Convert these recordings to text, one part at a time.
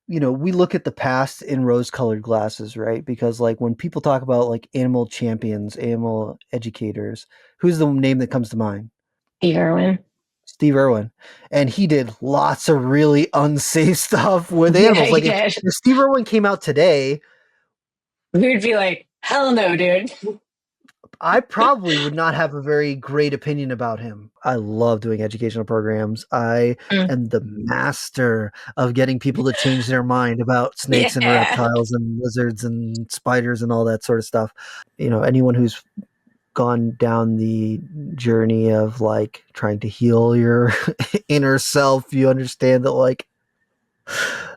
we look at the past in rose-colored glasses, right? Because like when people talk about like animal champions, animal educators, who's the name that comes to mind? Steve Irwin. Steve Irwin. And he did lots of really unsafe stuff with Yeah, animals. he Like if, did. if Steve Irwin came out today, We'd be like, hell no, dude. I probably would not have a very great opinion about him. I love doing educational programs. I Mm. am the master of getting people to change their mind about snakes and Yeah. reptiles and lizards and spiders and all that sort of stuff. Anyone who's gone down the journey of like trying to heal your inner self, you understand that like,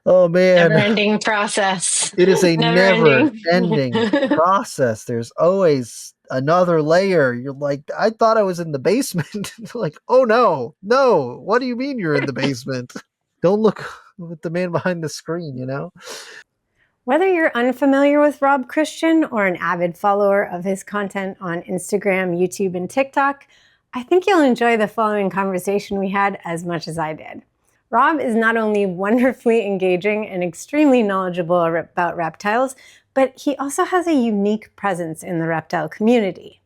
oh Never man, ending process. it is a Never never ending. ending process. There's always another layer. You're like, I thought I was in the basement. Like, oh no, no. What do you mean you're in the basement? Don't look at the man behind the screen. Whether you're unfamiliar with Rob Christian or an avid follower of his content on Instagram, YouTube, and TikTok, I think you'll enjoy the following conversation we had as much as I did. Rob is not only wonderfully engaging and extremely knowledgeable about reptiles, but he also has a unique presence in the reptile community.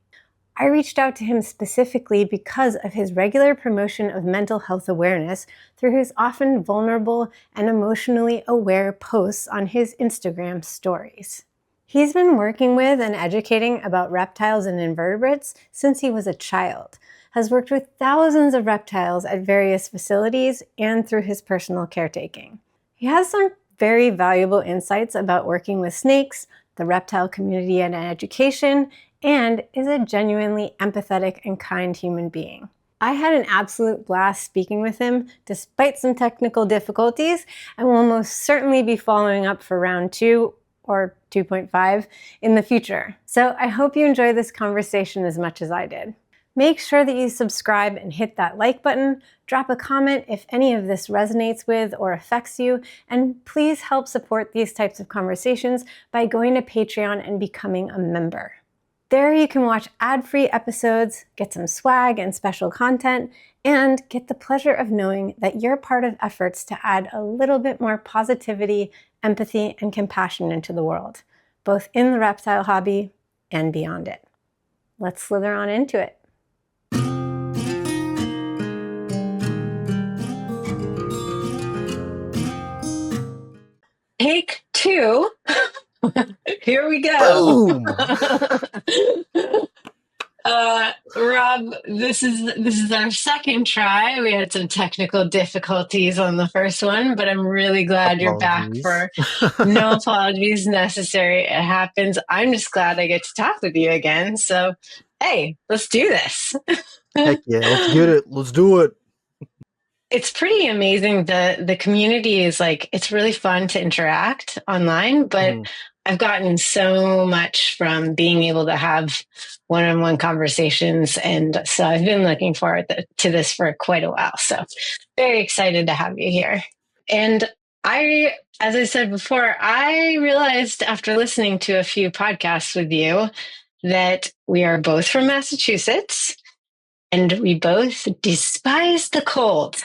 I reached out to him specifically because of his regular promotion of mental health awareness through his often vulnerable and emotionally aware posts on his Instagram stories. He's been working with and educating about reptiles and invertebrates since he was a child, has worked with thousands of reptiles at various facilities and through his personal caretaking. He has some very valuable insights about working with snakes, the reptile community and education, and is a genuinely empathetic and kind human being. I had an absolute blast speaking with him despite some technical difficulties, and will most certainly be following up for round 2 or 2.5 in the future. So I hope you enjoy this conversation as much as I did. Make sure that you subscribe and hit that like button, drop a comment if any of this resonates with or affects you, and please help support these types of conversations by going to Patreon and becoming a member. There you can watch ad-free episodes, get some swag and special content, and get the pleasure of knowing that you're part of efforts to add a little bit more positivity, empathy, and compassion into the world, both in the reptile hobby and beyond it. Let's slither on into it. Take 2. Here we go. Boom. Rob, this is our second try. We had some technical difficulties on the first one, but I'm really glad you're back Apologies. for no apologies necessary. It happens. I'm just glad I get to talk with you again. So, hey, let's do this. Heck yeah, let's get it. Let's do it. It's pretty amazing. The community is like, it's really fun to interact online, but I've gotten so much from being able to have one-on-one conversations. And so I've been looking forward to this for quite a while. So very excited to have you here. And as I said before, I realized after listening to a few podcasts with you that we are both from Massachusetts and we both despise the cold.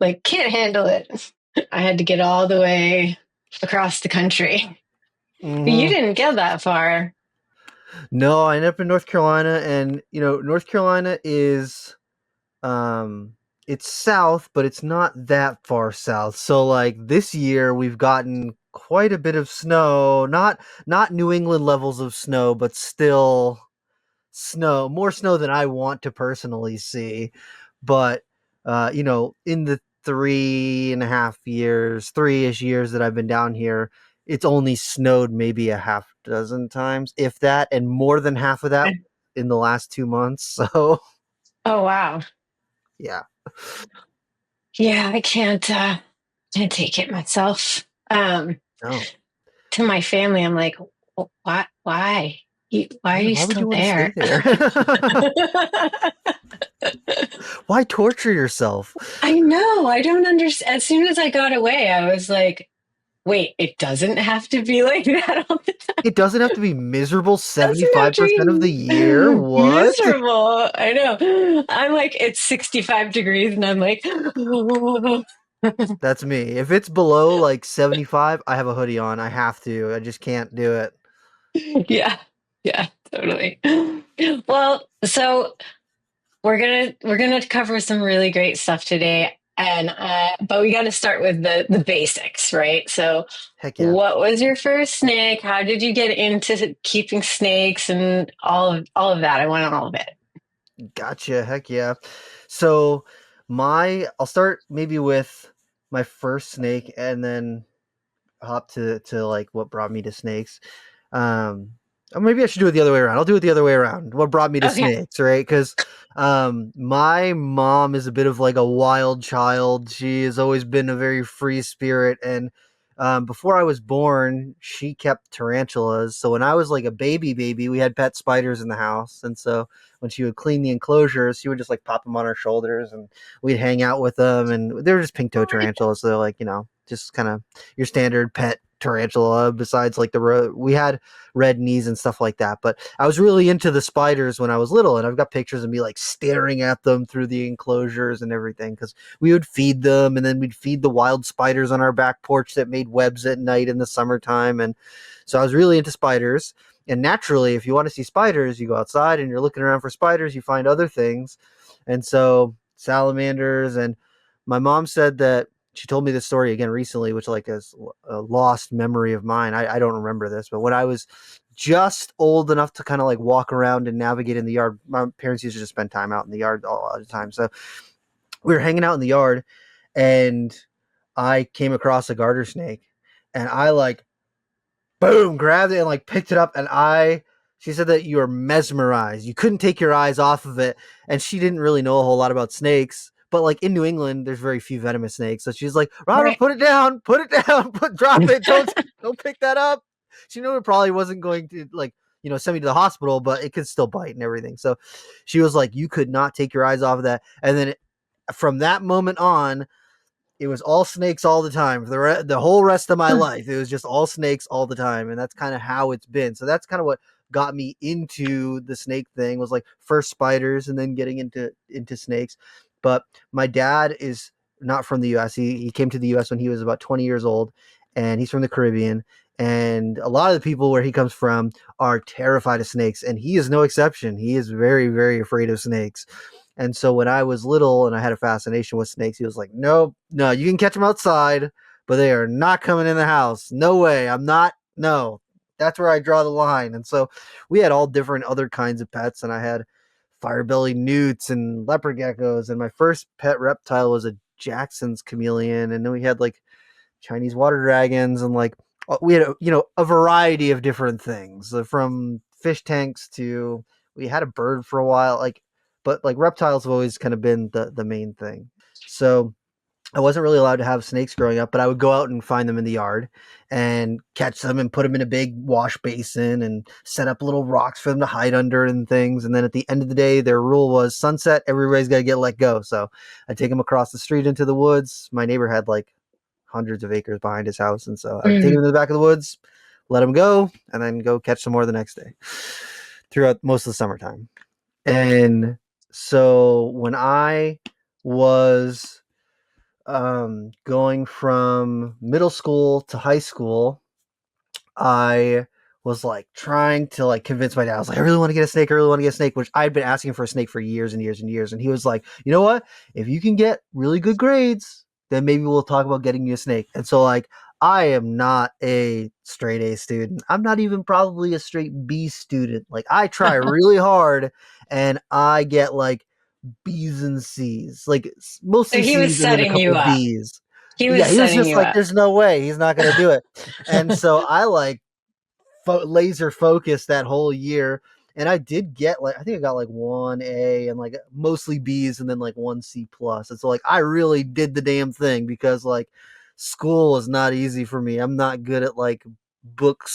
Like, can't handle it. I had to get all the way across the country. But you didn't get that far. No, I ended up in North Carolina, and North Carolina is it's south, but it's not that far south. So like this year we've gotten quite a bit of snow, not New England levels of snow, but still snow, more snow than I want to personally see. But in the 3.5 years, 3-ish years that I've been down here, it's only snowed maybe a half dozen times, if that, and more than half of that in the last 2 months. So, Oh, wow. yeah. Yeah, I can't take it myself. No. To my family, I'm like, why? Why are you Why would still you want to stay there? there? Why torture yourself? I know. I don't understand. As soon as I got away, I was like, wait, it doesn't have to be like that all the time. It doesn't have to be miserable Doesn't have 75% of the to year. be What? miserable. I know. I'm like, it's 65 degrees, and I'm like, That's me. If it's below like 75, I have a hoodie on. I have to. I just can't do it. Yeah. Yeah, totally. Well, so we're gonna cover some really great stuff today, and but we got to start with the basics, right? So, Heck yeah. what was your first snake? How did you get into keeping snakes, and all of that? I want all of it. Gotcha. Heck yeah. So I'll start maybe with my first snake and then hop to like what brought me to snakes. Or maybe I should do it the other way around. I'll do it the other way around. What brought me to Okay. snakes, right? Because my mom is a bit of like a wild child. She has always been a very free spirit, and before I was born, she kept tarantulas. So when I was like a baby, we had pet spiders in the house, and so when she would clean the enclosures, she would just like pop them on our shoulders, and we'd hang out with them. And they were just pink toe tarantulas. So they're like, just kind of your standard pet tarantula. Besides, like we had red knees and stuff like that. But I was really into the spiders when I was little, and I've got pictures of me like staring at them through the enclosures and everything because we would feed them, and then we'd feed the wild spiders on our back porch that made webs at night in the summertime. And so I was really into spiders. And naturally, if you want to see spiders, you go outside and you're looking around for spiders, you find other things. And so salamanders, and my mom said that she told me this story again recently, which like is a lost memory of mine. I don't remember this, but when I was just old enough to kind of like walk around and navigate in the yard, my parents used to just spend time out in the yard all the time. So we were hanging out in the yard, and I came across a garter snake, and I like boom, grabbed it and like picked it up. And she said that you were mesmerized. You couldn't take your eyes off of it. And she didn't really know a whole lot about snakes. But like in New England, there's very few venomous snakes. So she's like, Robert, Right. put it down, drop it. Don't pick that up. She knew it probably wasn't going to like, send me to the hospital, but it could still bite and everything. So she was like, you could not take your eyes off of that. And then from that moment on, it was all snakes all the time for the whole rest of my life. It was just all snakes all the time, and that's kind of how it's been. So that's kind of what got me into the snake thing, was like first spiders and then getting into snakes. But my dad is not from the US. He came to the US when he was about 20 years old, and he's from the Caribbean. And a lot of the people where he comes from are terrified of snakes, and he is no exception. He is very, very afraid of snakes. And so when I was little and I had a fascination with snakes, he was like, "Nope, no, you can catch them outside, but they are not coming in the house. No way. I'm not. No, that's where I draw the line." And so we had all different other kinds of pets, and I had fire-bellied newts and leopard geckos. And my first pet reptile was a Jackson's chameleon, and then we had like Chinese water dragons, and like we had a variety of different things, from fish tanks to we had a bird for a while, but like reptiles have always kind of been the main thing. So I wasn't really allowed to have snakes growing up, but I would go out and find them in the yard and catch them and put them in a big wash basin and set up little rocks for them to hide under and things. And then at the end of the day, their rule was sunset, everybody's got to get let go. So I take them across the street into the woods. My neighbor had like hundreds of acres behind his house, and so I would take Mm. him to the back of the woods, let him go, and then go catch some more the next day throughout most of the summertime. And so when I was going from middle school to high school, I was like trying to like convince my dad. I was like, I really want to get a snake. I really want to get a snake, which I'd been asking for a snake for years and years and years. And he was like, you know what? If you can get really good grades, then maybe we'll talk about getting you a snake. And so like I am not a straight A student. I'm not even probably a straight B student. Like I try really hard and I get like B's and C's, like So mostly he was C's and then a setting couple you up. B's. He was Yeah, he was setting just you like, up. there's no way he's not going to do it. And so I like laser focused that whole year. And I did get like, I think I got like one A and like mostly B's and then like one C plus. And so like I really did the damn thing, because like school is not easy for me. I'm not good at like book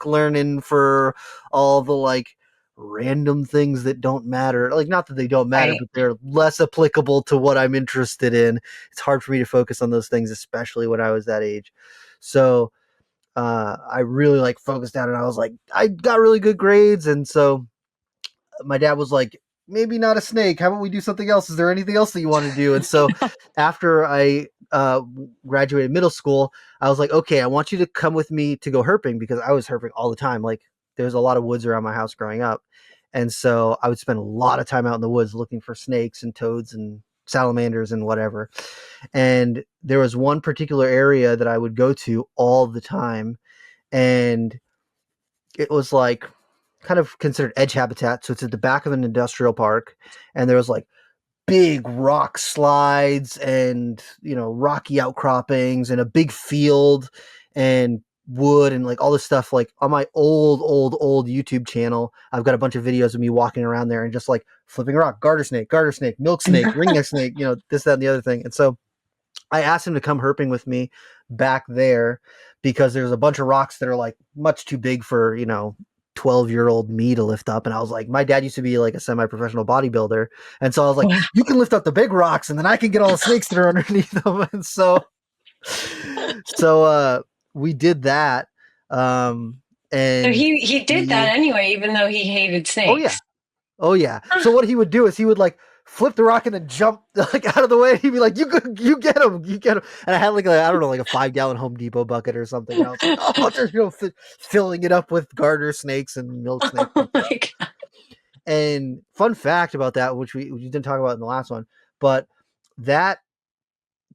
learning for all the like random things that don't matter. Like not that they don't matter, Right. but they're less applicable to what I'm interested in. It's hard for me to focus on those things, especially when I was that age. So I really like focused down, and I was like, I got really good grades. And so my dad was like, maybe not a snake. How about we do something else? Is there anything else that you want to do? And so after I graduated middle school, I was like, okay, I want you to come with me to go herping, because I was herping all the time. Like, there's a lot of woods around my house growing up. And so I would spend a lot of time out in the woods looking for snakes and toads and salamanders and whatever. And there was one particular area that I would go to all the time. And it was like kind of considered edge habitat. So it's at the back of an industrial park. And there was like big rock slides and, rocky outcroppings and a big field and wood and like all this stuff. Like on my old YouTube channel, I've got a bunch of videos of me walking around there and just like flipping a rock, garter snake, milk snake, ringneck snake, this, that, and the other thing. And so I asked him to come herping with me back there, because there's a bunch of rocks that are like much too big for, 12-year-old me to lift up. And I was like, my dad used to be like a semi-professional bodybuilder. And so I was like, Wow. you can lift up the big rocks and then I can get all the snakes that are underneath them. And so we did that. So And he did that anyway, even though he hated oh yeah. snakes. Oh yeah. So what he would do is he would like flip the rock and then jump like out of the way. He'd be like, you get him, you get him." And I had like I don't know, like a 5-gallon Home Depot bucket or something. And I was like, oh, just filling it up with garter snakes and milk snakes and Oh stuff. my God. And fun fact about that, which we didn't talk about in the last one, but that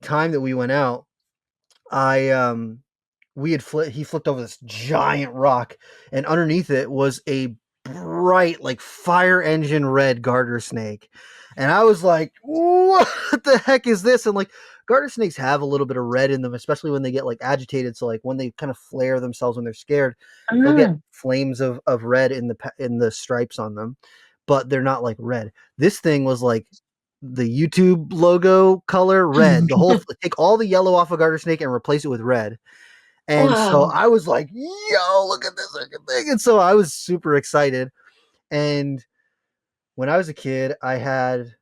time that we went out, I he flipped over this giant rock, and underneath it was a bright, like fire engine red garter snake. And I was like, what the heck is this? And like garter snakes have a little bit of red in them, especially when they get like agitated. So like when they kind of flare themselves when they're scared, they'll get flames of red in the stripes on them, but they're not like red. This thing was like the YouTube logo color red. The whole take all the yellow off a garter snake and replace it with red. And so Wow. I was like, yo, look at this thing. And so I was super excited. And when I was a kid, I had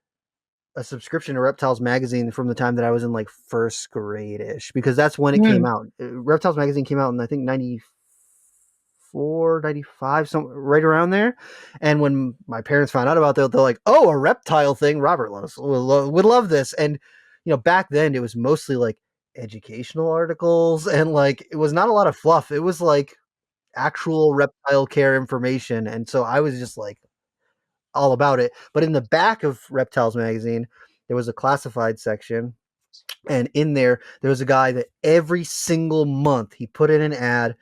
a subscription to Reptiles magazine from the time that I was in like first grade ish, because that's when it came Mm. out. Reptiles magazine came out in, I think, 94, 95, some right around there. And when my parents found out about that, they're like, oh, a reptile thing. Robert would love this. And, back then it was mostly like educational articles, and like it was not a lot of fluff. It was like actual reptile care information. And so I was just like all about it. But in the back of Reptiles magazine, there was a classified section. And in there was a guy that every single month he put in an ad: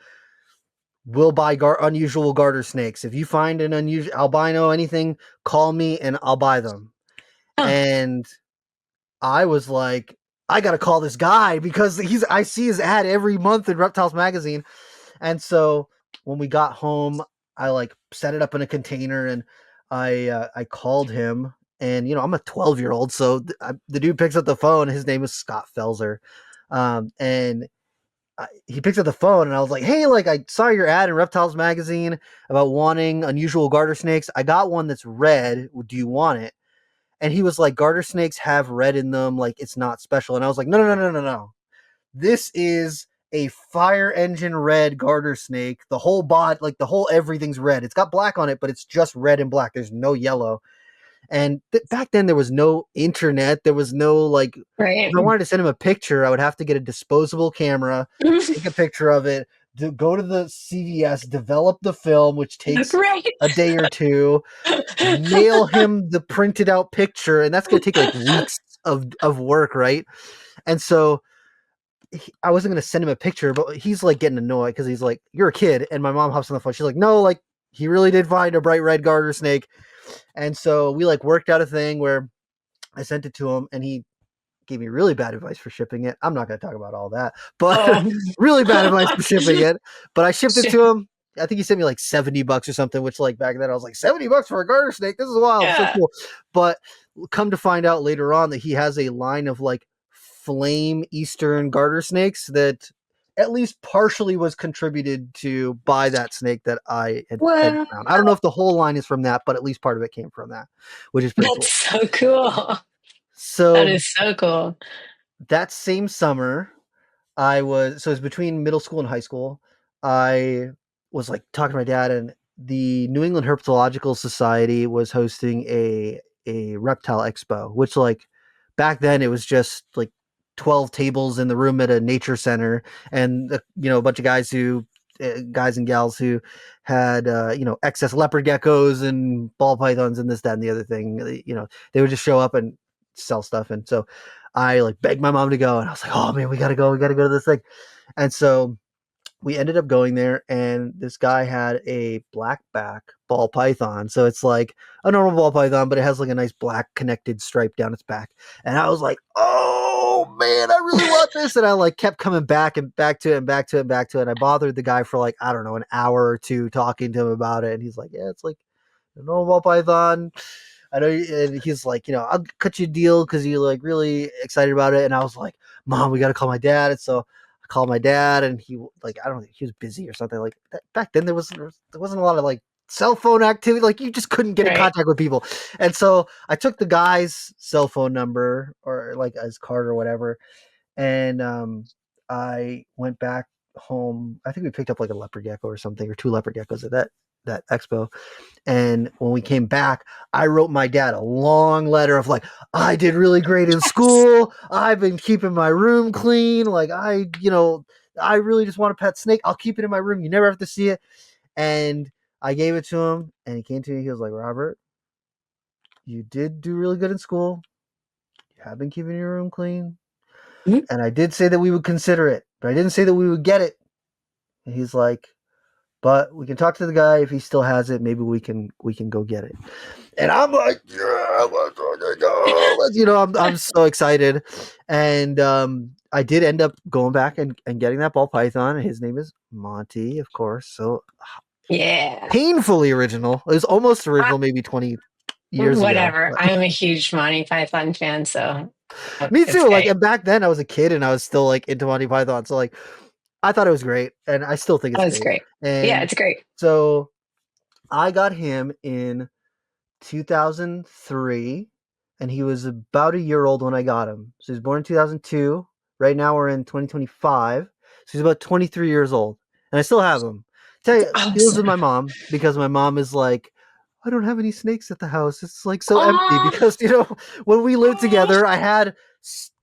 "Will buy unusual garter snakes. If you find an unusual albino anything, call me and I'll buy them." Huh. And I was like, I gotta call this guy, because I see his ad every month in Reptiles magazine. And so when we got home, I like set it up in a container, and I called him. And I'm a 12-year-old, so the dude picks up the phone. His name is Scott Felser, and he picks up the phone, and I was like, "Hey, like I saw your ad in Reptiles magazine about wanting unusual garter snakes. I got one that's red. Do you want it?" And he was like, "Garter snakes have red in them. Like it's not special." And I was like, "No, no, no, no, no, no. This is a fire engine red garter snake. The whole body, like the whole everything's red. It's got black on it, but it's just red and black. There's no yellow." And back then there was no internet. There was no like, Right. if I wanted to send him a picture, I would have to get a disposable camera, take a picture of it, go to the CVS, develop the film, which takes Right. a day or two, mail him the printed out picture, and that's going to take like weeks of work, right? And so I wasn't going to send him a picture, but he's like getting annoyed because he's like, "You're a kid." And my mom hops on the phone. She's like, "No, like he really did find a bright red garter snake." And so we like worked out a thing where I sent it to him, and he gave me really bad advice for shipping it. I'm not going to talk about all that, but Oh, really bad advice for shipping it. But I shipped it shit. to him. I think he sent me like $70 or something, which like back then I was like, $70 for a garter snake. This is wild. So Yeah. cool. But come to find out later on that he has a line of like flame Eastern garter snakes that at least partially was contributed to by that snake that I had Well, found. I don't know if the whole line is from that, but at least part of it came from that, which is pretty that's cool. so cool. That So is so cool. that same summer, so it was between middle school and high school. I was like talking to my dad, and the New England Herpetological Society was hosting a reptile expo, which like back then it was just like 12 tables in the room at a nature center, and a bunch of guys and gals who had excess leopard geckos and ball pythons and this, that, and the other thing. They would just show up and sell stuff, and so I like begged my mom to go, and I was like, oh man, we gotta go to this thing. And so we ended up going there, and this guy had a black back ball python. So it's like a normal ball python, but it has like a nice black connected stripe down its back. And I was like, oh man, I really want this. And I like kept coming back and back to it and back to it and back to it. And I bothered the guy for like, I don't know, an hour or two talking to him about it. And he's like, yeah, it's like a normal ball python. I know, and he's like, I'll cut you a deal because you're like really excited about it. And I was like, Mom, we got to call my dad. And so I called my dad, and he like, I don't think he was busy or something like that. Back then there wasn't a lot of like cell phone activity. Like you just couldn't get in Right. contact with people. And so I took the guy's cell phone number or like his card or whatever, and I went back home. I think we picked up like a leopard gecko or something, or two leopard geckos at that expo. And when we came back, I wrote my dad a long letter of like, I did really great in school. I've been keeping my room clean. Like I really just want a pet snake. I'll keep it in my room. You never have to see it. And I gave it to him, and he came to me. He was like, Robert, you did do really good in school. You have been keeping your room clean. Mhm. And I did say that we would consider it, but I didn't say that we would get it. And he's like, but we can talk to the guy. If he still has it, maybe we can go get it. And I'm like, yeah, let's go. I'm so excited. And I did end up going back and getting that ball python. His name is Monty, of course. So Yeah. painfully original. It was almost original, maybe 20 years ago. Whatever. I'm a huge Monty Python fan, so Me it's too. Like, great. and back then I was a kid and I was still like into Monty Python. So like, I thought it was great, and I still think it's Oh, it's great. great. Yeah, And it's great. so I got him in 2003, and he was about a year old when I got him. So he was born in 2002. Right now we're in 2025. So he's about 23 years old, and I still have him. Tell It's you, he lives with awesome. my mom because my mom is like, I don't have any snakes at the house. It's like so empty Oh, because when we lived together, I had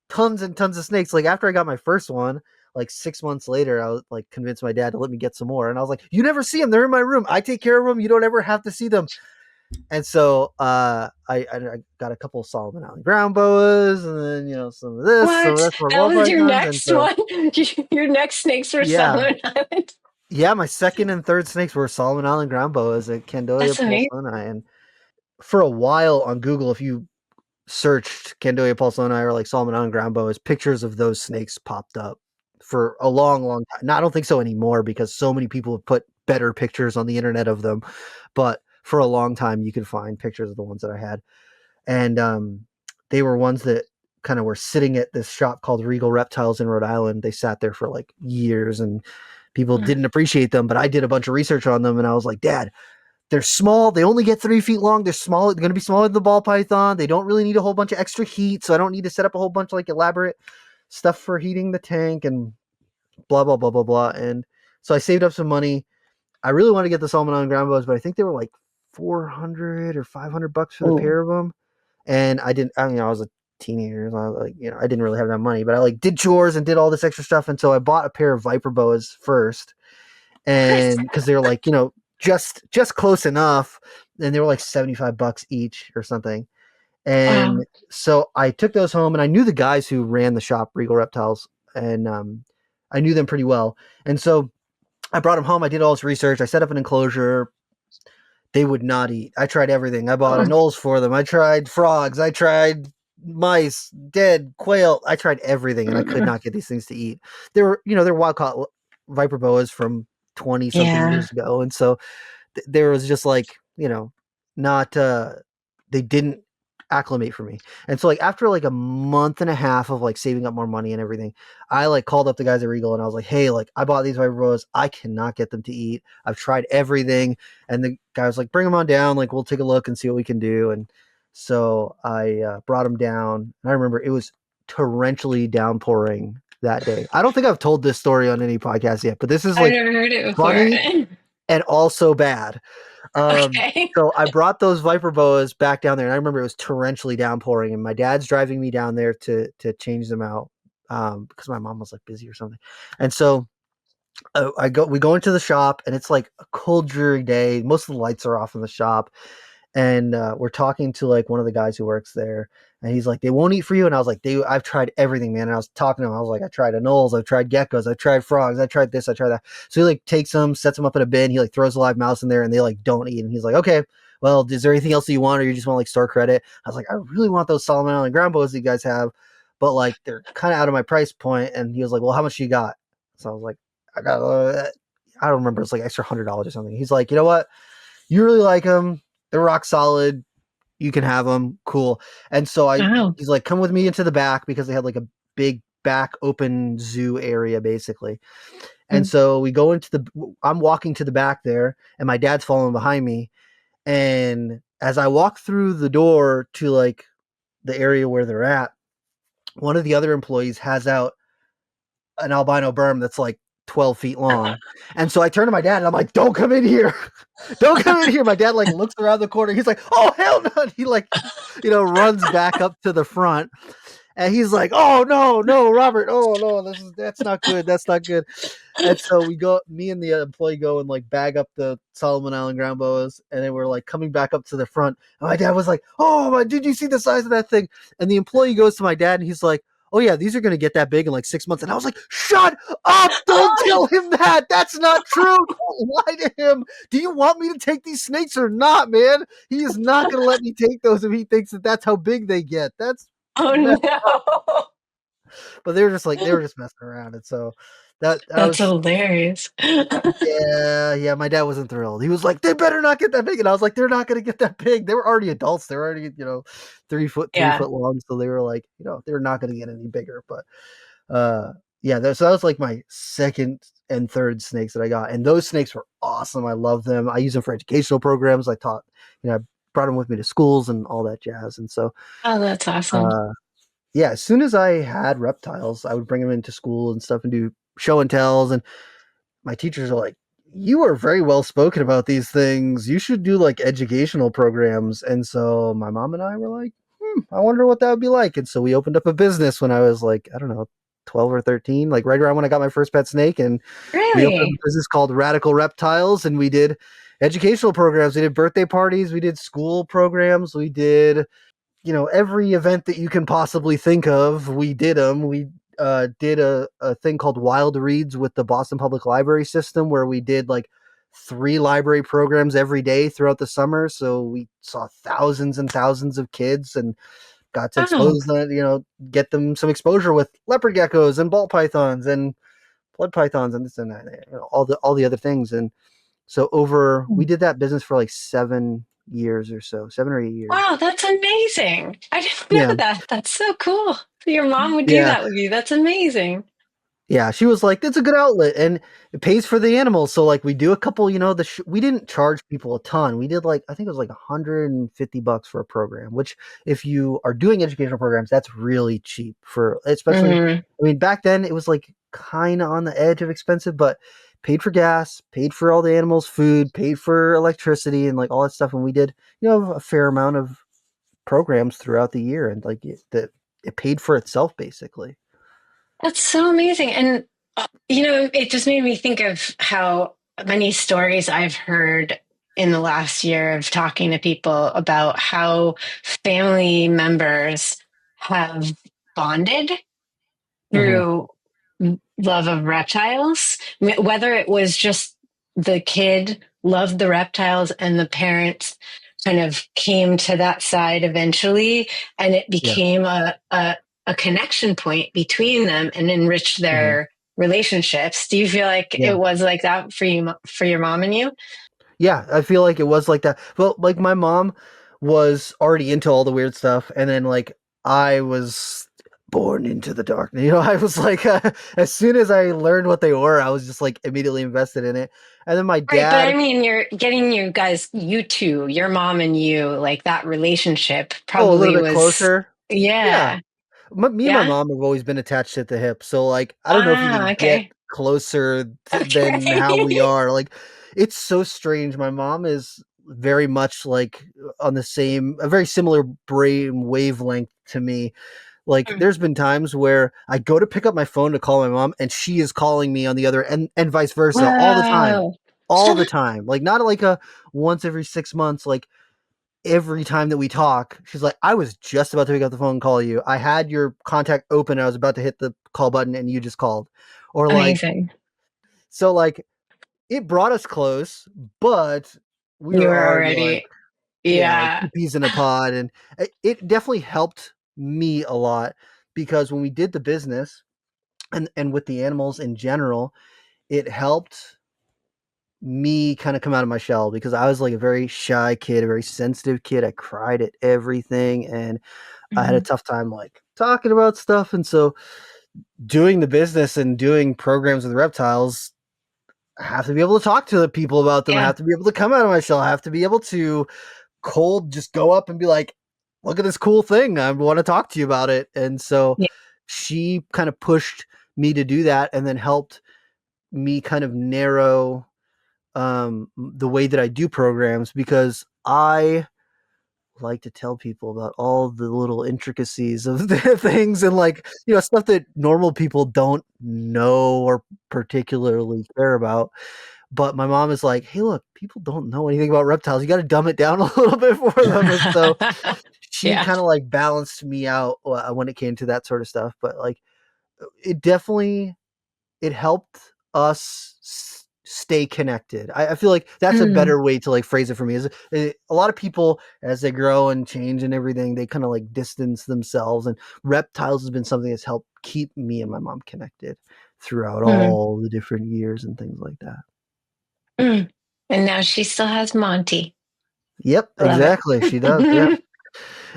tons and tons of snakes. Like after I got my first one, like 6 months later, I was like convinced my dad to let me get some more, and I was like, "You never see them; they're in my room. I take care of them. You don't ever have to see them." And so I got a couple of Solomon Island ground boas, and then some of this, some of what? that's more That ball was your pythons, and next so one? Your next snakes were yeah, Solomon Island. yeah. My second and third snakes were Solomon Island ground boas at Candolia That's amazing. paulsoni, and for a while on Google, if you searched Candolia paulsoni or like Solomon Island ground boas, pictures of those snakes popped up for a long, long time. Now, I don't think so anymore because so many people have put better pictures on the internet of them, but for a long time you could find pictures of the ones that I had. And they were ones that kind of were sitting at this shop called Regal Reptiles in Rhode Island. They sat there for like years, and people didn't appreciate them, but I did a bunch of research on them, and I was like, Dad, they're small. They only get 3 feet long. They're small. They're going to be smaller than the ball python. They don't really need a whole bunch of extra heat, so I don't need to set up a whole bunch of like elaborate stuff for heating the tank and blah blah blah blah blah. And so I saved up some money. I really wanted to get the Solomon Island ground bows, but I think they were like 400 or $500 for the Mm. pair of them. And I didn't. I was a teenager, so I was like, I didn't really have that money, but I like did chores and did all this extra stuff, and so I bought a pair of Viper boas first, Nice. and because they were like just close enough, and they were like $75 each or something. Wow. And so I took those home, and I knew the guys who ran the shop, Regal Reptiles, and I knew them pretty well. And so I brought them home. I did all this research. I set up an enclosure. They would not eat. I tried everything. I bought a Oh, nose for them. I tried frogs. I tried mice, dead quail. I tried everything, and I could not get these things to eat. They're wild caught viper boas from 20 something yeah. years ago, and so there was just like not they didn't acclimate for me. And so like after like a month and a half of like saving up more money and everything, I like called up the guys at Regal, and I was like, hey, like I bought these viper boas. I cannot get them to eat. I've tried everything. And the guy was like, bring them on down, like we'll take a look and see what we can do. And so I brought them down, and I remember it was torrentially downpouring that day. I don't think I've told this story on any podcast yet, but this is I've like never heard it funny. before. and also bad. Okay. So I brought those Viper boas back down there, and I remember it was torrentially downpouring, and my dad's driving me down there to change them out because my mom was like busy or something. And so we go into the shop, and it's like a cold, dreary day. Most of the lights are off in the shop, and we're talking to like one of the guys who works there, and he's like, they won't eat for you. And I was like, I've tried everything, man. And I was talking to him, I was like, I tried anoles, I've tried geckos, I've tried frogs, I tried this, I tried that. So he like takes them, sets them up in a bin, he like throws a live mouse in there, and they like don't eat. And he's like, okay, well, is there anything else that you want, or you just want like store credit? I was like, I really want those Solomon Island ground bows that you guys have, but like they're kind of out of my price point. And he was like, well, how much you got? So I was like, I got I don't remember, it's like extra $100 or something. He's like, you know what, you really like them, they're rock solid, you can have them, cool. And so Oh. he's like, come with me into the back, because they had like a big back open zoo area basically. And Mm. so we go into I'm walking to the back there, and my dad's following behind me. And as I walk through the door to like the area where they're at, one of the other employees has out an albino berm that's like 12 feet long. And so I turn to my dad, and I'm like, don't come in here. Don't come in here. My dad like looks around the corner. He's like, oh, hell no. And he like, runs back up to the front. And he's like, oh, no, no, Robert. Oh, no, that's not good. That's not good. And so me and the employee go and like bag up the Solomon Island ground boas. And then we're like coming back up to the front. And my dad was like, oh, did you see the size of that thing? And the employee goes to my dad, and he's like, oh yeah, these are going to get that big in like 6 months. And I was like, shut up. Don't Oh, tell him that. That's not true. Don't lie to him. Do you want me to take these snakes or not, man? He is not going to let me take those if he thinks that that's how big they get. That's oh messed up. no. But they were just messing around. And so that I That's was, hilarious. yeah, my dad wasn't thrilled. He was like, they better not get that big. And I was like, they're not going to get that big. They were already adults. They were already, 3 foot, three Yeah. foot long. So they were like, they're not going to get any bigger. But yeah, so that was like my second and third snakes that I got. And those snakes were awesome. I love them. I use them for educational programs. I taught, I brought them with me to schools and all that jazz. And so, Oh, that's awesome. uh, yeah, as soon as I had reptiles, I would bring them into school and stuff and do show and tells. And my teachers are like, you are very well spoken about these things. You should do like educational programs. And so my mom and I were like, I wonder what that would be like. And so we opened up a business when I was like, I don't know, 12 or 13, like right around when I got my first pet snake. And we opened up Really? a business called Radical Reptiles, and we did educational programs. We did birthday parties, we did school programs, we did, every event that you can possibly think of, we did them. We did a thing called Wild Reads with the Boston Public Library system, where we did like 3 library programs every day throughout the summer. So we saw thousands and thousands of kids and got to Oh. expose them, get them some exposure with leopard geckos and ball pythons and blood pythons and this and that, all the other things. And so we did that business for like 7 years or so, 7 or 8 years. Wow, that's amazing. I didn't Yeah. know that. That's so cool. Your mom would do Yeah. that with you. That's amazing. Yeah, she was like, "It's a good outlet, and it pays for the animals." So, like, we do a couple, we didn't charge people a ton. We did like, I think it was like $150 for a program, which if you are doing educational programs, that's really cheap for, especially, Hmm. I mean, back then it was like kind of on the edge of expensive, but paid for gas, paid for all the animals' food, paid for electricity, and like all that stuff. And we did, a fair amount of programs throughout the year, and like it paid for itself basically. That's so amazing. And, it just made me think of how many stories I've heard in the last year of talking to people about how family members have bonded Hmm. through love of reptiles, whether it was just the kid loved the reptiles and the parents kind of came to that side eventually, and it Yeah. became a connection point between them and enriched Hmm. their relationships. Do you feel like Yeah. it was like that for you, for your mom and you? Yeah, I feel like it was like that. Well, like my mom was already into all the weird stuff, and then like I was born into the darkness. I was like, as soon as I learned what they were, I was just like immediately invested in it. And then my Right, but I dad, mean, you're getting you guys, you two, your mom and you, like that relationship oh, a little probably bit was, closer. Yeah, yeah, me and my yeah. mom have always been attached at the hip. So like, I don't know if you Ah, can get okay. closer than how we Okay. are. Like, it's so strange. My mom is very much like on the same, a very similar brain wavelength to me. Like Mm. there's been times where I go to pick up my phone to call my mom and she is calling me on the other end and vice versa all the time. Whoa. All the time. Like not like a once every 6 months, like every time that we talk, she's like, I was just about to pick up the phone and call you. I had your contact open and I was about to hit the call button and you just called. Or like, Amazing. so like it brought us close, but we You were were already like, already, yeah, like yeah. two peas in a pod. And it definitely helped me a lot because when we did the business and with the animals in general, it helped me kind of come out of my shell because I was like a very shy kid, a very sensitive kid. I cried at everything and I had a Mhm. tough time like talking about stuff. And so doing the business and doing programs with reptiles, I have to be able to talk to the people about them. I Yeah. have to be able to come out of my shell. I have to be able to cold just go up and be like, look at this cool thing. I want to talk to you about it. And so Yeah. she kind of pushed me to do that and then helped me kind of narrow the way that I do programs because I like to tell people about all the little intricacies of the things and like stuff that normal people don't know or particularly care about. But my mom is like, hey, look, people don't know anything about reptiles, you got to dumb it down a little bit for them. And so she Yeah. kind of like balanced me out when it came to that sort of stuff. But like it definitely it helped us stay connected. I feel like that's a Mm. better way to like phrase it for me. Is a lot of people as they grow and change and everything, they kind of like distance themselves. And reptiles has been something that's helped keep me and my mom connected throughout Mm. all the different years and things like that. Mm. And now she still has Monty. Yep, I love it. exactly. She does. Yeah.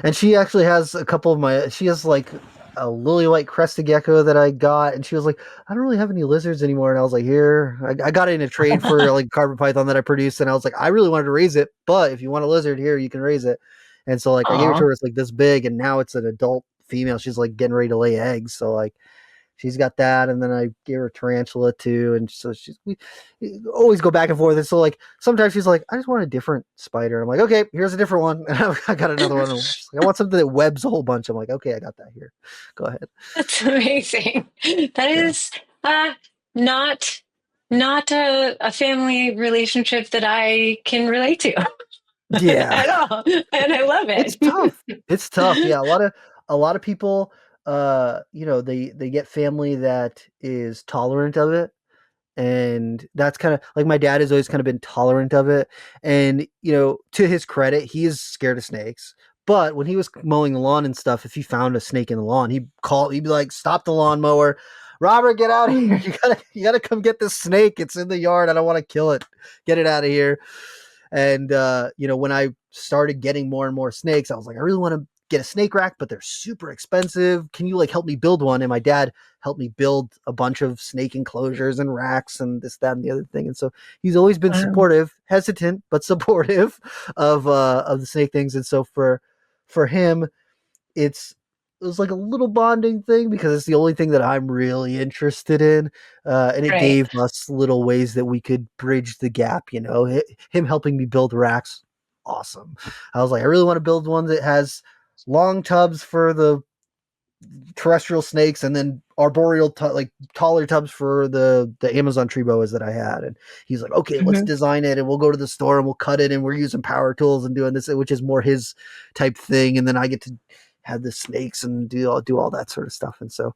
And she actually has a couple of she has like a lily white crested gecko that I got, and she was like, I don't really have any lizards anymore. And I was like, here, I got it in a trade for like carpet python that I produced, and I was like, I really wanted to raise it, but if you want a lizard, here, you can raise it. And so like I gave it to Aw. her, it's like this big, and now it's an adult female. She's like getting ready to lay eggs. So like she's got that, and then I gave her tarantula too, and so we always go back and forth. And so like sometimes she's like, I just want a different spider. I'm like, okay, here's a different one. And I got another one. And she's like, I want something that webs a whole bunch. I'm like, okay, I got that here. Go ahead. That's amazing. That Yeah. is not not a family relationship that I can relate to Yeah. at all, and I love It's it. tough. It's tough. Yeah. A lot of people they get family that is tolerant of it, and that's kind of like my dad has always kind of been tolerant of it. And to his credit, he is scared of snakes, but when he was mowing the lawn and stuff, if he found a snake in the lawn, he'd be like, stop the lawnmower, Robert, get out of here. Mm. You gotta come get this snake, it's in the yard, I don't want to kill it, get it out of here. And when I started getting more and more snakes, I was like, I really want to get a snake rack, but they're super expensive. Can you like help me build one? And my dad helped me build a bunch of snake enclosures and racks and this, that, and the other thing. And so he's always been Wow. supportive, hesitant, but supportive of the snake things. And so for him, it's it was like a little bonding thing because it's the only thing that I'm really interested in, and it Right. gave us little ways that we could bridge the gap. Him helping me build racks, awesome. I was like, I really want to build one that has long tubs for the terrestrial snakes, and then arboreal like taller tubs for the Amazon tree boas that I had. And he's like, okay, let's Mhm. design it, and we'll go to the store and we'll cut it, and we're using power tools and doing this, which is more his type thing. And then I get to have the snakes and do all that sort of stuff. And so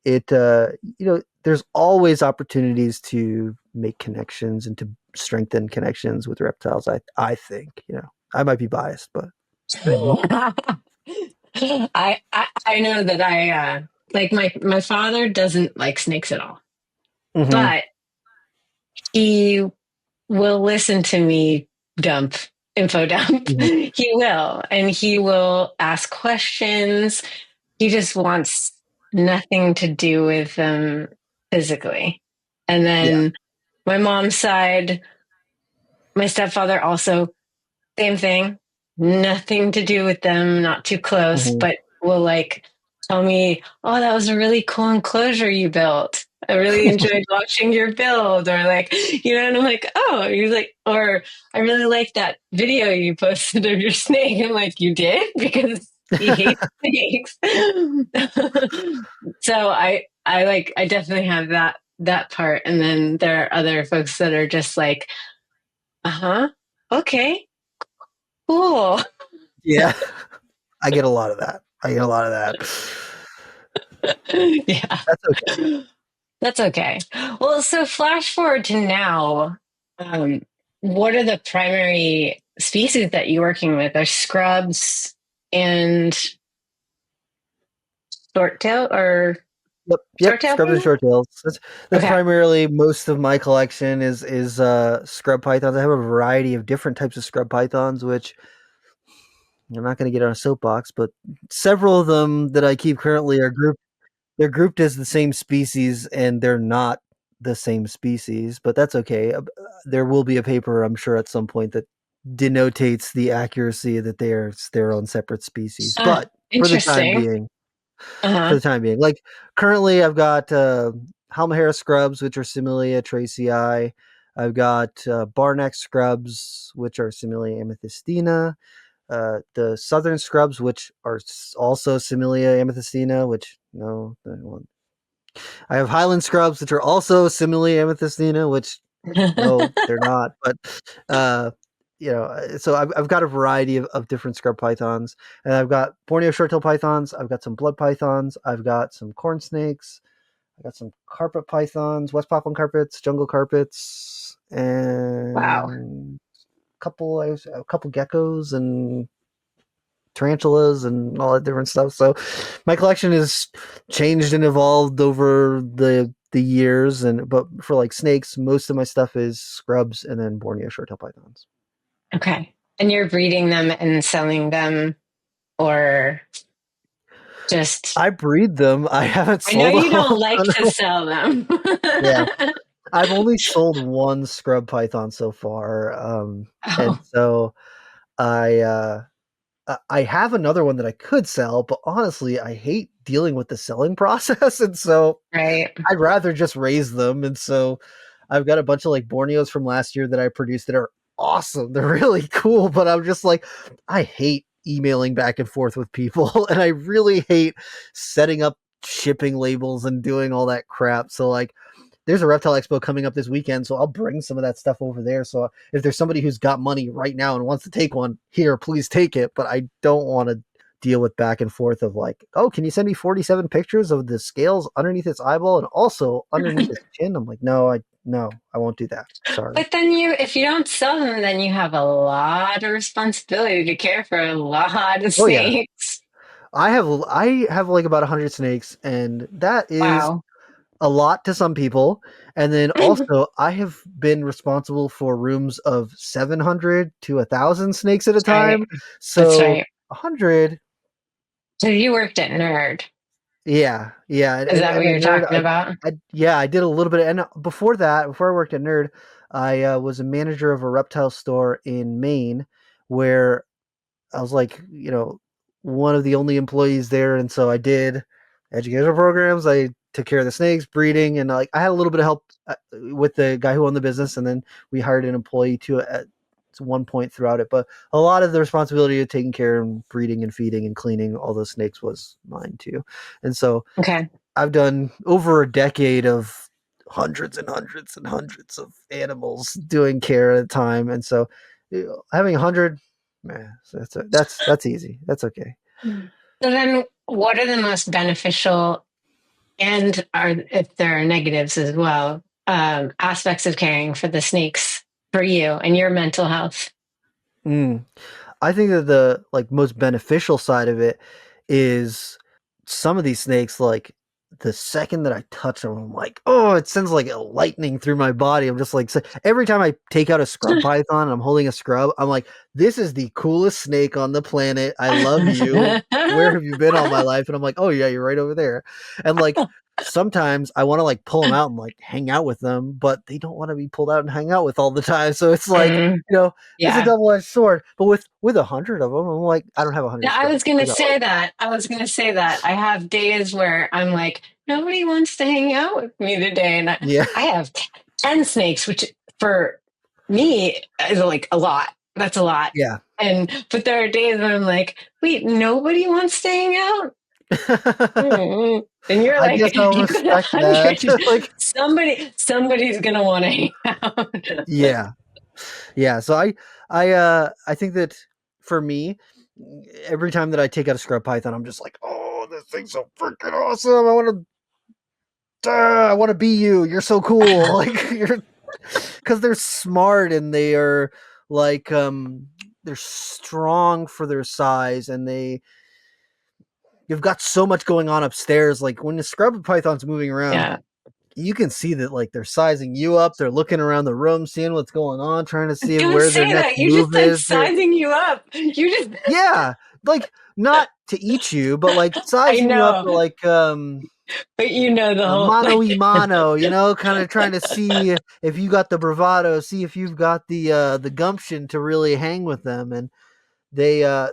it there's always opportunities to make connections and to strengthen connections with reptiles. I think I might be biased, but I know that I like my father doesn't like snakes at all, hmm but he will listen to me dump info dump. hmm He will, and he will ask questions. He just wants nothing to do with them physically. And yeah. then my mom's side, my stepfather also, same thing, nothing to do with them, not too close, hmm but will like tell me, oh, that was a really cool enclosure you built. I really enjoyed watching your build, or like, and I'm like, oh, he's like, or I really like that video you posted of your snake. I'm like, you did? Because he hates snakes. So I definitely have that part. And then there are other folks that are just like, uh-huh, okay, cool. Yeah, I get a lot of that. Yeah. That's okay. That's okay. Well, so flash forward to now. What are the primary species that you're working with? Are scrubs and short tail or short Yep. tail? Scrubs and short tails. That's Okay. primarily most of my collection is scrub pythons. I have a variety of different types of scrub pythons, which I'm not going to get on a soapbox, but several of them that I keep currently are grouped. They're grouped as the same species, and they're not the same species, but that's okay. There will be a paper, I'm sure, at some point that denotates the accuracy that they are their own separate species. Ah, But interesting. for Uh-huh. the time being, like currently, I've got Halmahera scrubs, which are Similia tracei. I've got Barnack scrubs, which are Similia amethystina. The southern scrubs, which are also Similia amethystina, which no, I have Highland scrubs, which are also Similia amethystina, which no, they're not. But uh, so I've got a variety of different scrub pythons, and I've got Borneo short-tailed pythons. I've got some blood pythons. I've got some corn snakes. I got some carpet pythons, West Papuan carpets, jungle carpets, Wow. and a couple geckos and tarantulas and all that different stuff. So my collection has changed and evolved over the years, but for like snakes, most of my stuff is scrubs and then Borneo short-tailed pythons. Okay. And you're breeding them and selling them, or just, I breed them. I haven't I know sold a you don't whole like ton to of. sell them. Yeah, I've only sold one scrub python so far, and Oh, so I I have another one that I could sell, but honestly, I hate dealing with the selling process, and so right. I'd rather just raise them. And so I've got a bunch of like Borneos from last year that I produced that are awesome. They're really cool, but I'm just like, I hate emailing back and forth with people, and I really hate setting up shipping labels and doing all that crap. So like there's a reptile expo coming up this weekend, so I'll bring some of that stuff over there. So if there's somebody who's got money right now and wants to take one, here, please take it. But I don't want to deal with back and forth of like, oh, can you send me 47 pictures of the scales underneath its eyeball and also underneath its chin? I'm like, no, I won't do that. Sorry. But then if you don't sell them, then you have a lot of responsibility to care for a lot of Oh yeah. snakes. I have like about 100 snakes, and that is Wow. a lot to some people. And then also, I have been responsible for rooms of 700 to 1,000 snakes at a That's right. time. That's So right. 100, So you worked at Nerd. yeah. Is that what And at you're Nerd, talking about? yeah, I did a little bit. And before that, before I worked at Nerd, I was a manager of a reptile store in Maine where I was like, one of the only employees there, and so I did educational programs. I took care of the snakes, breeding, and like I had a little bit of help with the guy who owned the business, and then we hired an employee too at one point throughout it. But a lot of the responsibility of taking care and breeding and feeding and cleaning all those snakes was mine too. And so Okay. I've done over a decade of hundreds and hundreds and hundreds of animals doing care at a time, and so having 100, man, that's easy. That's okay. So then what are the most beneficial, and are, if there are negatives as well, aspects of caring for the snakes for you and your mental health? Mm. I think that the like most beneficial side of it is some of these snakes, like the second that I touch them, I'm like, oh, it sends like a lightning through my body. I'm just like, every time I take out a scrub python and I'm holding a scrub, I'm like, this is the coolest snake on the planet. I love you. Where have you been all my life? And I'm like, oh yeah, you're right over there. And like sometimes I want to like pull them out and like hang out with them, but they don't want to be pulled out and hang out with all the time. So it's like, Mm, it's a yeah. double-edged sword. But with 100 of them, I'm like, I don't have 100 I scrubs. was going I to got like say that. I was going to say that. I have days where I'm like, nobody wants to hang out with me today. And Yeah. I have 10 snakes, which for me is like a lot. That's a lot. Yeah. But there are days when I'm like, wait, nobody wants to hang out. Mm-hmm. And you're I like, guess I'll you got respect that. 100. Like, Somebody's gonna want to hang out. yeah. Yeah. So I think that for me, every time that I take out a scrub python, I'm just like, oh, this thing's so freaking awesome. I want to be you. You're so cool. Like you're, because they're smart and they are like they're strong for their size, and you've got so much going on upstairs. Like when the scrub python's moving around, Yeah. you can see that like they're sizing you up. They're looking around the room, seeing what's going on, trying to see Don't where their say next that. You just move said is. sizing you up. You just, Yeah, like not to eat you, but like I sizing you up know, to like but you know the whole, mano like, y mano, kind of trying to see if you got the bravado, see if you've got the gumption to really hang with them. And they are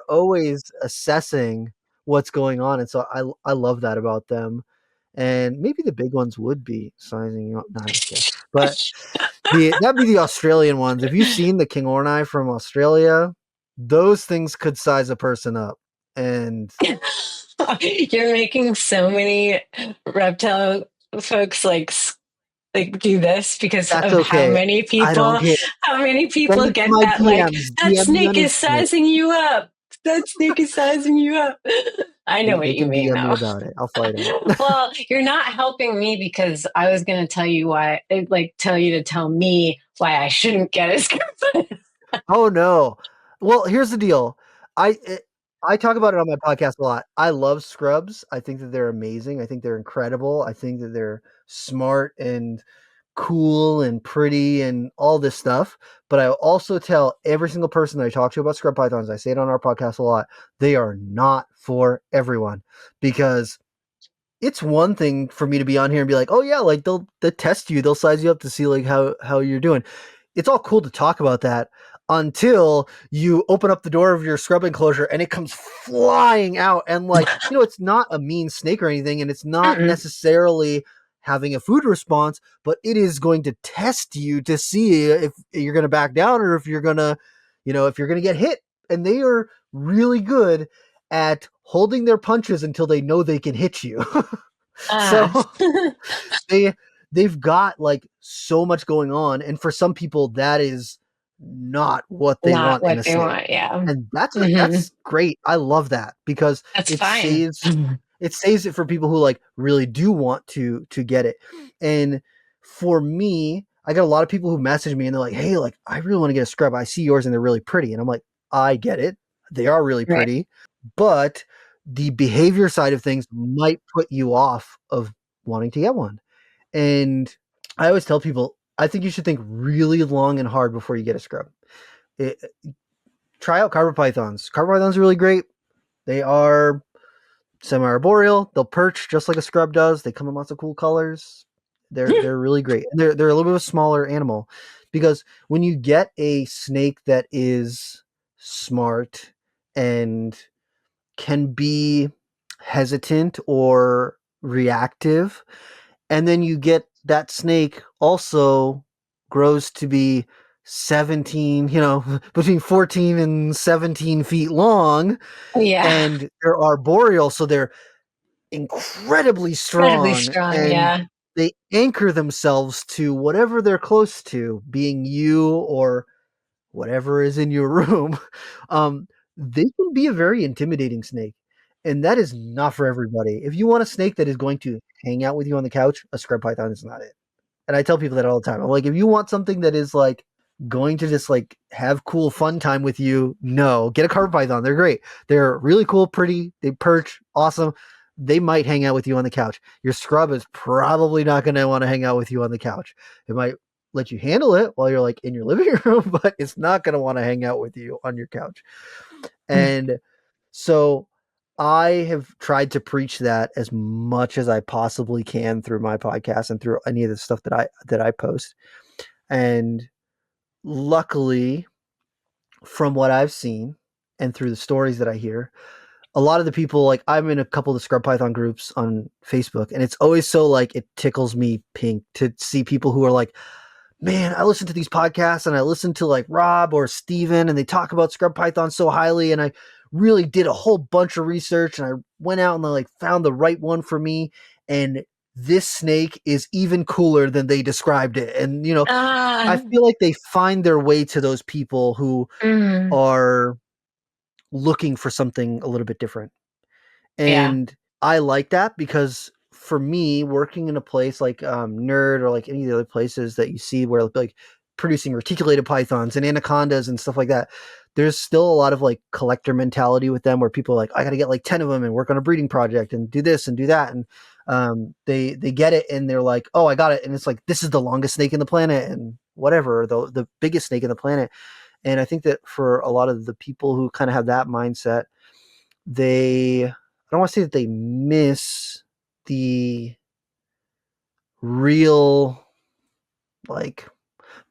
always assessing what's going on, and so I love that about them. And maybe the big ones would be sizing you up. No, I'm just kidding. But that'd be the Australian ones. If you've seen the King Ornai from Australia, those things could size a person up. And you're making so many reptile folks like do this because that's of okay. I don't care. how many Send people it to get my that, like, DMs. that DM me on snake is Instagram. sizing you up. That snake is sizing you up. I know They what you can mean, DM me though. about it. I'll fight them. Well, you're not helping me because I was going to tell you why, like, tell you to tell me why I shouldn't get his. Oh no. Well, here's the deal. I it, I talk about it on my podcast a lot. I love scrubs. I think that they're amazing. I think they're incredible. I think that they're smart and cool and pretty and all this stuff. But I also tell every single person that I talk to about scrub pythons, I say it on our podcast a lot, they are not for everyone. Because it's one thing for me to be on here and be like, oh yeah, like they'll test you, they'll size you up to see like how you're doing. It's all cool to talk about that until you open up the door of your scrub enclosure and it comes flying out, and like, it's not a mean snake or anything, and it's not Mm-mm. necessarily having a food response, but it is going to test you to see if you're going to back down, or if you're going to, if you're going to get hit. And they are really good at holding their punches until they know they can hit you. Ah, So they they've got like so much going on, and for some people that is not what they not want in what a they snake. want. Yeah. And Hmm. that's great. I love that because That's it fine. saves it for people who like really do want to get it. And for me, I got a lot of people who message me and they're like, "Hey, like I really want to get a scrub. I see yours and they're really pretty." And I'm like, "I get it. They are really Right. pretty, but the behavior side of things might put you off of wanting to get one." And I always tell people, I think you should think really long and hard before you get a scrub. It, try out carpet pythons. Carpet pythons are really great. They are semi-arboreal. They'll perch just like a scrub does. They come in lots of cool colors. They're really great. And they're a little bit of a smaller animal, because when you get a snake that is smart and can be hesitant or reactive, and then you get that snake also grows to be 17, between 14 and 17 feet long, Yeah. and they're arboreal, so they're incredibly Incredibly strong, strong. and Yeah. they anchor themselves to whatever they're close to, being you or whatever is in your room. um, they can be a very intimidating snake, and that is not for everybody. If you want a snake that is going to hang out with you on the couch, a scrub python is not it. And I tell people that all the time. I'm like, if you want something that is like going to just like have cool fun time with you, no, get a carpet python. They're great. They're really cool, pretty. They perch, awesome. They might hang out with you on the couch. Your scrub is probably not going to want to hang out with you on the couch. It might let you handle it while you're like in your living room, but it's not going to want to hang out with you on your couch. And so I have tried to preach that as much as I possibly can through my podcast and through any of the stuff that I post. And luckily, from what I've seen and through the stories that I hear, a lot of the people, like I'm in a couple of the scrub python groups on Facebook, and it's always so like it tickles me pink to see people who are like, man, I listen to these podcasts and I listen to like Rob or Steven and they talk about scrub python so highly, and I really did a whole bunch of research and I went out and I like found the right one for me, and this snake is even cooler than they described it. And I Ah, feel like they find their way to those people who mm, are looking for something a little bit different. yeah. And I like that because for me, working in a place like Nerd or like any of the other places that you see where like producing reticulated pythons and anacondas and stuff like that, there's still a lot of like collector mentality with them where people are like, I got to get like 10 of them and work on a breeding project and do this and do that. And they get it and they're like, oh, I got it. And it's like, this is the longest snake in the planet and whatever, the biggest snake in the planet. And I think that for a lot of the people who kind of have that mindset, I don't want to say that they miss the real like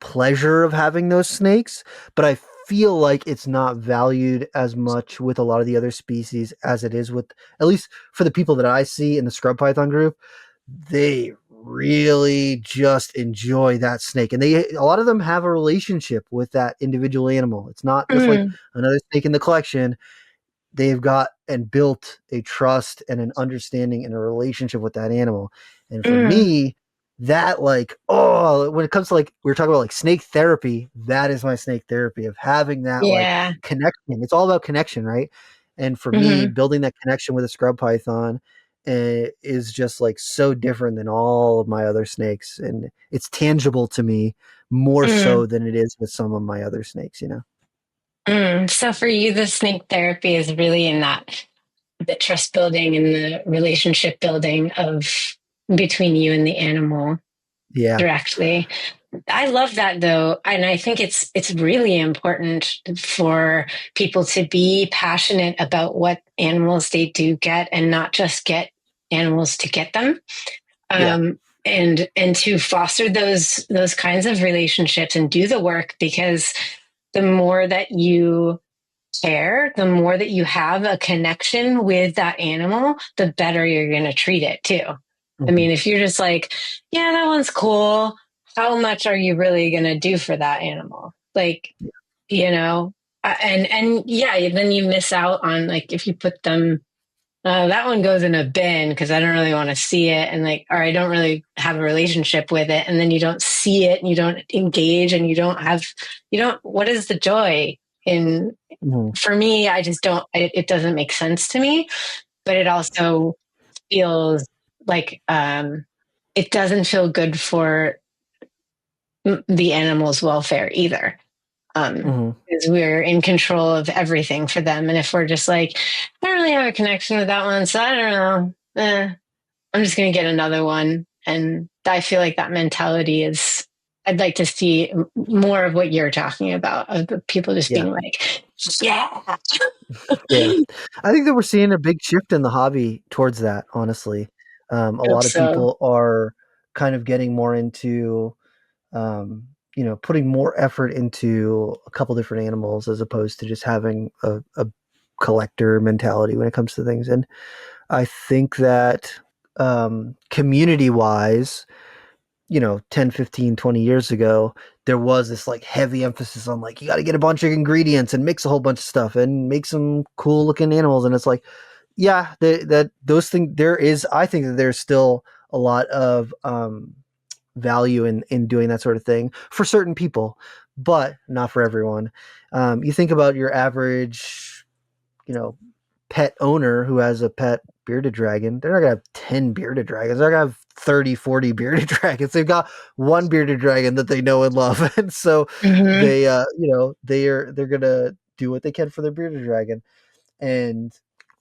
pleasure of having those snakes, but I feel like it's not valued as much with a lot of the other species as it is with, at least for the people that I see in the scrub python group. They really just enjoy that snake, and a lot of them have a relationship with that individual animal. It's not just like Mm, another snake in the collection. They've got and built a trust and an understanding and a relationship with that animal. And for mm, me, that like, oh, when it comes to like, we were talking about like snake therapy, that is my snake therapy of having that like yeah. connection. It's all about connection, right? And for me, Hmm. building that connection with a scrub python is just like so different than all of my other snakes. And it's tangible to me more Mm, so than it is with some of my other snakes, mm. So for you, the snake therapy is really in that the trust building and the relationship building of between you and the animal Yeah. directly. I love that though, and I think it's really important for people to be passionate about what animals they do get and not just get animals to get them. Yeah. And to foster those kinds of relationships and do the work, because the more that you care, the more that you have a connection with that animal, the better you're going to treat it too. I Mhm. mean, if you're just like, yeah, that one's cool, how much are you really going to do for that animal? Like, you know, and yeah, then you miss out on, like, if you put them, that one goes in a bin because I don't really want to see it, and like, or I don't really have a relationship with it, and then you don't see it and you don't engage and you don't, what is the joy in, Mhm. for me, I just don't, it doesn't make sense to me, but it also feels like, it doesn't feel good for the animal's welfare either. Mhm. Because we're in control of everything for them. And if we're just like, I don't really have a connection with that one, so I don't know, I'm just going to get another one. And I feel like that mentality is, I'd like to see more of what you're talking about, of the people just Yeah. being like, yeah. Yeah. I think that we're seeing a big shift in the hobby towards that, honestly. A Hope lot of so. people are kind of getting more into, putting more effort into a couple different animals as opposed to just having a collector mentality when it comes to things. And I think that community wise, 10, 15, 20 years ago, there was this like heavy emphasis on like, you got to get a bunch of ingredients and mix a whole bunch of stuff and make some cool looking animals. And it's like, yeah, that those things, I think that there's still a lot of value in doing that sort of thing for certain people, but not for everyone. You think about your average, you know, pet owner who has a pet bearded dragon. They're not gonna have 10 bearded dragons. They're gonna have 30, 40 bearded dragons. They've got one bearded dragon that they know and love. And so Mm-hmm. they're gonna do what they can for their bearded dragon. And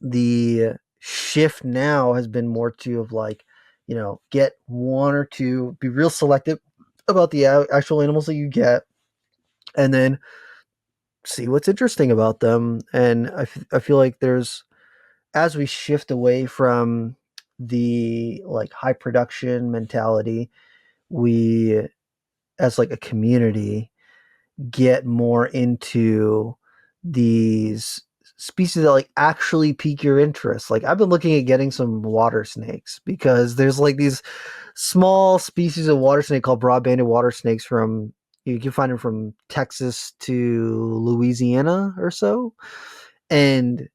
the shift now has been more to of like, get one or two, be real selective about the actual animals that you get, and then see what's interesting about them. And I feel like there's, as we shift away from the like high production mentality, we as like a community get more into these species that like actually pique your interest. Like I've been looking at getting some water snakes because there's like these small species of water snake called broad-banded water snakes from you can find them from Texas to Louisiana or so. And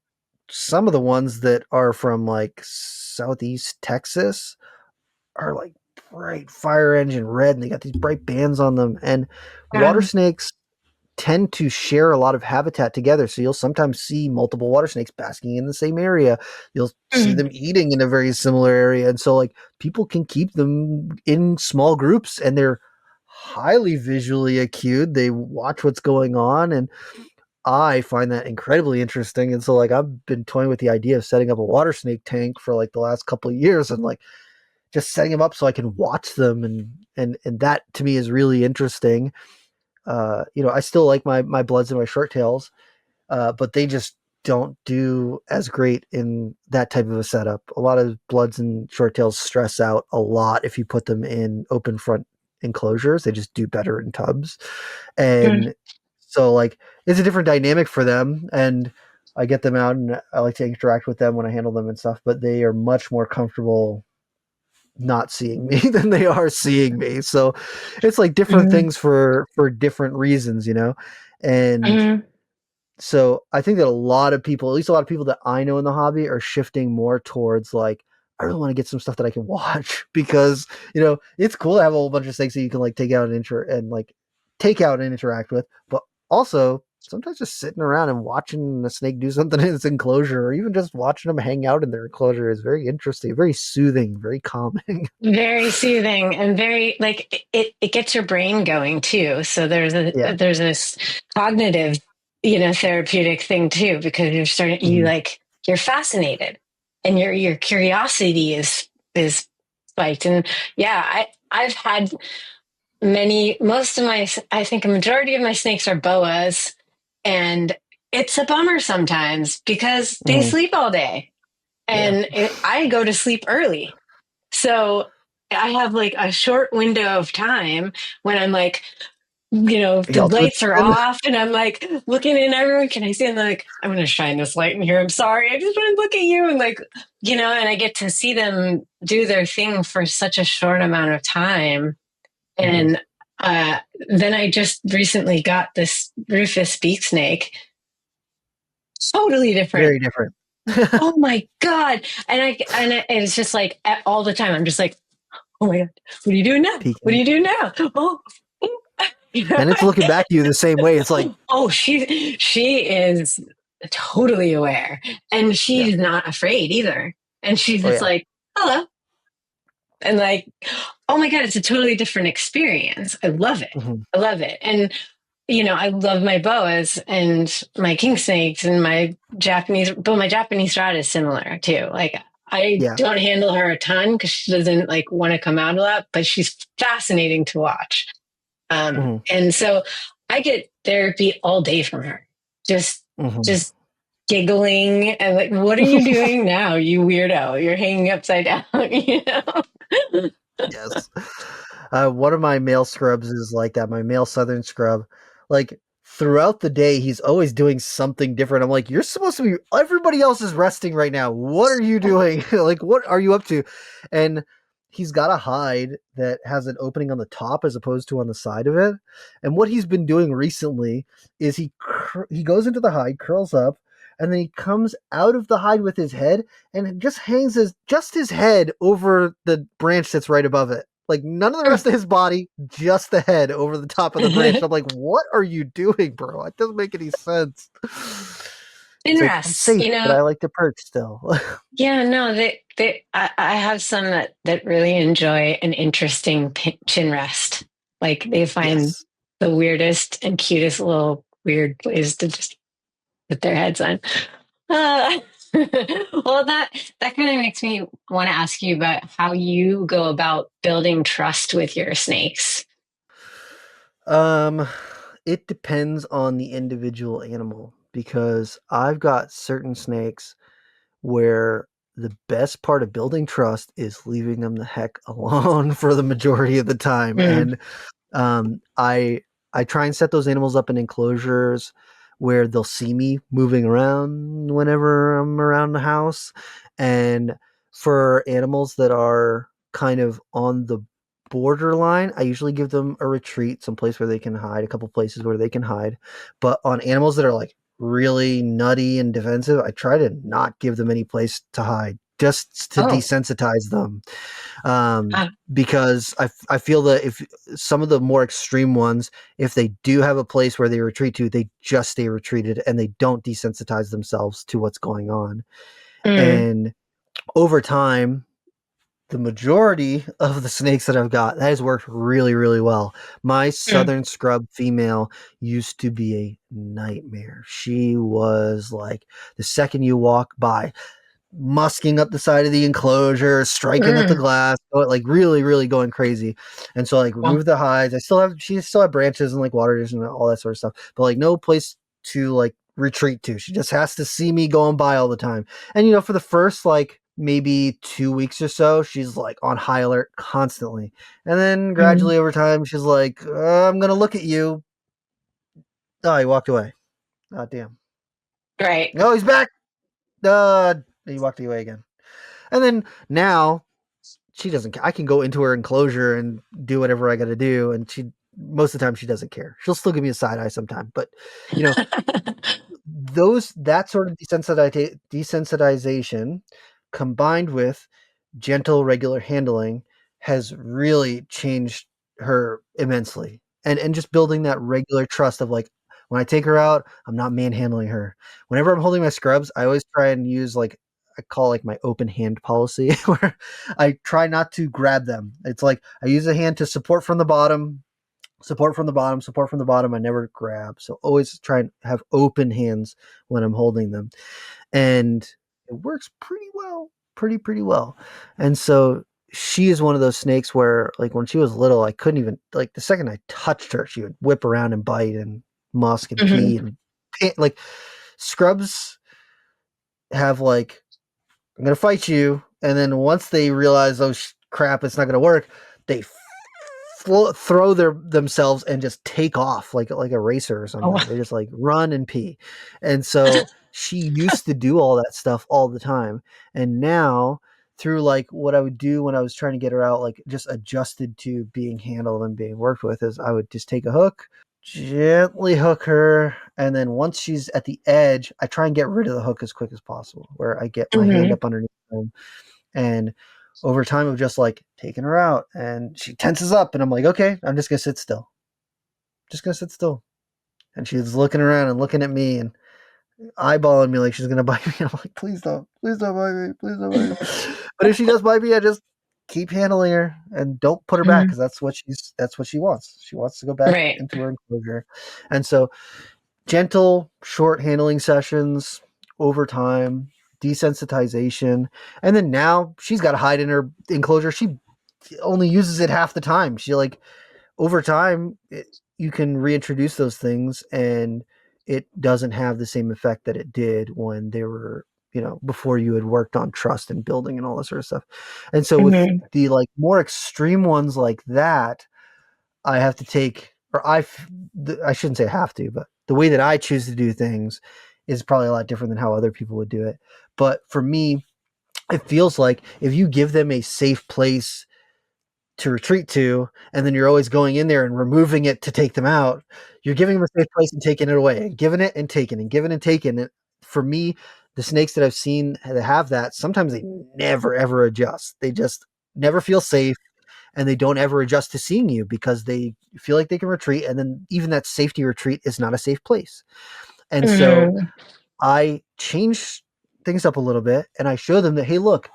some of the ones that are from like southeast Texas are like bright fire engine red and they got these bright bands on them. And water Um, snakes tend to share a lot of habitat together. So you'll sometimes see multiple water snakes basking in the same area. You'll see mm, them eating in a very similar area. And so like people can keep them in small groups and they're highly visually acute. They watch what's going on and I find that incredibly interesting. And so like I've been toying with the idea of setting up a water snake tank for like the last couple of years and like just setting them up so I can watch them and that to me is really interesting. I still like my bloods and my short tails, but they just don't do as great in that type of a setup. A lot of bloods and short tails stress out a lot if you put them in open front enclosures. They just do better in tubs. mm, And so like it's a different dynamic for them and I get them out and I like to interact with them when I handle them and stuff, but they are much more comfortable not seeing me than they are seeing me. So it's like different mm, things for different reasons, you know? And mm. so I think that a lot of people, at least a lot of people that I know in the hobby are shifting more towards like, I really want to get some stuff that I can watch because, it's cool to have a whole bunch of snakes that you can like take out and interact with, but also sometimes just sitting around and watching a snake do something in its enclosure or even just watching them hang out in their enclosure is very interesting, very soothing, very calming. Very soothing and very like it gets your brain going too. So Yeah. there's this cognitive, therapeutic thing too, because Mhm. you're fascinated and your curiosity is spiked. And yeah, I've had most of my, I think a majority of my snakes are boas, and it's a bummer sometimes because they Mhm. sleep all day Yeah. and I go to sleep early. So I have like a short window of time when I'm like, the Y'all doing lights are something? off and I'm like looking in everyone. Can I see? And they're like, I'm going to shine this light in here. I'm sorry. I just want to look at you. And like, and I get to see them do their thing for such a short amount of time. Mhm. And then I just recently got this Rufus beak snake, totally different. Very different. Oh my God. It's just like all the time. I'm just like, oh my God, what are you doing now? What are Peaking. you doing now? Oh, you know? And it's looking back at you the same way. It's like, Oh, she is totally aware, and yeah. she's not afraid either. And she's Oh just yeah. like, hello, and like, oh my God, it's a totally different experience. I love it. Mhm. I love it. And I love my boas and my king snakes and my Japanese, but my Japanese rat is similar too. Like I Yeah. don't handle her a ton because she doesn't like want to come out a lot, but she's fascinating to watch. Mhm. And so I get therapy all day from her. Just, Mhm. just giggling and like, what are you doing now, you weirdo? You're hanging upside down, you know? Yes. One of my male scrubs is like that. My male southern scrub, like throughout the day, he's always doing something different. I'm like, you're supposed to be. Everybody else is resting right now. What are you doing? Like, what are you up to? And he's got a hide that has an opening on the top as opposed to on the side of it. And what he's been doing recently is he goes into the hide, curls up, and then he comes out of the hide with his head and just hangs his head over the branch that's right above it. Like none of the rest of his body, just the head over the top of the branch. I'm like, what are you doing, bro? It doesn't make any sense. He's like, I'm Interests, safe, but I like to perch still. yeah, no, I have some that really enjoy an interesting chin rest. Like they find Yes. the weirdest and cutest little weird ways to just put their heads on. Uh, well, that kind of makes me want to ask you about how you go about building trust with your snakes. Um, it depends on the individual animal because I've got certain snakes where the best part of building trust is leaving them the heck alone for the majority of the time. Mm, And I try and set those animals up in enclosures where they'll see me moving around whenever I'm around the house. And for animals that are kind of on the borderline, I usually give them a retreat, some place where they can hide, a couple places where they can hide. But on animals that are like really nutty and defensive, I try to not give them any place to hide, just to Oh, desensitize them. um, ah, because I feel that if some of the more extreme ones, if they do have a place where they retreat to, they just stay retreated and they don't desensitize themselves to what's going on. mm, And over time, the majority of the snakes that I've got, that has worked really, really well. My mm, southern scrub female used to be a nightmare. She was like, the second you walk by, musking up the side of the enclosure, striking at the mm. glass, like really, really going crazy. And so like Well, remove the hides. She still had branches and like water dishes and all that sort of stuff, but like no place to like retreat to. She just has to see me going by all the time. And for the first like maybe 2 weeks or so, she's like on high alert constantly. And then mm, gradually over time, she's like, I'm gonna look at you. Oh, he walked away. Oh damn. right. Oh, he's back. He walked away again. And then now she doesn't care. I can go into her enclosure and do whatever I got to do, and she most of the time she doesn't care. She'll still give me a side eye sometime, but you know that sort of desensitization combined with gentle, regular handling has really changed her immensely. And just building that regular trust of like when I take her out, I'm not manhandling her. Whenever I'm holding my scrubs, I always try and use like I call like my open hand policy where I try not to grab them. It's like I use a hand to support from the bottom, support from the bottom, support from the bottom. I never grab. So always try and have open hands when I'm holding them. And it works pretty well, pretty well. And so she is one of those snakes where like when she was little, I couldn't even like the second I touched her, she would whip around and bite and musk and Mhm. pee and like scrubs have like I'm gonna fight you, and then once they realize, oh crap, it's not gonna work, they throw themselves and just take off like a racer or Oh, something. They just like run and pee, and so she used to do all that stuff all the time, and now through like what I would do when I was trying to get her out, like just adjusted to being handled and being worked with, is I would just take a hook, gently hook her, and then once she's at the edge, I try and get rid of the hook as quick as possible, where I get my hand mhm. up underneath them. And over time of just like taking her out and she tenses up and I'm like, okay, I'm just gonna sit still. Just gonna sit still. And she's looking around and looking at me and eyeballing me like she's gonna bite me. And I'm like, please don't bite me, please don't bite me. But if she does bite me, I just keep handling her and don't put her back Mhm. because that's what she wants. She wants to go back Right. into her enclosure. And so gentle, short handling sessions over time, desensitization, and then now she's got to hide in her enclosure. She only uses it half the time. She like over time you can reintroduce those things, and it doesn't have the same effect that it did when they were before you had worked on trust and building and all this sort of stuff. And so with Mhm. the like more extreme ones like that, I have to take, or I shouldn't say have to, but the way that I choose to do things is probably a lot different than how other people would do it. But for me, it feels like if you give them a safe place to retreat to, and then you're always going in there and removing it to take them out, you're giving them a safe place and taking it away, and giving it and taking, and giving and taking. And for me, the snakes that I've seen that have that, sometimes they never ever adjust. They just never feel safe and they don't ever adjust to seeing you because they feel like they can retreat, and then even that safety retreat is not a safe place. And so Mhm. I change things up a little bit and I show them that, hey, look,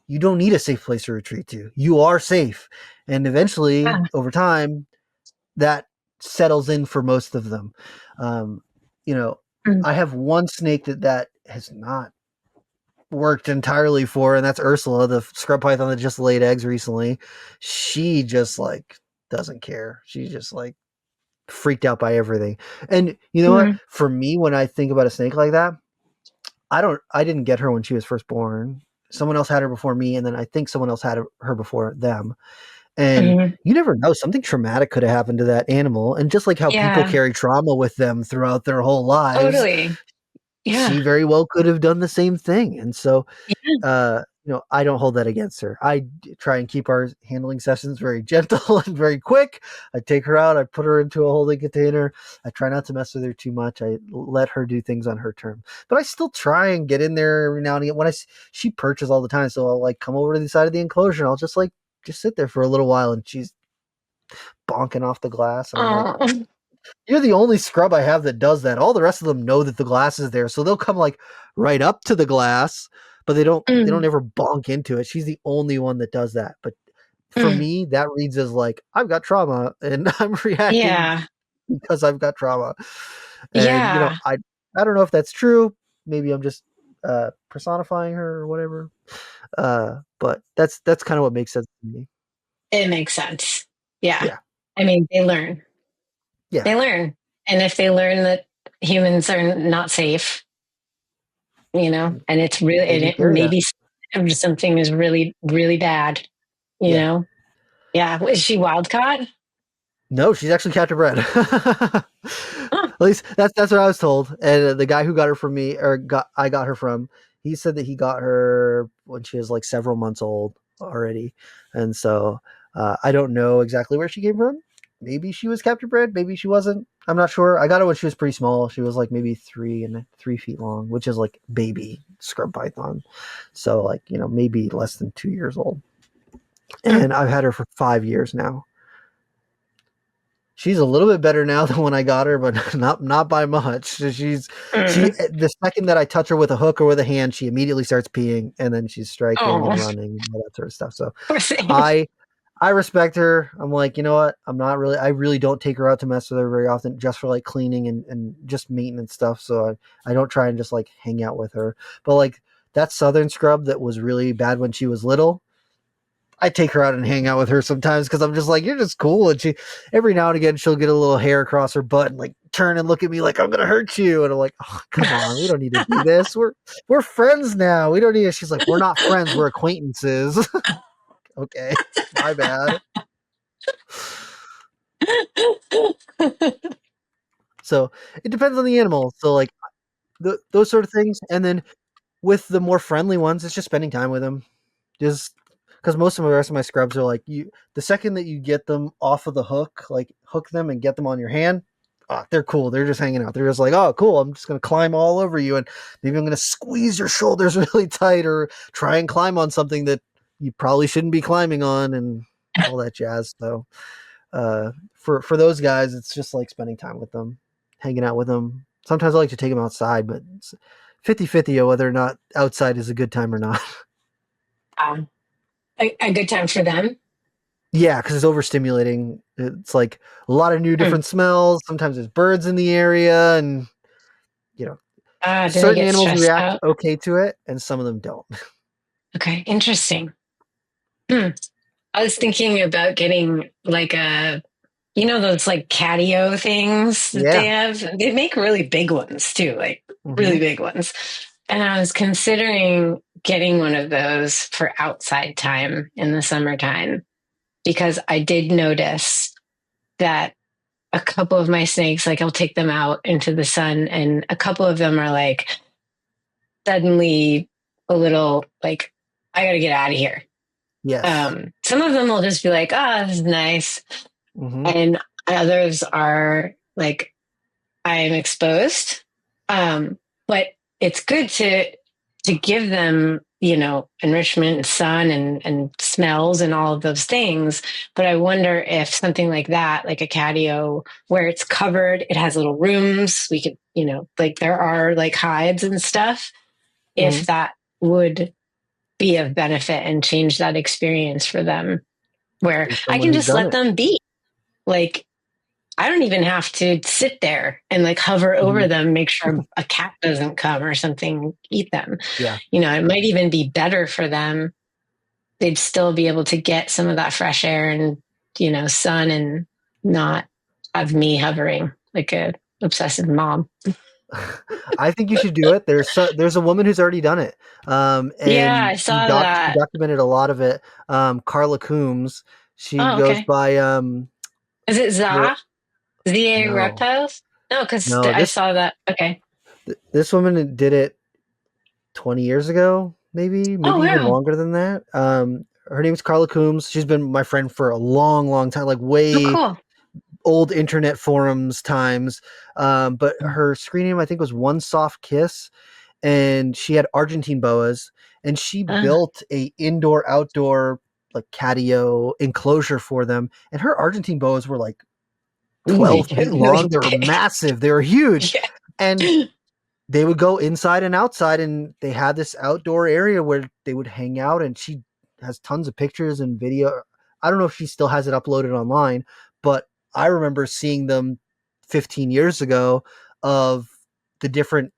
you don't need a safe place to retreat to. You are safe. And eventually, Ah, over time, that settles in for most of them. Um, you know, mm, I have one snake that has not worked entirely for, and that's Ursula, the scrub python that just laid eggs recently. She just like doesn't care. She's just like freaked out by everything. And you know what? mhm. For me, when I think about a snake like that, I didn't get her when she was first born. Someone else had her before me, and then I think someone else had her before them. And Mhm. you never know, something traumatic could have happened to that animal. And just like how people Yeah, carry trauma with them throughout their whole lives, totally. Yeah. she very well could have done the same thing. And so, Yeah. I don't hold that against her. Try and keep our handling sessions very gentle and very quick. I take her out, I put her into a holding container. I try not to mess with her too much. I let her do things on her term. But I still try and get in there every now and again. She perches all the time, so I'll like come over to the side of the enclosure and I'll just sit there for a little while, and she's bonking off the glass, and I'm like, Oh. you're the only scrub I have that does that. All the rest of them know that the glass is there, so they'll come like right up to the glass, but they don't Mm, ever bonk into it. She's the only one that does that. But for mm. me, that reads as like I've got trauma and I'm reacting Yeah. because I've got trauma. And Yeah. I don't know if that's true. Maybe I'm just personifying her or whatever. But that's kind of what makes sense to me. It makes sense. Yeah. Yeah. I mean, they learn. Yeah. They learn. And if they learn that humans are not safe, and it's really, They and do it carry that. maybe something is really, really bad, you Yeah. know? Yeah. Is she wild caught? No, she's actually captive bred. Huh. At least that's what I was told. And the guy who got her from me, I got her from, he said that he got her when she was like several months old already. And so I don't know exactly where she came from. Maybe she was captive bred, maybe she wasn't. I'm not sure. I got her when she was pretty small. She was like maybe 3 feet long, which is like baby scrub python. So like maybe less than 2 years old. Mm, And I've had her for 5 years now. She's a little bit better now than when I got her, but not by much. mm. The second that I touch her with a hook or with a hand, she immediately starts peeing, and then she's striking Oh, and running and all that sort of stuff. So poor thing. I I respect her. I'm like, you know what? I really don't take her out to mess with her very often, just for like cleaning and just maintenance stuff. So I don't try and just like hang out with her. But like that southern scrub that was really bad when she was little, I take her out and hang out with her sometimes because I'm just like, you're just cool. And she, every now and again, she'll get a little hair across her butt and like turn and look at me like I'm gonna hurt you. And I'm like, oh, come on, we don't need to do this. We're friends now. We don't need. She's like, we're not friends. We're acquaintances. Okay, my bad. So it depends on the animal. So like those sort of things, and then with the more friendly ones, it's just spending time with them. Just because most of the rest of my scrubs are like the second that you get them off of the hook, like hook them and get them on your hand, they're cool. They're just hanging out. They're just like, oh, cool. I'm just gonna climb all over you, and maybe I'm gonna squeeze your shoulders really tight, or try and climb on something that you probably shouldn't be climbing on, and all that jazz. So for those guys, it's just like spending time with them, hanging out with them. Sometimes I like to take them outside, but it's 50-50 of whether or not outside is a good time or not. um, a good time for them. Yeah, because it's overstimulating. It's like a lot of new Mm. different smells. Sometimes there's birds in the area, and you know, Do they certain get animals stressed react out? okay to it, and some of them don't. Okay, interesting. Hmm. I was thinking about getting like those like catio things that they Yeah. have. They make really big ones too, like Hmm. really big ones. And I was considering getting one of those for outside time in the summertime because I did notice that a couple of my snakes, like I'll take them out into the sun, and a couple of them are like suddenly a little like, I got to get out of here. Yes. Some of them will just be like, oh, this is nice. Hmm. And others are like, I am exposed. But it's good to give them, enrichment and sun and smells and all of those things. But I wonder if something like that, like a catio where it's covered, it has little rooms, we could, like there are like hides and stuff, if Hmm. that would be of benefit and change that experience for them, where There's I someone can who's just done let it. them be. Like, I don't even have to sit there and like hover Hmm. over them, make sure a cat doesn't come or something eat them. Yeah. It might even be better for them. They'd still be able to get some of that fresh air and, sun, and not have me hovering like a obsessive mom. I think you should do it. There's a woman who's already done it, Yeah, and I she saw she that. documented a lot of it. Carla Coombs. She Oh, goes okay. by Is it her, ZA no, Reptiles? No, because no, I saw that. Okay. this woman did it 20 years ago, Oh, maybe even wow. longer than that. Her name's Carla Coombs. She's been my friend for a long, long time, like Oh, way cool. old internet forums times. But Mm. her screen name I think was One Soft Kiss, and she had Argentine boas, and she Ah, built a indoor outdoor like catio enclosure for them. And her Argentine boas were like they 12 get feet long. really They were big. massive. They were huge, Yeah. and they would go inside and outside, and they had this outdoor area where they would hang out. And she has tons of pictures and video. I don't know if she still has it uploaded online, but I remember seeing them 15 years ago of the different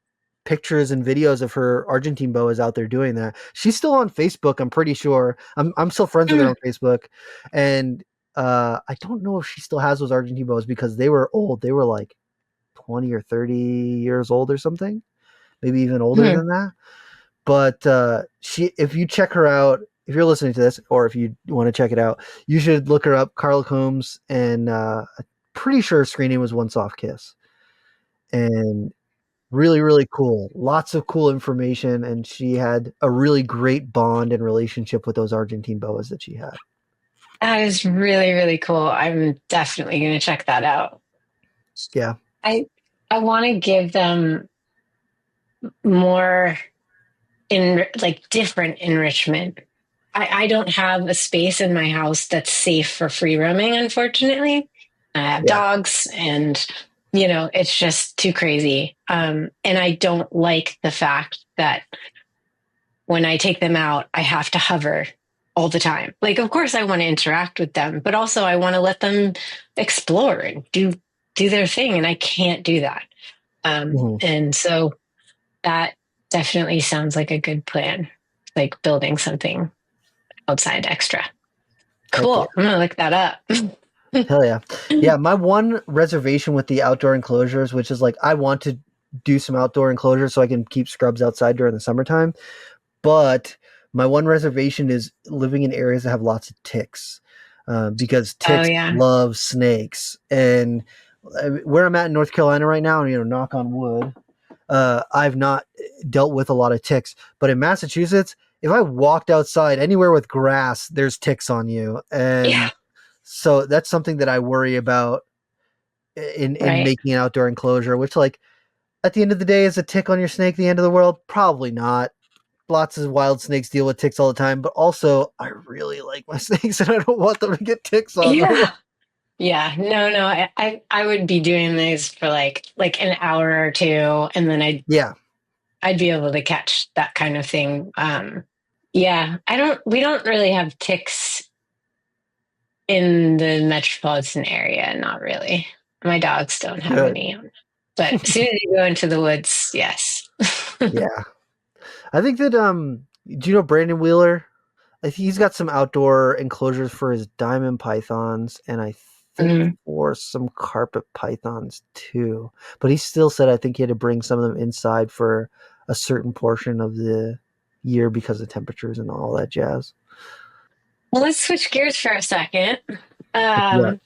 pictures and videos of her Argentine boas out there doing that. She's still on Facebook, I'm pretty sure. I'm still friends with her Mm. on Facebook, and I don't know if she still has those Argentine boas because they were old. They were like 20 or 30 years old or something, maybe even older Mm. than that. But she, if you check her out, if you're listening to this, or if you want to check it out, you should look her up, Carla Combs, and I'm pretty sure her screen name was One Soft Kiss. And really, really cool. Lots of cool information, and she had a really great bond and relationship with those Argentine boas that she had. That is really, really cool. I'm definitely going to check that out. Yeah, I I want to give them more in like different enrichment. I don't have a space in my house that's safe for free roaming, unfortunately. I have yeah, dogs and it's just too crazy. And I don't like the fact that when I take them out, I have to hover all the time. Like, of course I want to interact with them, but also I want to let them explore and do their thing. And I can't do that. hmm, And so that definitely sounds like a good plan, like building something outside extra. heck yeah. Cool. I'm gonna look that up. Hell yeah. Yeah, my one reservation with the outdoor enclosures, which is like I want to do some outdoor enclosures so I can keep scrubs outside during the summertime. But my one reservation is living in areas that have lots of ticks, because Oh ticks yeah. love snakes. And where I'm at in North Carolina right now, knock on wood, I've not dealt with a lot of ticks. But in Massachusetts, if I walked outside anywhere with grass, there's ticks on you. Yeah. And so that's something that I worry about in Right. making an outdoor enclosure, which like at the end of the day, is a tick on your snake the end of the world? Probably not. Lots of wild snakes deal with ticks all the time, but also I really like my snakes and I don't want them to get ticks on them. Yeah. Yeah. No, no. I would be doing these for like an hour or two, and then Yeah. I'd be able to catch that kind of thing. Yeah. We don't really have ticks in the metropolitan area, not really. My dogs don't have Good. any. But as soon as you go into the woods, yes. Yeah. I think that do you know Brandon Wheeler? I think he's got some outdoor enclosures for his diamond pythons, and I think Mhm. for some carpet pythons too. But he still said I think he had to bring some of them inside for a certain portion of the year because of temperatures and all that jazz. Well, let's switch gears for a second. Yeah.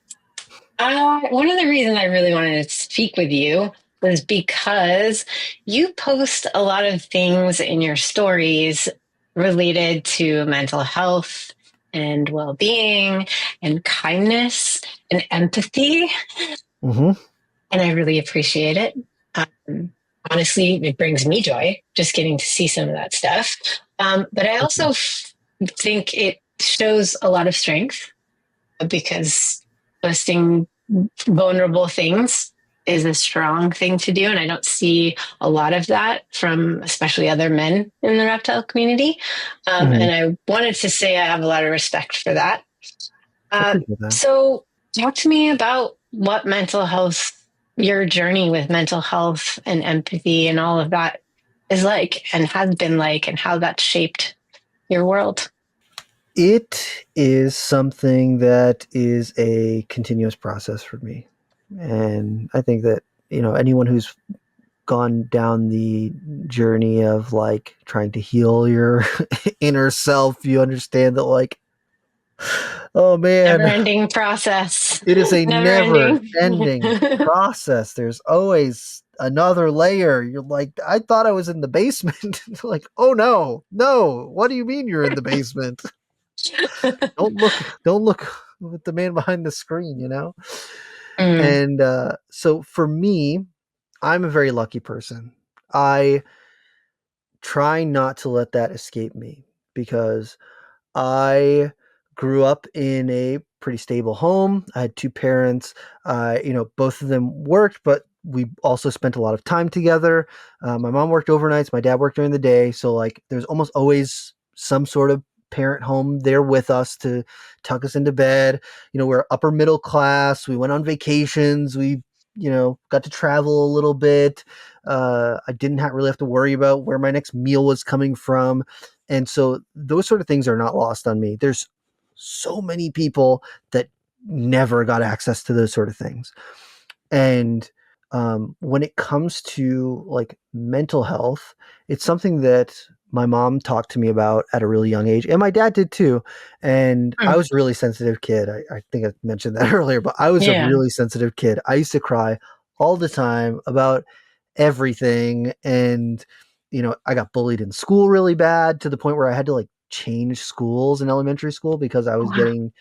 Um, One of the reasons I really wanted to speak with you was because you post a lot of things in your stories related to mental health and well being and kindness and empathy. Mm-hmm. And I really appreciate it. Um, Honestly, it brings me joy just getting to see some of that stuff. But I Thank also you. think it shows a lot of strength because posting vulnerable things is a strong thing to do. And I don't see a lot of that from especially other men in the reptile community. Mm-hmm. And I wanted to say I have a lot of respect for that. I Uh, appreciate that. so, talk to me about what mental health, your journey with mental health and empathy and all of that is like and has been like, and how that's shaped your world. It is something that is a continuous process for me. And I think that, anyone who's gone down the journey of like trying to heal your inner self, you understand that like Oh Never man, ending process. it is a Never never ending. ending process. There's always another layer. You're like, I thought I was in the basement. Like, oh no, no. What do you mean you're in the basement? Don't look with the man behind the screen, you know? Mm, And so for me, I'm a very lucky person. I try not to let that escape me because I grew up in a pretty stable home. I had two parents. Both of them worked, but we also spent a lot of time together. My mom worked overnights. My dad worked during the day. So like, there's almost always some sort of parent home there with us to tuck us into bed. We're upper middle class. We went on vacations. We got to travel a little bit. I didn't really have to worry about where my next meal was coming from. And so those sort of things are not lost on me. There's so many people that never got access to those sort of things. And when it comes to like mental health, it's something that my mom talked to me about at a really young age, and my dad did too. And I mm, was a really sensitive kid. I think I mentioned that earlier, but I was a yeah. really sensitive kid. I used to cry all the time about everything. And I got bullied in school really bad to the point where I had to like change schools in elementary school because I was Wow. getting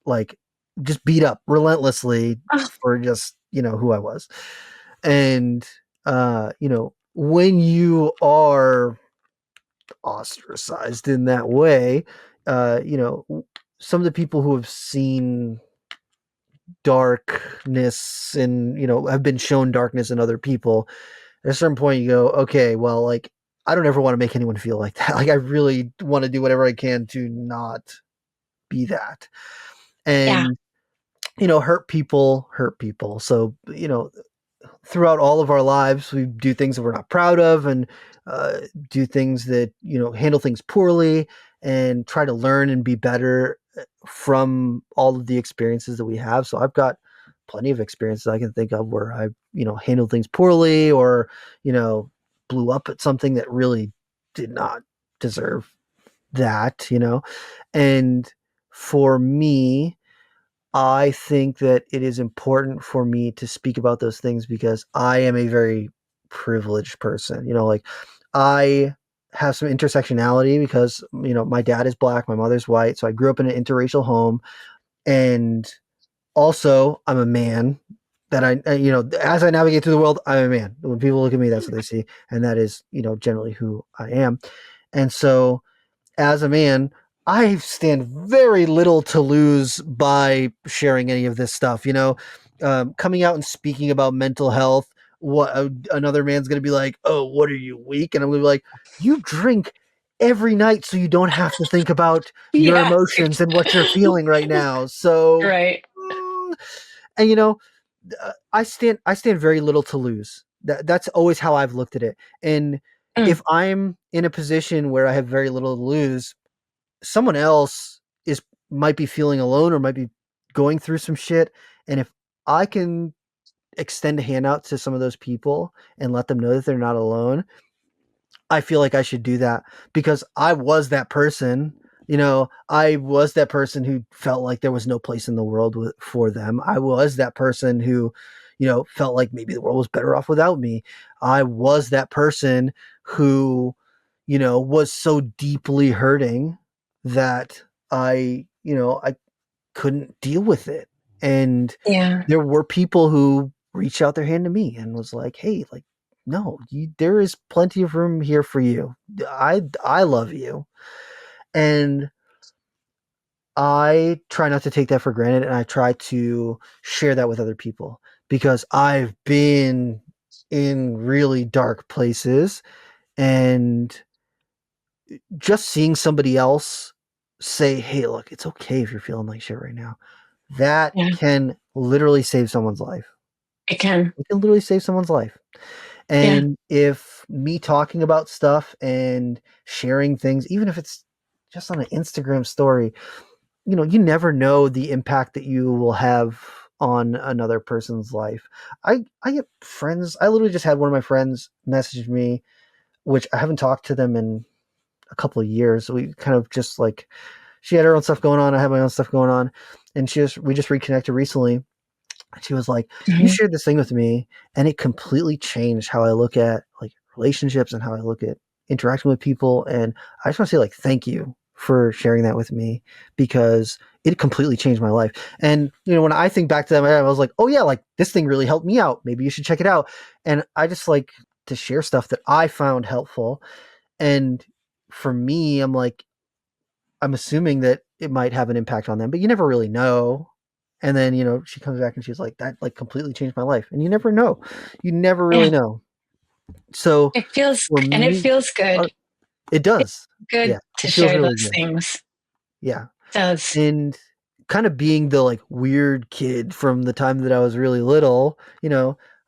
like just beat up relentlessly Oh, for just who I was. And when you are ostracized in that way, some of the people who have seen darkness and have been shown darkness in other people, at a certain point you go, okay, well, like, I don't ever want to make anyone feel like that. Like, I really want to do whatever I can to not be that. yeah. And hurt people. So throughout all of our lives, we do things that we're not proud of, and do things that handle things poorly, and try to learn and be better from all of the experiences that we have. So I've got plenty of experiences I can think of where I handled things poorly, or you know blew up at something that really did not deserve that. And for me, I think that it is important for me to speak about those things because I am a very privileged person. Like, I have some intersectionality because, my dad is black, my mother's white. So I grew up in an interracial home. And also, I'm a man that as I navigate through the world, I'm a man. When people look at me, that's what they see. And that is, generally who I am. And so, as a man, I stand very little to lose by sharing any of this stuff. Coming out and speaking about mental health. What another man's going to be like? Oh, what are you, weak? And I'm going to be like, you drink every night, so you don't have to think about your Yeah. emotions and what you're feeling right now. So, Right. mm, and I stand very little to lose. That's always how I've looked at it. And Mm, if I'm in a position where I have very little to lose, someone else is might be feeling alone or might be going through some shit. And if I can extend a hand out to some of those people and let them know that they're not alone, I feel like I should do that because I was that person. I was that person who felt like there was no place in the world for them. I was that person who, felt like maybe the world was better off without me. I was that person who, was so deeply hurting that I couldn't deal with it. And yeah. there were people who reached out their hand to me and was like, "Hey, like, no, there is plenty of room here for you. I love you." And I try not to take that for granted, and I try to share that with other people because I've been in really dark places, and just seeing somebody else say, "Hey, look, it's okay if you're feeling like shit right now." That Yeah. can literally save someone's life. It can. It can literally save someone's life. Yeah. And if me talking about stuff and sharing things, even if it's just on an Instagram story, you never know the impact that you will have on another person's life. I get friends. I literally just had one of my friends message me, which I haven't talked to them in a couple of years. We kind of just like she had her own stuff going on. I had my own stuff going on, and we just reconnected recently. She was like, "You Mhm. shared this thing with me, and it completely changed how I look at like relationships and how I look at interacting with people. And I just want to say like thank you for sharing that with me because it completely changed my life." And when I think back to that, I was like, "Oh yeah, like this thing really helped me out. Maybe you should check it out." And I just like to share stuff that I found helpful. And for me, I'm assuming that it might have an impact on them, but you never really know. And then, she comes back and she's like, that like completely changed my life. And you never know. You never really Yeah. know. So for It me, feels uh, good. it does. Yeah. Good to It feels share really those good. things. Yeah. It does. And kind of being the like weird kid from the time that I was really little,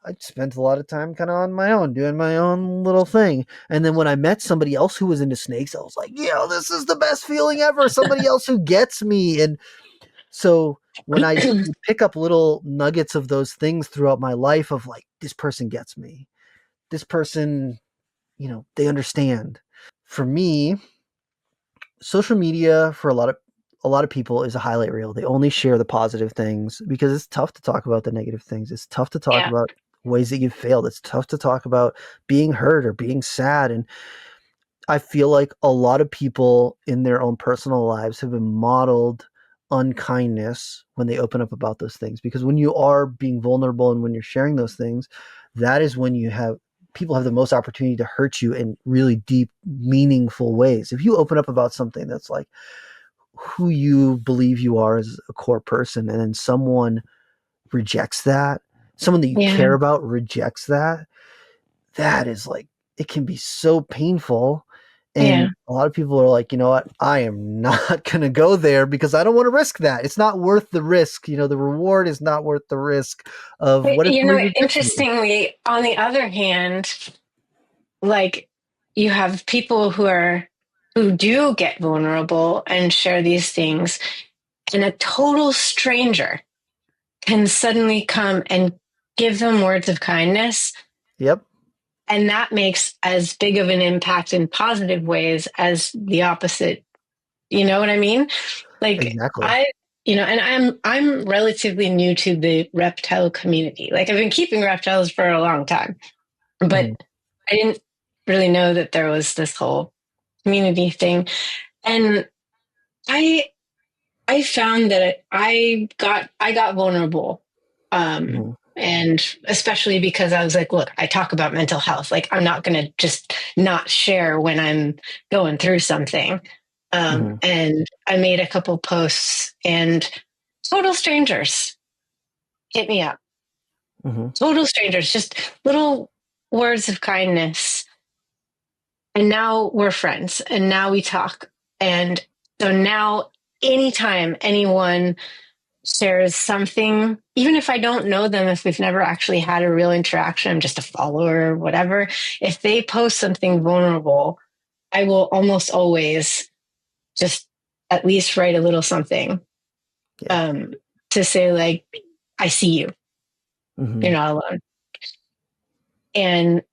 I spent a lot of time kind of on my own, doing my own little thing. And then when I met somebody else who was into snakes, I was like, this is the best feeling ever. Somebody else who gets me. And so when I would pick up little nuggets of those things throughout my life of like, this person gets me, this person, they understand. For me, social media for a lot of people is a highlight reel. They only share the positive things because it's tough to talk about the negative things. It's tough to talk Yeah. about ways that you've failed. It's tough to talk about being hurt or being sad. And I feel like a lot of people in their own personal lives have been modeled unkindness when they open up about those things. Because when you are being vulnerable and when you're sharing those things, that is when people have the most opportunity to hurt you in really deep, meaningful ways. If you open up about something that's like who you believe you are as a core person, and then someone rejects that, someone that you Yeah. care about rejects that, that is like, it can be so painful. Yeah. And a lot of people are like, you know what? I am not going to go there because I don't want to risk that. It's not worth the risk. The reward is not worth the risk of what if somebody rejects me? Interestingly, on the other hand, like you have people who do get vulnerable and share these things, and a total stranger can suddenly come and give them words of kindness. Yep. And that makes as big of an impact in positive ways as the opposite. You know what I mean? Like Exactly. I, and I'm relatively new to the reptile community. Like I've been keeping reptiles for a long time, but Hmm. I didn't really know that there was this whole community thing. And I I found that I got vulnerable. Hmm. And especially because I was like, look, I talk about mental health. Like I'm not going to just not share when I'm going through something. Hmm. And I made a couple posts and total strangers hit me up. Hmm. Total strangers, just little words of kindness. And now we're friends and now we talk. And so now anytime anyone shares something, even if I don't know them, if we've never actually had a real interaction, I'm just a follower or whatever, if they post something vulnerable, I will almost always just at least write a little something, Yeah. um, to say, like, I see you, you're Hmm. not alone. And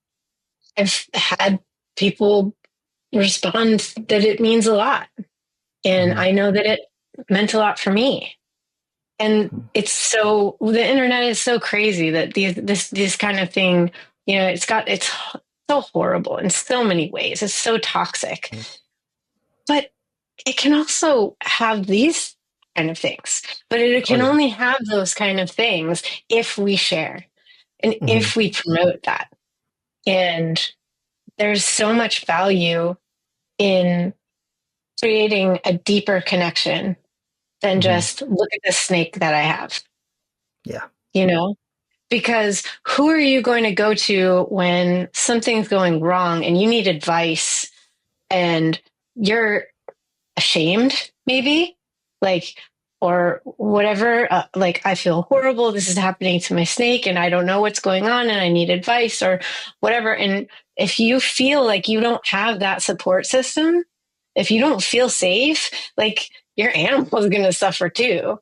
I've had people respond that it means a lot. And Hmm. I know that it meant a lot for me. And Hmm. the internet is so crazy that this kind of thing, it's so horrible in so many ways. It's so toxic, but it can also have these kind of things. But it Oh can yeah. only have those kind of things if we share and Hmm. if we promote that. And there's so much value in creating a deeper connection than Hmm. just look at the snake that I have, Yeah. you know? Because who are you going to go to when something's going wrong and you need advice and you're ashamed, maybe? Like, or whatever. Like, I feel horrible. This is happening to my snake and I don't know what's going on and I need advice or whatever. And if you feel like you don't have that support system, if you don't feel safe, like your animal is going to suffer too,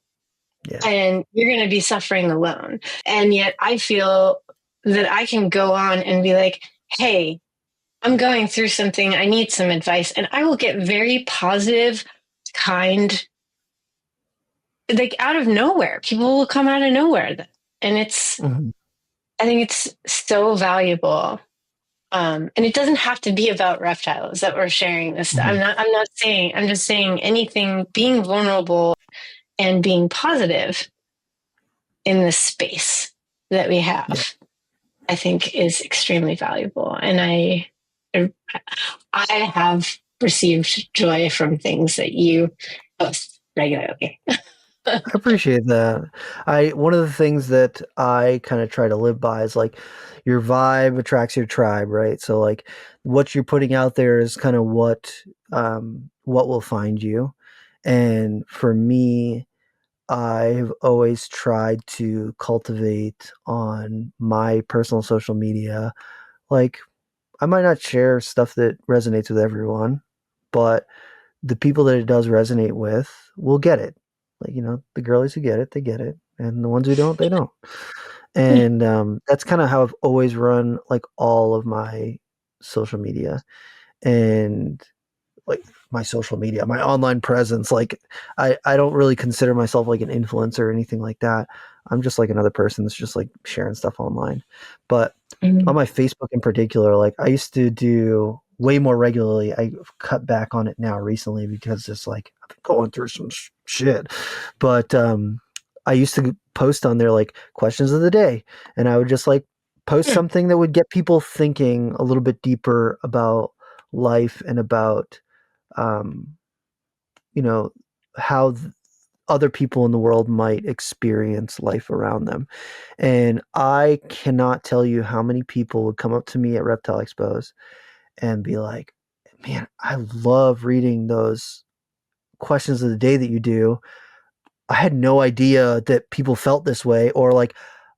Yeah. and you're going to be suffering alone. And yet I feel that I can go on and be like, hey, I'm going through something. I need some advice. And I will get very positive, kind, like out of nowhere. People will come out of nowhere. And I think it's so valuable. And it doesn't have to be about reptiles that we're sharing this. I'm just saying anything, being vulnerable and being positive in this space that we have, Yeah. I think is extremely valuable. And I have received joy from things that you post regularly. I appreciate that. One of the things that I kind of try to live by is like your vibe attracts your tribe, right? So like what you're putting out there is kind of what will find you. And for me, I've always tried to cultivate on my personal social media. Like I might not share stuff that resonates with everyone, but the people that it does resonate with will get it. Like, the girlies who get it, they get it. And the ones who don't, they don't. And that's kind of how I've always run like all of my social media. And like my social media, my online presence, like I don't really consider myself like an influencer or anything like that. I'm just like another person that's just like sharing stuff online. But on my Facebook in particular, like I used to do way more regularly. I've cut back on it now recently because it's like I've been going through some shit. But I used to post on there like questions of the day, and I would just like post something that would get people thinking a little bit deeper about life and about um, how other people in the world might experience life around them. And I cannot tell you how many people would come up to me at Reptile Expos and be like, man, I love reading those questions of the day that you do. I had no idea that people felt this way, or like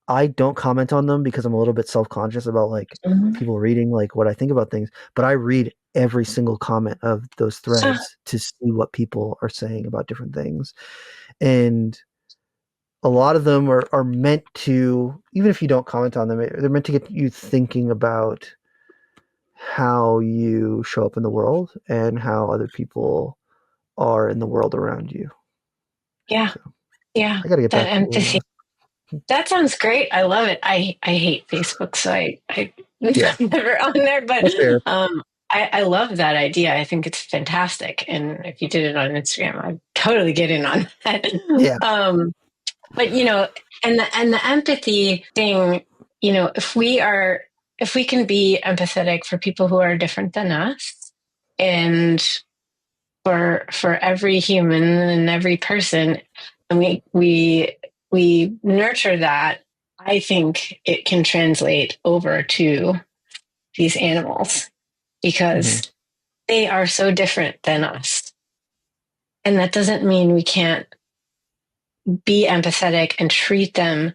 I don't comment on them because I'm a little bit self-conscious about like people reading like what I think about things, but I read every single comment of those threads to see what people are saying about different things. And a lot of them are meant to, even if you don't comment on them, they're meant to get you thinking about how you show up in the world and how other people are in the world around you. Yeah. So Yeah. I got to get That back to doing empathy. that. That sounds great. I love it. I hate Facebook, so I'm Yeah, never on there, but that's fair. I love that idea. I think it's fantastic. And if you did it on Instagram, I'd totally get in on that. Yeah. But and the empathy thing, if we can be empathetic for people who are different than us, and for every human and every person, and we nurture that, I think it can translate over to these animals Mm-hmm. because they are so different than us. And that doesn't mean we can't be empathetic and treat them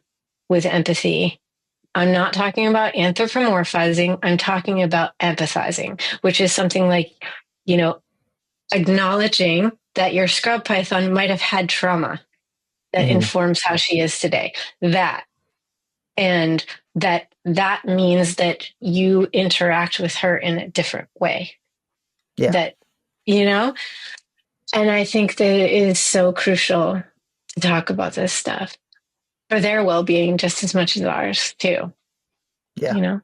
with empathy. I'm not talking about anthropomorphizing. I'm talking about empathizing, which is something like, you know, acknowledging that your scrub python might have had trauma that Mm-hmm. informs how she is today. And that means that you interact with her in a different way. Yeah. That, you know, and I think that it is so crucial to talk about this stuff for their well-being just as much as ours too, Yeah. you know?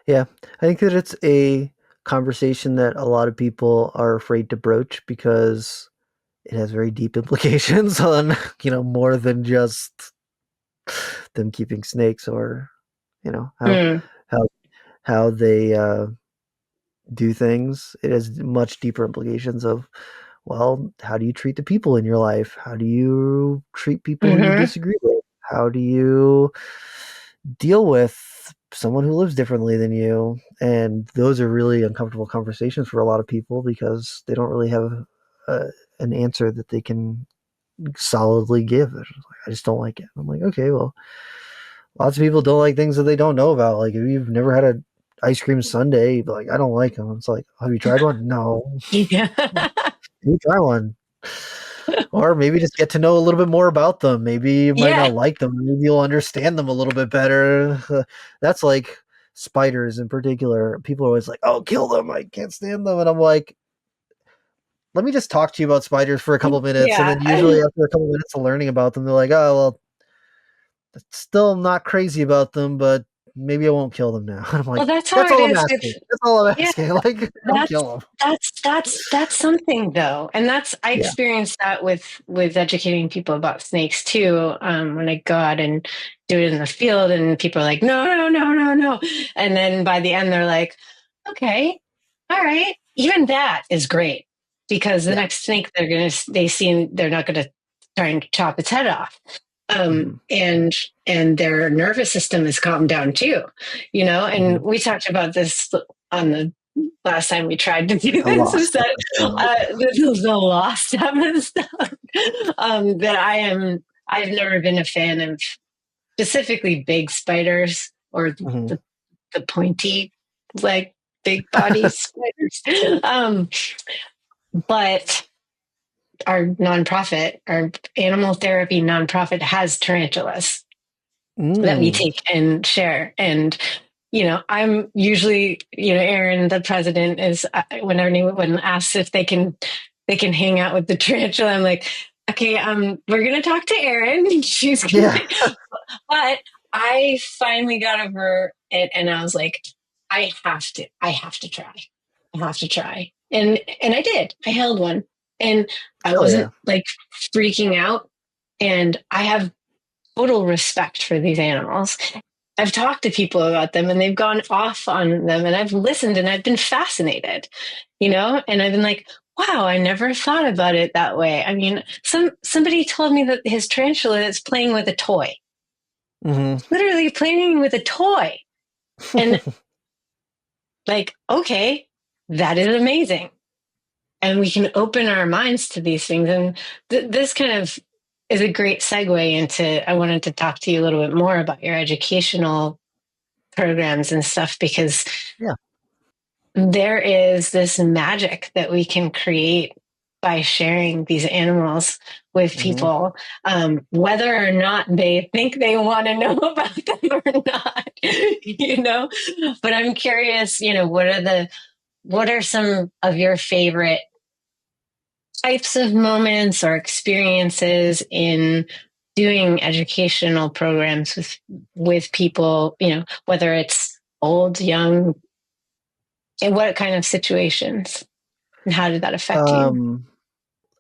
Yeah. I think that it's a conversation that a lot of people are afraid to broach because it has very deep implications on, more than just them keeping snakes or, how Mm. how how they do things. It has much deeper implications of, well, how do you treat the people in your life? How do you treat people who you Mm-hmm. disagree with? How do you deal with someone who lives differently than you? And those are really uncomfortable conversations for a lot of people because they don't really have an answer that they can solidly give. They're just like, I just don't like it. I'm like, okay, well, lots of people don't like things that they don't know about. Like if you've never had a ice cream sundae, you'd be like, I don't like them. It's like, have you tried one? No. Yeah. You try one. Or maybe just get to know a little bit more about them. Maybe you might Yeah. not like them. Maybe you'll understand them a little bit better. That's like spiders in particular. People are always like, oh, kill them. I can't stand them. And I'm like, let me just talk to you about spiders for a couple minutes. And Yeah. then usually after a couple minutes of learning about them, they're like, oh, well, still not crazy about them, but maybe I won't kill them now. I'm like, Well, that's how that's it all I'm is with, asking. That's all I'm yeah, asking. Like, don't that's kill them. that's something though. And that's, I Yeah. experienced that with educating people about snakes too. When I go out and do it in the field and people are like, no, no, no, no, no. And then by the end they're like, okay, all right. Even that is great because the Yeah. next snake they see, they're not gonna try and chop its head off. Hmm. And their nervous system is calmed down too, you know. And Hmm. we talked about this on the last time we tried to do A this, is lost that episode. the lost episode. That I've never been a fan of specifically big spiders or Hmm. the pointy leg, big body spiders. But our animal therapy nonprofit has tarantulas that we Mm. take and share. And, you know, I'm usually, you know, Erin, the president, is when anyone asks if they can hang out with the tarantula, I'm like, okay, we're gonna talk to Erin. She's gonna, Yeah. but I finally got over it, and I was like, I have to try, I have to try, and I did. I held one, and I Oh yeah. wasn't like freaking out, and I have total respect for these animals. I've talked to people about them and they've gone off on them and I've listened and I've been fascinated, you know, and I've been like, wow, I never thought about it that way. I mean, somebody told me that his tarantula is playing with a toy, Hmm. literally playing with a toy. And like, okay, that is amazing. And we can open our minds to these things. And this kind of is a great segue into, I wanted to talk to you a little bit more about your educational programs and stuff, because Yeah. there is this magic that we can create by sharing these animals with Hmm. people, whether or not they think they want to know about them or not, you know. But I'm curious, you know, what are some of your favorite types of moments or experiences in doing educational programs with people, you know, whether it's old, young, in what kind of situations, and how did that affect you? Um,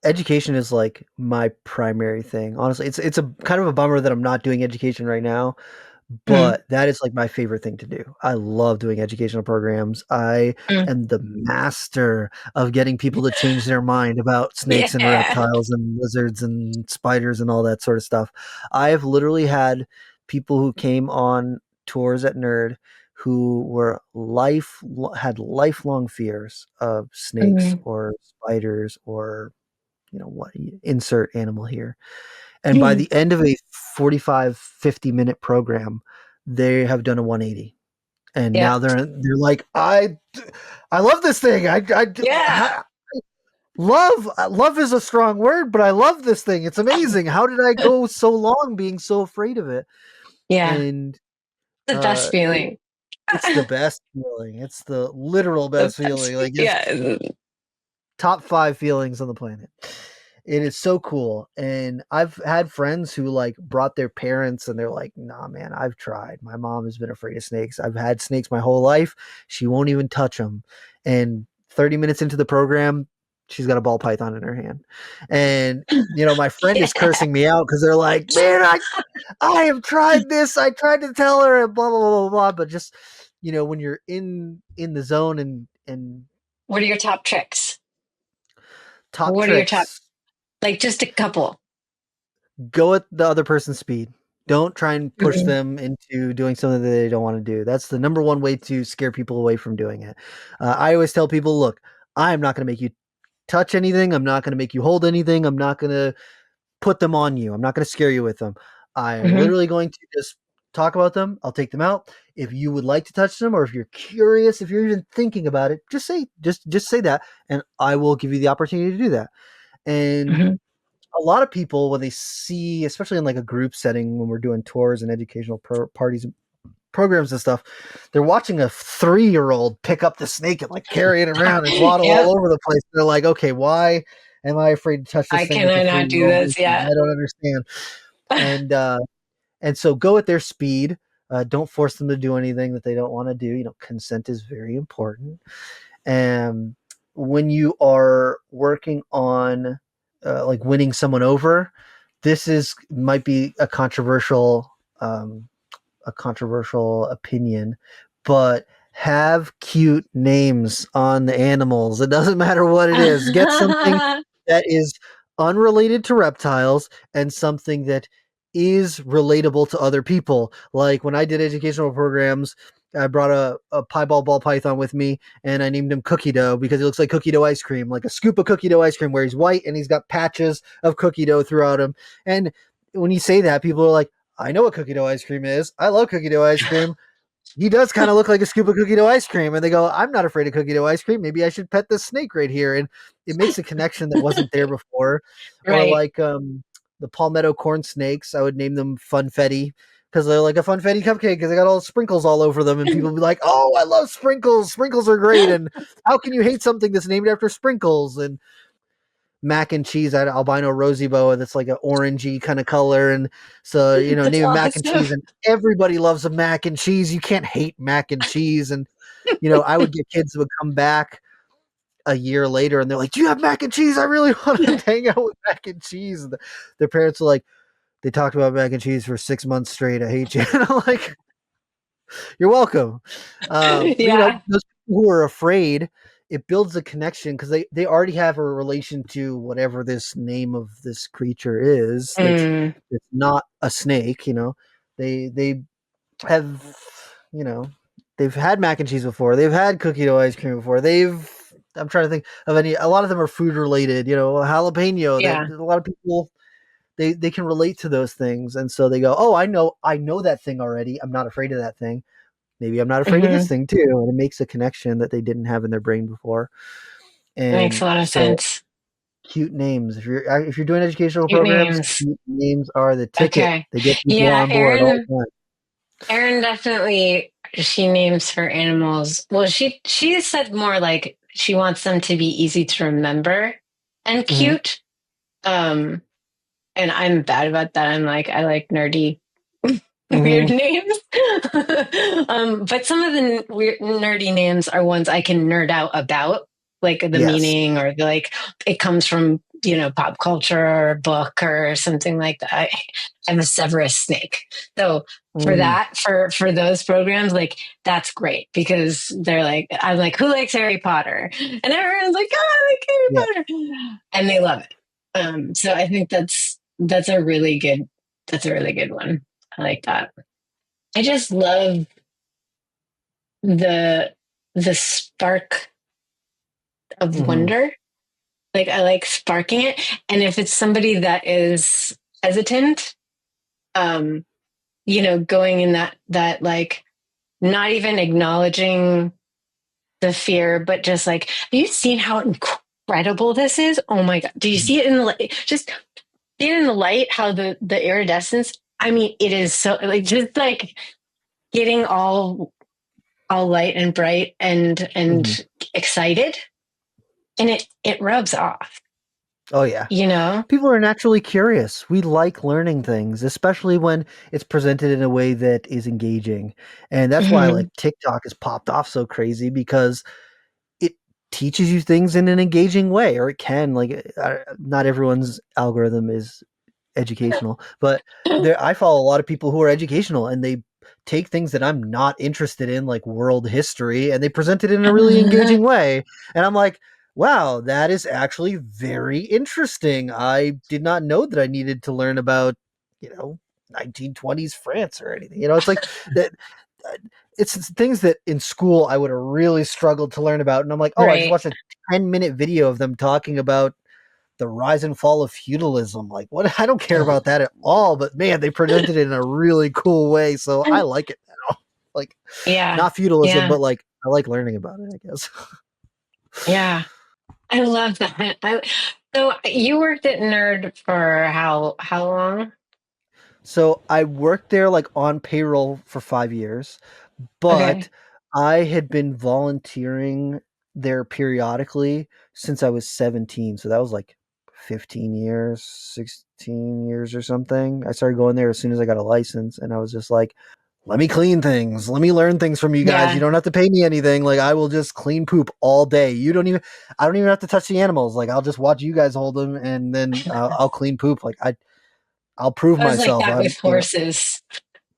Education is like my primary thing. Honestly, it's a kind of a bummer that I'm not doing education right now, Mm, but that is like my favorite thing to do. I love doing educational programs. I mm. am the master of getting people to change their mind about snakes and Yeah. reptiles and lizards and spiders and all that sort of stuff. I have literally had people who came on tours at Nerd who were had lifelong fears of snakes Mm, or spiders or what, insert animal here. And by mm. the end of a 45, 50-minute program, they have done a 180. And Yeah. now they're like, I love this thing. Yeah. Love is a strong word, but I love this thing. It's amazing. How did I go so long being so afraid of it? Yeah. And The best it, feeling. it's the best feeling. It's the literal The best best. feeling. Like it's Yeah. top 5 feelings on the planet. It is so cool. And I've had friends who like brought their parents and they're like, nah, man, I've tried. My mom has been afraid of snakes. I've had snakes my whole life. She won't even touch them. And 30 minutes into the program, she's got a ball python in her hand. And, my friend is Yeah. cursing me out because they're like, man, I have tried this. I tried to tell her and blah, blah, blah, blah, blah. But just, when you're in the zone and What are your top tricks? top What are your top, tricks, like just a couple? go at the other person's speed. Don't try and push Mhm. them into doing something that they don't want to do. That's the number one way to scare people away from doing it. I always tell people, look, I'm not going to make you touch anything. I'm not going to make you hold anything. I'm not going to put them on you. I'm not going to scare you with them. I'm Mhm. literally going to just talk about them. I'll take them out. If you would like to touch them, or if you're curious, if you're even thinking about it, just say that, and I will give you the opportunity to do that. And Mhm. a lot of people, when they see, especially in like a group setting, when we're doing tours and educational parties programs and stuff, they're watching a 3-year-old pick up the snake and like carry it around and waddle Yep. all over the place. They're like, okay, why am I afraid to touch this Why thing can with a I not do 3-year-old? this? Yeah. I don't understand. And so go at their speed. Don't force them to do anything that they don't want to do. Consent is very important. And when you are working on like winning someone over, this might be a controversial opinion, but have cute names on the animals. It doesn't matter what it is. Get something that is unrelated to reptiles and something that is relatable to other people. Like when I did educational programs, I brought a pieball ball python with me and I named him Cookie Dough because he looks like cookie dough ice cream, like a scoop of cookie dough ice cream where he's white and he's got patches of cookie dough throughout him. And when you say that, people are like, I know what cookie dough ice cream is. I love cookie dough ice cream. He does kind of look like a scoop of cookie dough ice cream. And they go, I'm not afraid of cookie dough ice cream. Maybe I should pet this snake right here. And it makes a connection that wasn't there before. Or Right. like the palmetto corn snakes, I would name them Funfetti because they're like a Funfetti cupcake because they got all the sprinkles all over them. And people be like, oh, I love sprinkles. Sprinkles are great. And how can you hate something that's named after sprinkles? And mac and cheese. I had albino rosy boa that's like an orangey kind of color, and so That's name it mac and awesome. cheese, and everybody loves a mac and cheese. You can't hate mac and cheese, and I would get kids that would come back a year later, and they're like, "Do you have mac and cheese? I really want to hang out with mac and cheese." And their parents are like, "They talked about mac and cheese for 6 months straight. I hate you." And I'm like, you're welcome. But Yeah. those people who are afraid, it builds a connection because they already have a relation to whatever this name of this creature is. Mm, It's not a snake. They have you know they've had mac and cheese before. They've had cookie dough ice cream before. I'm trying to think of any. A lot of them are food related. Jalapeno. That yeah. a lot of people they can relate to those things, and so they go, oh, I know that thing already. I'm not afraid of that thing. Maybe I'm not afraid of this Hmm. thing too. And it makes a connection that they didn't have in their brain before. Makes a And lot of so sense. cute names. If you're doing educational Cute programs, names. cute names are the ticket. Okay. They get people Yeah, on board all Erin. the time. Erin definitely she names her animals. Well, she said more like she wants them to be easy to remember and Mm-hmm. cute. Um, and I'm bad about that. I'm like I like nerdy weird Mm-hmm. names. But some of the weird nerdy names are ones I can nerd out about, like the Yes. meaning or like it comes from pop culture or a book or something like that. I'm a Severus snake, so for Mm. that for those programs, like that's great because they're like I'm like who likes Harry Potter, and everyone's like oh I like Yeah. Harry Potter, and they love it. So I think that's a really good one. I like that. I just love the the spark of Mm-hmm. wonder. Like I like sparking it. And if it's somebody that is hesitant, um, going in that like not even acknowledging the fear, but just like, have you seen how incredible this is? Oh my God. Do you see it in the light? Just see it in the light, how the iridescence, I mean, it is so like just like getting all light and bright Mm-hmm. and excited, and it rubs off, Oh yeah. you know. People are naturally curious. We like learning things, especially when it's presented in a way that is engaging. And that's why Hmm. like TikTok has popped off so crazy because it teaches you things in an engaging way, or it can. Like, not everyone's algorithm is educational, but I follow a lot of people who are educational, and they take things that I'm not interested in, like world history, and they present it in a really engaging way. And I'm like, wow, that is actually very interesting. I did not know that I needed to learn about, you know, 1920s France or anything. It's like that. uh, It's things that in school I would have really struggled to learn about. And I'm like, oh, I just Right. watched a 10-minute video of them talking about the rise and fall of feudalism. Like, what? I don't care about that at all. But man, they presented it in a really cool way, so I like it now. Like, Yeah. not feudalism, Yeah. but like I like learning about it, I guess. Yeah. I love that. So you worked at Nerd for how long? So I worked there like on payroll for 5 years, but Okay. I had been volunteering there periodically since I was 17. So that was like 15 years, 16 years or something. I started going there as soon as I got a license, and I was just like, let me clean things. Let me learn things from you guys. You Yeah. don't have to pay me anything. Like I will just clean poop all day. I don't even have to touch the animals. Like I'll just watch you guys hold them, and then I'll clean poop. I'll prove I was like myself. that I'm, with horses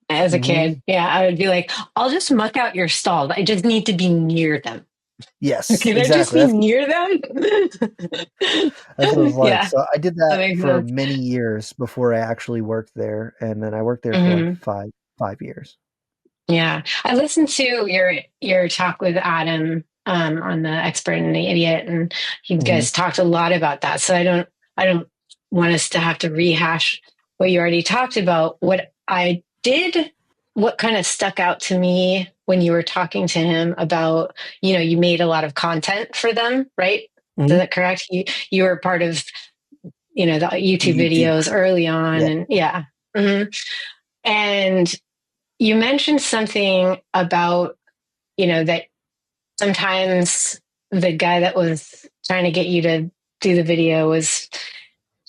as a mhm. kid. Yeah, I would be like, I'll just muck out your stalls. I just need to be near them. Yes, Can I just exactly. be near them? That's what it was like. Yeah, So I did that that makes for sense. many years before I actually worked there, and then I worked there for like Hmm. five years. Yeah, I listened to your talk with Adam on the expert and the idiot, and you Hmm. guys talked a lot about that. So I don't want us to have to rehash what you already talked about. What I did, what kind of stuck out to me when you were talking to him about, you made a lot of content for them, right? Is Hmm. that correct? You were part of, the The YouTube YouTube videos crew. early on, Yeah. and yeah. Hmm. And you mentioned something about, that sometimes the guy that was trying to get you to do the video was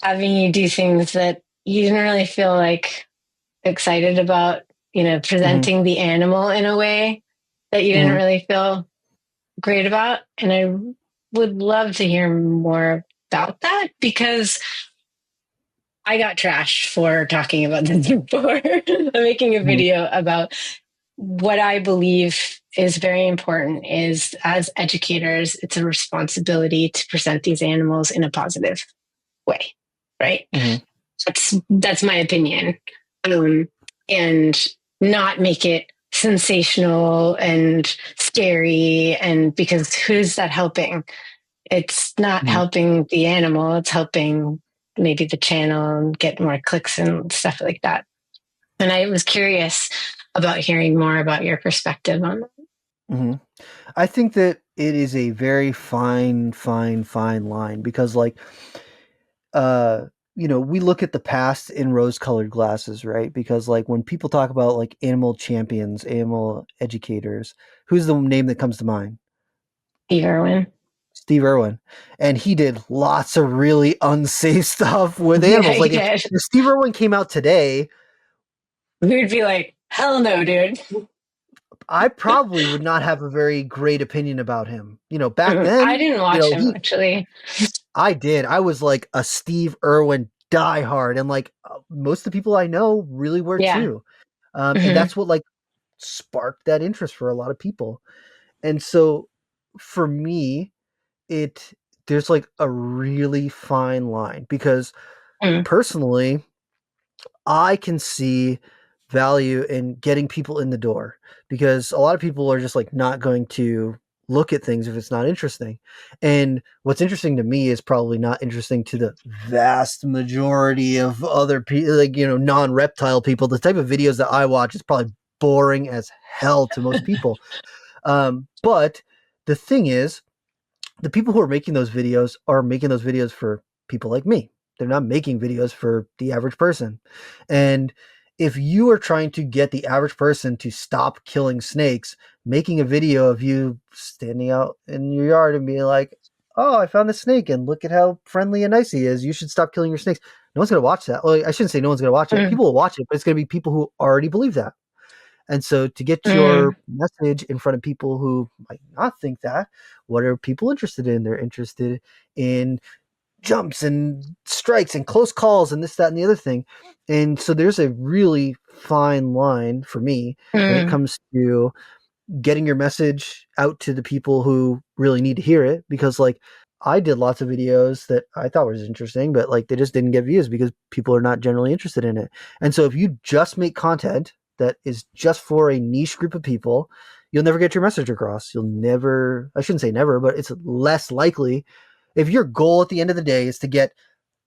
having you do things that you didn't really feel like excited about, Hmm. presenting the animal in a way that you didn't Hmm. really feel great about. And I would love to hear more about that because I got trashed for talking about this before. I'm making a Hmm. video about what I believe is very important is as educators, it's a responsibility to present these animals in a positive way, right? Hmm. That's my opinion, um, and not make it sensational and scary. And because who's that helping? It's not Hmm. helping the animal. It's helping maybe the channel and get more clicks and stuff like that. And I was curious about hearing more about your perspective on that. Hmm. I think that it is a very fine, fine, fine line because, like, uh, we look at the past in rose-colored glasses, right? Because, like, when people talk about like animal champions, animal educators, who's the name that comes to mind? Steve Irwin. Steve Irwin, and he did lots of really unsafe stuff with Yeah, animals. he Like if, did. if Steve Irwin came out today, We'd be like, hell no, dude. I probably would not have a very great opinion about him. Back I then, didn't watch him actually. I did. I was like a Steve Irwin diehard, and like most of the people I know really were Yeah. too. And Hmm. that's what like sparked that interest for a lot of people. And so for me, it there's like a really fine line because Mm. personally, I can see value in getting people in the door because a lot of people are just like not going to look at things if it's not interesting. And what's interesting to me is probably not interesting to the vast majority of other people, like, non-reptile people. The type of videos that I watch is probably boring as hell to most people. But the thing is, the people who are making those videos for people like me. They're not making videos for the average person. And if you are trying to get the average person to stop killing snakes, making a video of you standing out in your yard and being like, "Oh, I found this snake and look at how friendly and nice he is. You should stop killing your snakes." No one's going to watch that. Well, I shouldn't say no one's going to watch it. Mm. People will watch it, but it's going to be people who already believe that. And so to get your Mm. message in front of people who might not think that, what are people interested in? They're interested in jumps and strikes and close calls and this, that, and the other thing. And so there's a really fine line for me when it Mm. comes to getting your message out to the people who really need to hear it, because like I did lots of videos that I thought was interesting, but like they just didn't get views because people are not generally interested in it. And so if you just make content that is just for a niche group of people, you'll never get your message across. You'll never, I shouldn't say never, but it's less likely. If your goal at the end of the day is to get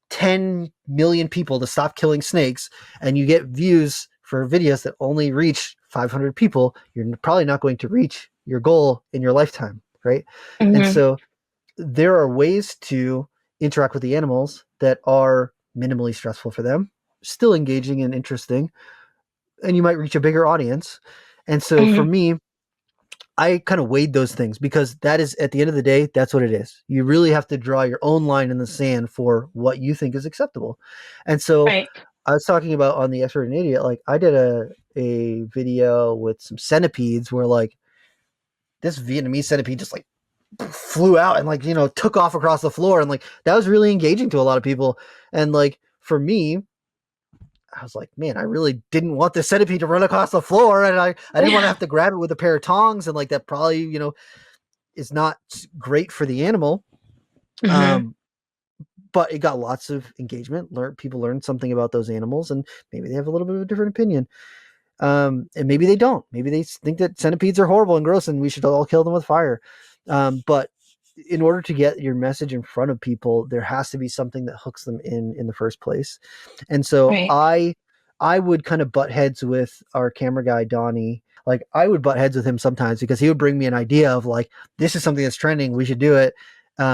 10 million people to stop killing snakes and you get views for videos that only reach 500 people, you're probably not going to reach your goal in your lifetime, right? And Mm. so there are ways to interact with the animals that are minimally stressful for them. still engaging and interesting, and you might reach a bigger audience. And so for Mhm. me, I kind of weighed those things because that is, at the end of the day, that's what it is. You really have to draw your own line in the sand for what you think is acceptable. And so Right. I was talking about on the Expert and Idiot, like I did a video with some centipedes where like this Vietnamese centipede just like flew out and like, took off across the floor. And like that was really engaging to a lot of people. And like for me, I was like, man, I really didn't want the centipede to run across the floor, and I didn't want to Yeah. have to grab it with a pair of tongs, and like that probably is not great for the animal. Hmm. Um, but it got lots of engagement. People learned something about those animals, and maybe they have a little bit of a different opinion. And maybe they don't. Maybe they think that centipedes are horrible and gross, and we should all kill them with fire. But in order to get your message in front of people, there has to be something that hooks them in the first place. And so Right. I would kind of butt heads with our camera guy Donnie. Like I would butt heads with him sometimes because he would bring me an idea of like, this is something that's trending, we should do it,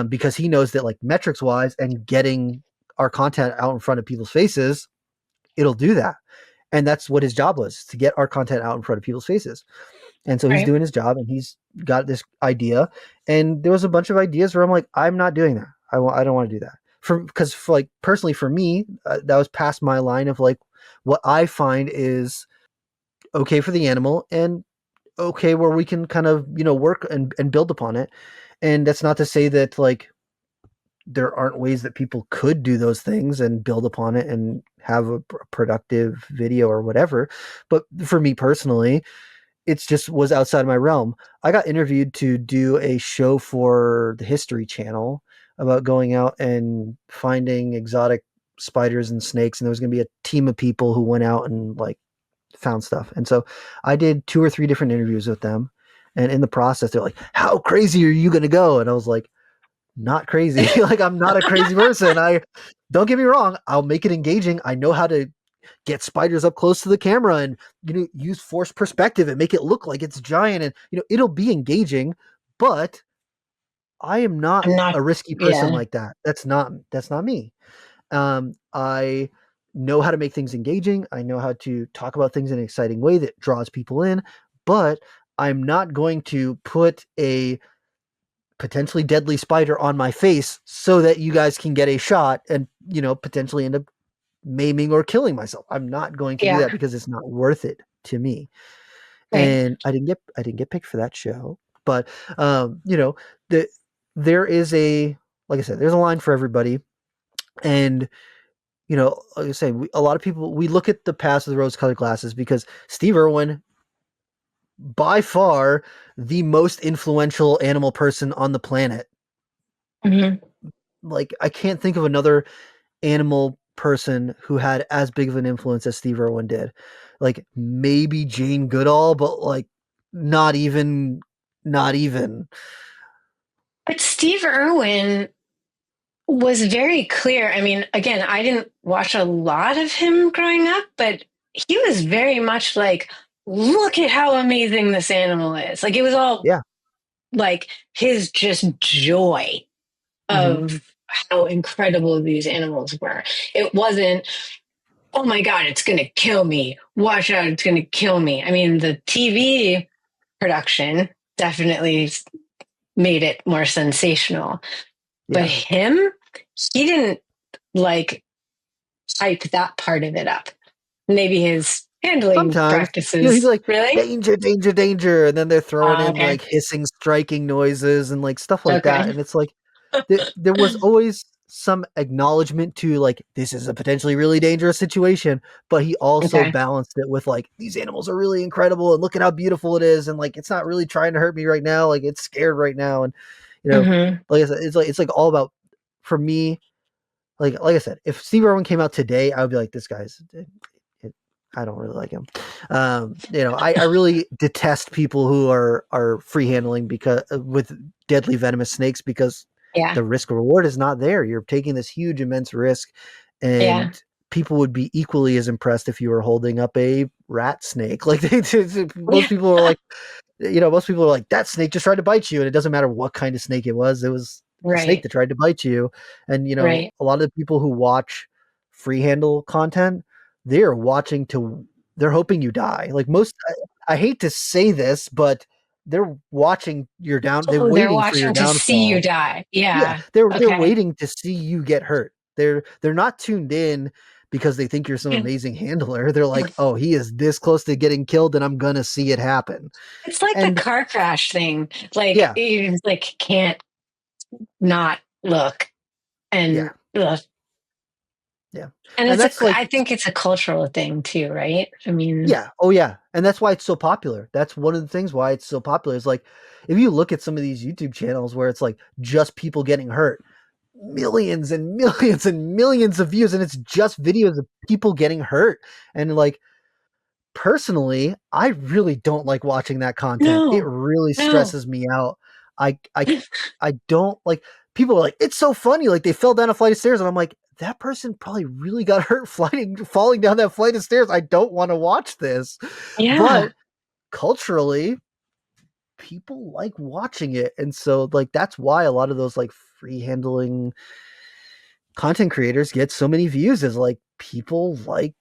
because he knows that like metrics wise and getting our content out in front of people's faces, it'll do that. And that's what his job was, to get our content out in front of people's faces. And so he's Right. doing his job, and he's got this idea. And there was a bunch of ideas where I'm like, I'm not doing that. I don't want to do that. Because like personally for me, that was past my line of like what I find is okay for the animal and okay where we can kind of work and build upon it. And that's not to say that like there aren't ways that people could do those things and build upon it and have a productive video or whatever. But for me personally, it's just was outside my realm. I got interviewed to do a show for the History Channel about going out and finding exotic spiders and snakes, and there was going to be a team of people who went out and like found stuff. And so I did 2 or 3 different interviews with them. And in the process, they're like, "How crazy are you going to go?" And I was like, "Not crazy. Like I'm not a crazy person. I don't get me wrong. I'll make it engaging. I know how to get spiders up close to the camera and use forced perspective and make it look like it's giant, and it'll be engaging, but I am not I'm not. a risky person Yeah. like that. That's not me. I know how to make things engaging. I know how to talk about things in an exciting way that draws people in, but I'm not going to put a potentially deadly spider on my face so that you guys can get a shot and potentially end up maiming or killing myself. I'm not going to do Yeah. that because it's not worth it to me. Right. And I didn't get picked for that show, but the there is a like I said, there's a line for everybody. And like I say, a lot of people, we look at the past with rose-colored glasses because Steve Irwin, by far the most influential animal person on the planet. Hmm. Like I can't think of another animal person who had as big of an influence as Steve Irwin did. Like maybe Jane Goodall, but like not even, not even. But Steve Irwin was very clear. I mean, again, I didn't watch a lot of him growing up, but he was very much like, look at how amazing this animal is. Like, it was all Yeah. like his just joy Hmm. of how incredible these animals were. It wasn't, oh my God, it's going to kill me. Watch out, it's going to kill me. I mean, the TV production definitely made it more sensational. But Yeah. him, he didn't like hype that part of it up. Maybe his handling Sometimes, he'd be practices. like, Really? danger, danger, danger. And then they're throwing in Okay. like hissing, striking noises and like stuff like that. Okay. And it's like, there was always some acknowledgement to like, this is a potentially really dangerous situation, but he also Okay. balanced it with like, these animals are really incredible and look at how beautiful it is. And like, it's not really trying to hurt me right now. Like it's scared right now. And, you know, Mm-hmm. like I said, it's like all about, for me, like I said, if Steve Irwin came out today, I would be like, this guy's. I don't really like him. I really detest people who are free handling because with deadly venomous snakes because Yeah. the risk reward is not there. You're taking this huge, immense risk, Yeah. and people would be equally as impressed if you were holding up a rat snake. Like Yeah. most people are like, that snake just tried to bite you, and it doesn't matter what kind of snake it was. It was a snake Right. that tried to bite you. And Right. a lot of the people who watch free handle content they're watching to they're hoping you die. Like I hate to say this, but they're watching your down they're Oh, they're waiting for your watching to see you downfall. die. Yeah, Yeah. they're Okay. waiting to see you get hurt. They're not tuned in because they think you're some amazing handler. They're like, "Oh, he is this close to getting killed and I'm going to see it happen." It's like the And car crash thing. Like yeah, you just like can't not look and yeah, ugh. yeah. And And it's a that's like I think it's a cultural thing too, right? I mean, yeah, oh yeah. And that's why it's so popular. That's one of the things why it's so popular. Is like if you look at some of these YouTube channels where it's like just people getting hurt, millions and millions and millions of views and it's just videos of people getting hurt. And like personally, I really don't like watching that content. It no. really No. stresses me out. I I I don't like people are like, it's so funny, like they fell down a flight of stairs, and I'm like, that person probably really got hurt falling down that flight of stairs. I don't want to watch this. Yeah. But culturally, people like watching it. And so like that's why a lot of those like free handling content creators get so many views is like people like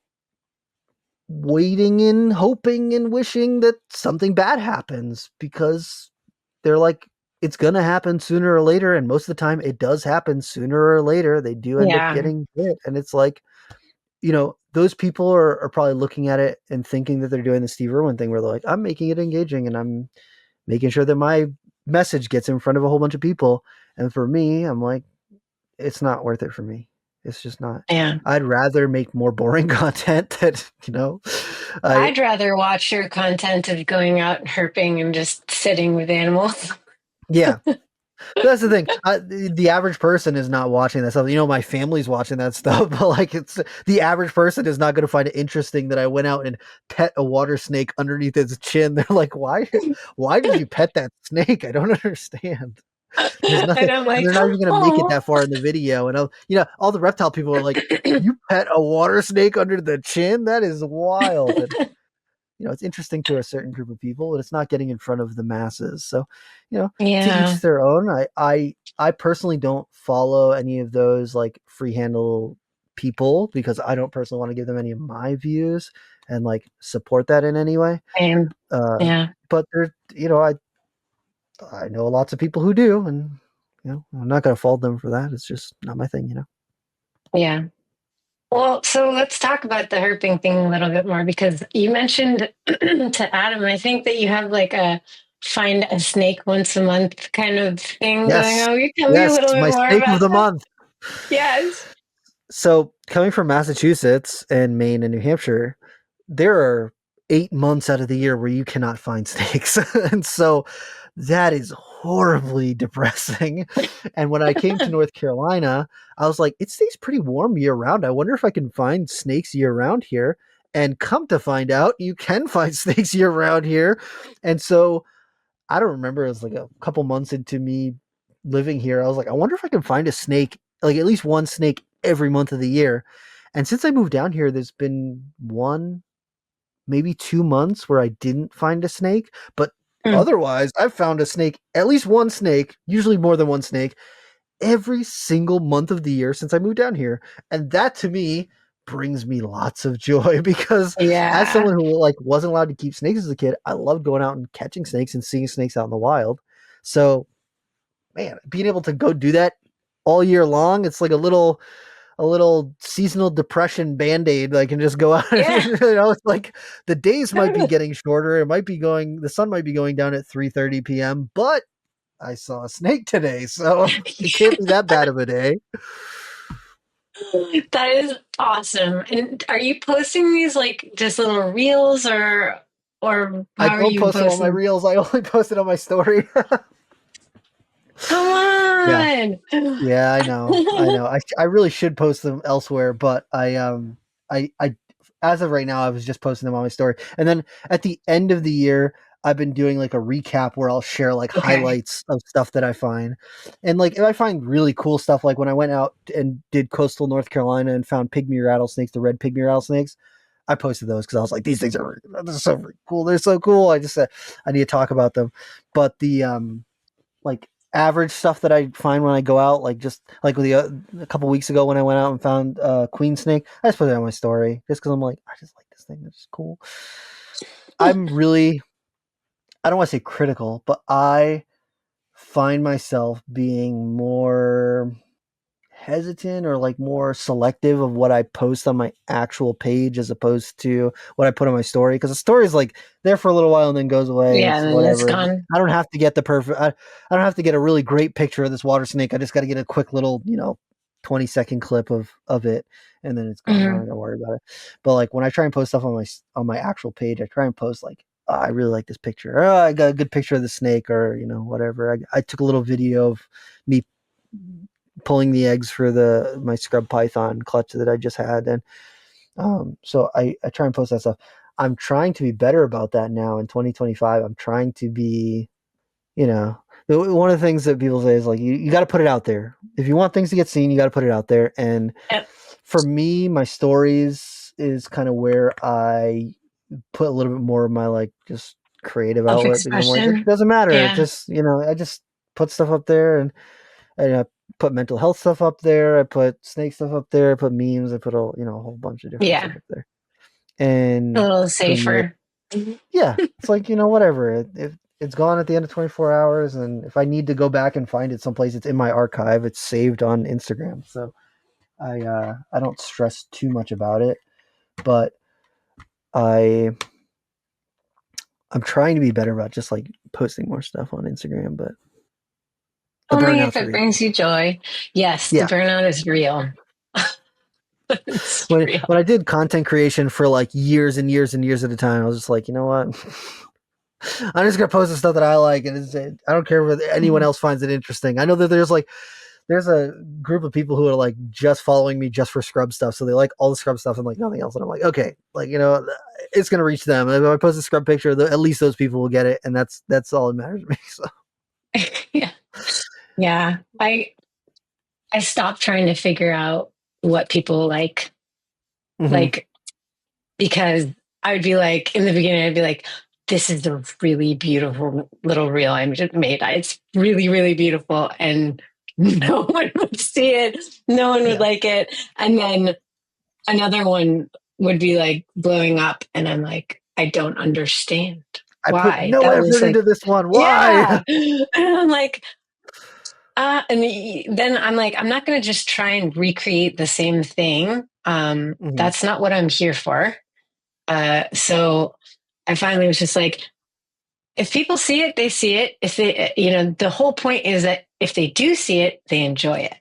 waiting and hoping and wishing that something bad happens because they're like it's going to happen sooner or later, and most of the time it does happen sooner or later. They do end up Yeah. getting hit, and it's like those people are probably looking at it and thinking that they're doing the Steve Irwin thing where they're like, I'm making it engaging and I'm making sure that my message gets in front of a whole bunch of people. And for me, I'm like, it's not worth it for me. It's just not. Yeah. I'd rather make more boring content that, I, I'd rather watch your content of going out herping and just sitting with animals. yeah. That's the thing. The average person is not watching that stuff. My family's watching that stuff, but like it's the average person is not going to find it interesting that I went out and pet a water snake underneath its chin. They're like, why did you pet that snake? I don't understand. There's nothing, And I'm and like, they're not even going to make it oh. that far in the video. And all the reptile people are like, "You pet a water snake under the chin? That is wild." And it's interesting to a certain group of people, but it's not getting in front of the masses. So, to Yeah. each their own. I personally don't follow any of those like free handle people because I don't personally want to give them any of my views and like support that in any way. Same. Uh, Yeah. but I know lots of people who do, and I'm not going to fault them for that. It's just not my thing. Yeah. Well, so let's talk about the herping thing a little bit more because you mentioned to Adam, I think that you have like a find a snake once a month kind of thing going Yes, on. Will you tell me a yes, little bit my more snake of about the that? month. Yes. So coming from Massachusetts and Maine and New Hampshire, there are 8 months out of the year where you cannot find snakes. And so that is horribly depressing. And when I came to North Carolina, I was like, it stays pretty warm year round. I wonder if I can find snakes year round here. And come to find out, you can find snakes year round here. And so I don't remember, it was like a couple months into me living here. I was like, I wonder if I can find a snake, like at least one snake every month of the year. And since I moved down here, there's been one, maybe 2 months where I didn't find a snake. But Mm. otherwise, I've found a snake, at least one snake, usually more than one snake, every single month of the year since I moved down here. And that to me brings me lots of joy because as Yeah. someone who like wasn't allowed to keep snakes as a kid, I loved going out and catching snakes and seeing snakes out in the wild. So, man, being able to go do that all year long, it's like a little seasonal depression band-aid. I can just go out and, Yeah. it's like the days might be getting shorter. The sun might be going down at 3:30 p.m., but I saw a snake today, so it can't be that bad of a day. That is awesome. And are you posting these like just little reels or I how are don't you post it on my posting? reels. I only post it on my story. Come Yeah. on. Yeah, I know. I know. I really should post them elsewhere, but I as of right now I was just posting them on my story. And then at the end of the year, I've been doing like a recap where I'll share like Okay. highlights of stuff that I find. And like if I find really cool stuff, like when I went out and did coastal North Carolina and found pygmy rattlesnakes, the red pygmy rattlesnakes, I posted those because I was like, these things are they're so cool. They're so cool. I need to talk about them. But the like average stuff that I find when I go out, like just like with a couple weeks ago when I went out and found queen snake. I just put it on my story just because I'm like, I just like this thing. It's cool. I'm really, I don't want to say critical, but I find myself being more hesitant or like more selective of what I post on my actual page as opposed to what I put on my story, because the story is like there for a little while and then goes away. Yeah, It's and it's whatever. gone. I don't have to get the perfect. I don't have to get a really great picture of this water snake. I just got to get a quick little 20-second clip of it, and then it's gone. I don't Mm-hmm. got to worry about it. But like when I try and post stuff on my actual page, I try and post like, oh, I really like this picture. Oh, I got a good picture of the snake, or whatever. I took a little video of me pulling the eggs for my scrub python clutch that I just had, and so I try and post that stuff. I'm trying to be better about that now in 2025. I'm trying to be, one of the things that people say is like you got to put it out there. If you want things to get seen, you got to put it out there. And Yep. for me, my stories is kind of where I put a little bit more of my like just creative Of outlet, because I'm like, it expression. doesn't matter. It Yeah. just, I just put stuff up there, and I put mental health stuff up there. I put snake stuff up there. I put memes. I put a whole bunch of different stuff Yeah. up there. A And little for me, safer. yeah, it's like whatever. It's gone at the end of 24 hours, and if I need to go back and find it someplace, it's in my archive. It's saved on Instagram, so I don't stress too much about it. But I I'm trying to be better about just like posting more stuff on Instagram, but the Only if burnout's it real. brings you joy. Yes, the Yeah. burnout is real. It's real. When I did content creation for like years and years and years at a time, I was just like, you know what? I'm just gonna post the stuff that I like, and I don't care if anyone Mhm. else finds it interesting. I know that there's a group of people who are like just following me just for scrub stuff, so they like all the scrub stuff and like nothing else. And I'm like, okay, like it's gonna reach them. If I post a scrub picture, at least those people will get it, and that's all that matters to me. So Yeah. Yeah. I stopped trying to figure out what people like. mm-hmm. Like, because I would be like, in the beginning, I'd be like, this is a really beautiful little reel I just made. It's really, really beautiful. And no one would see it. No one would Yeah, like it. And then another one would be like blowing up. And I'm like, I don't understand I put why. no That was effort like, into this one. Why? yeah. And I'm like, then I'm like, I'm not going to just try and recreate the same thing. mm-hmm. That's not what I'm here for. So I finally was just like, if people see it, they see it. If they, the whole point is that if they do see it, they enjoy it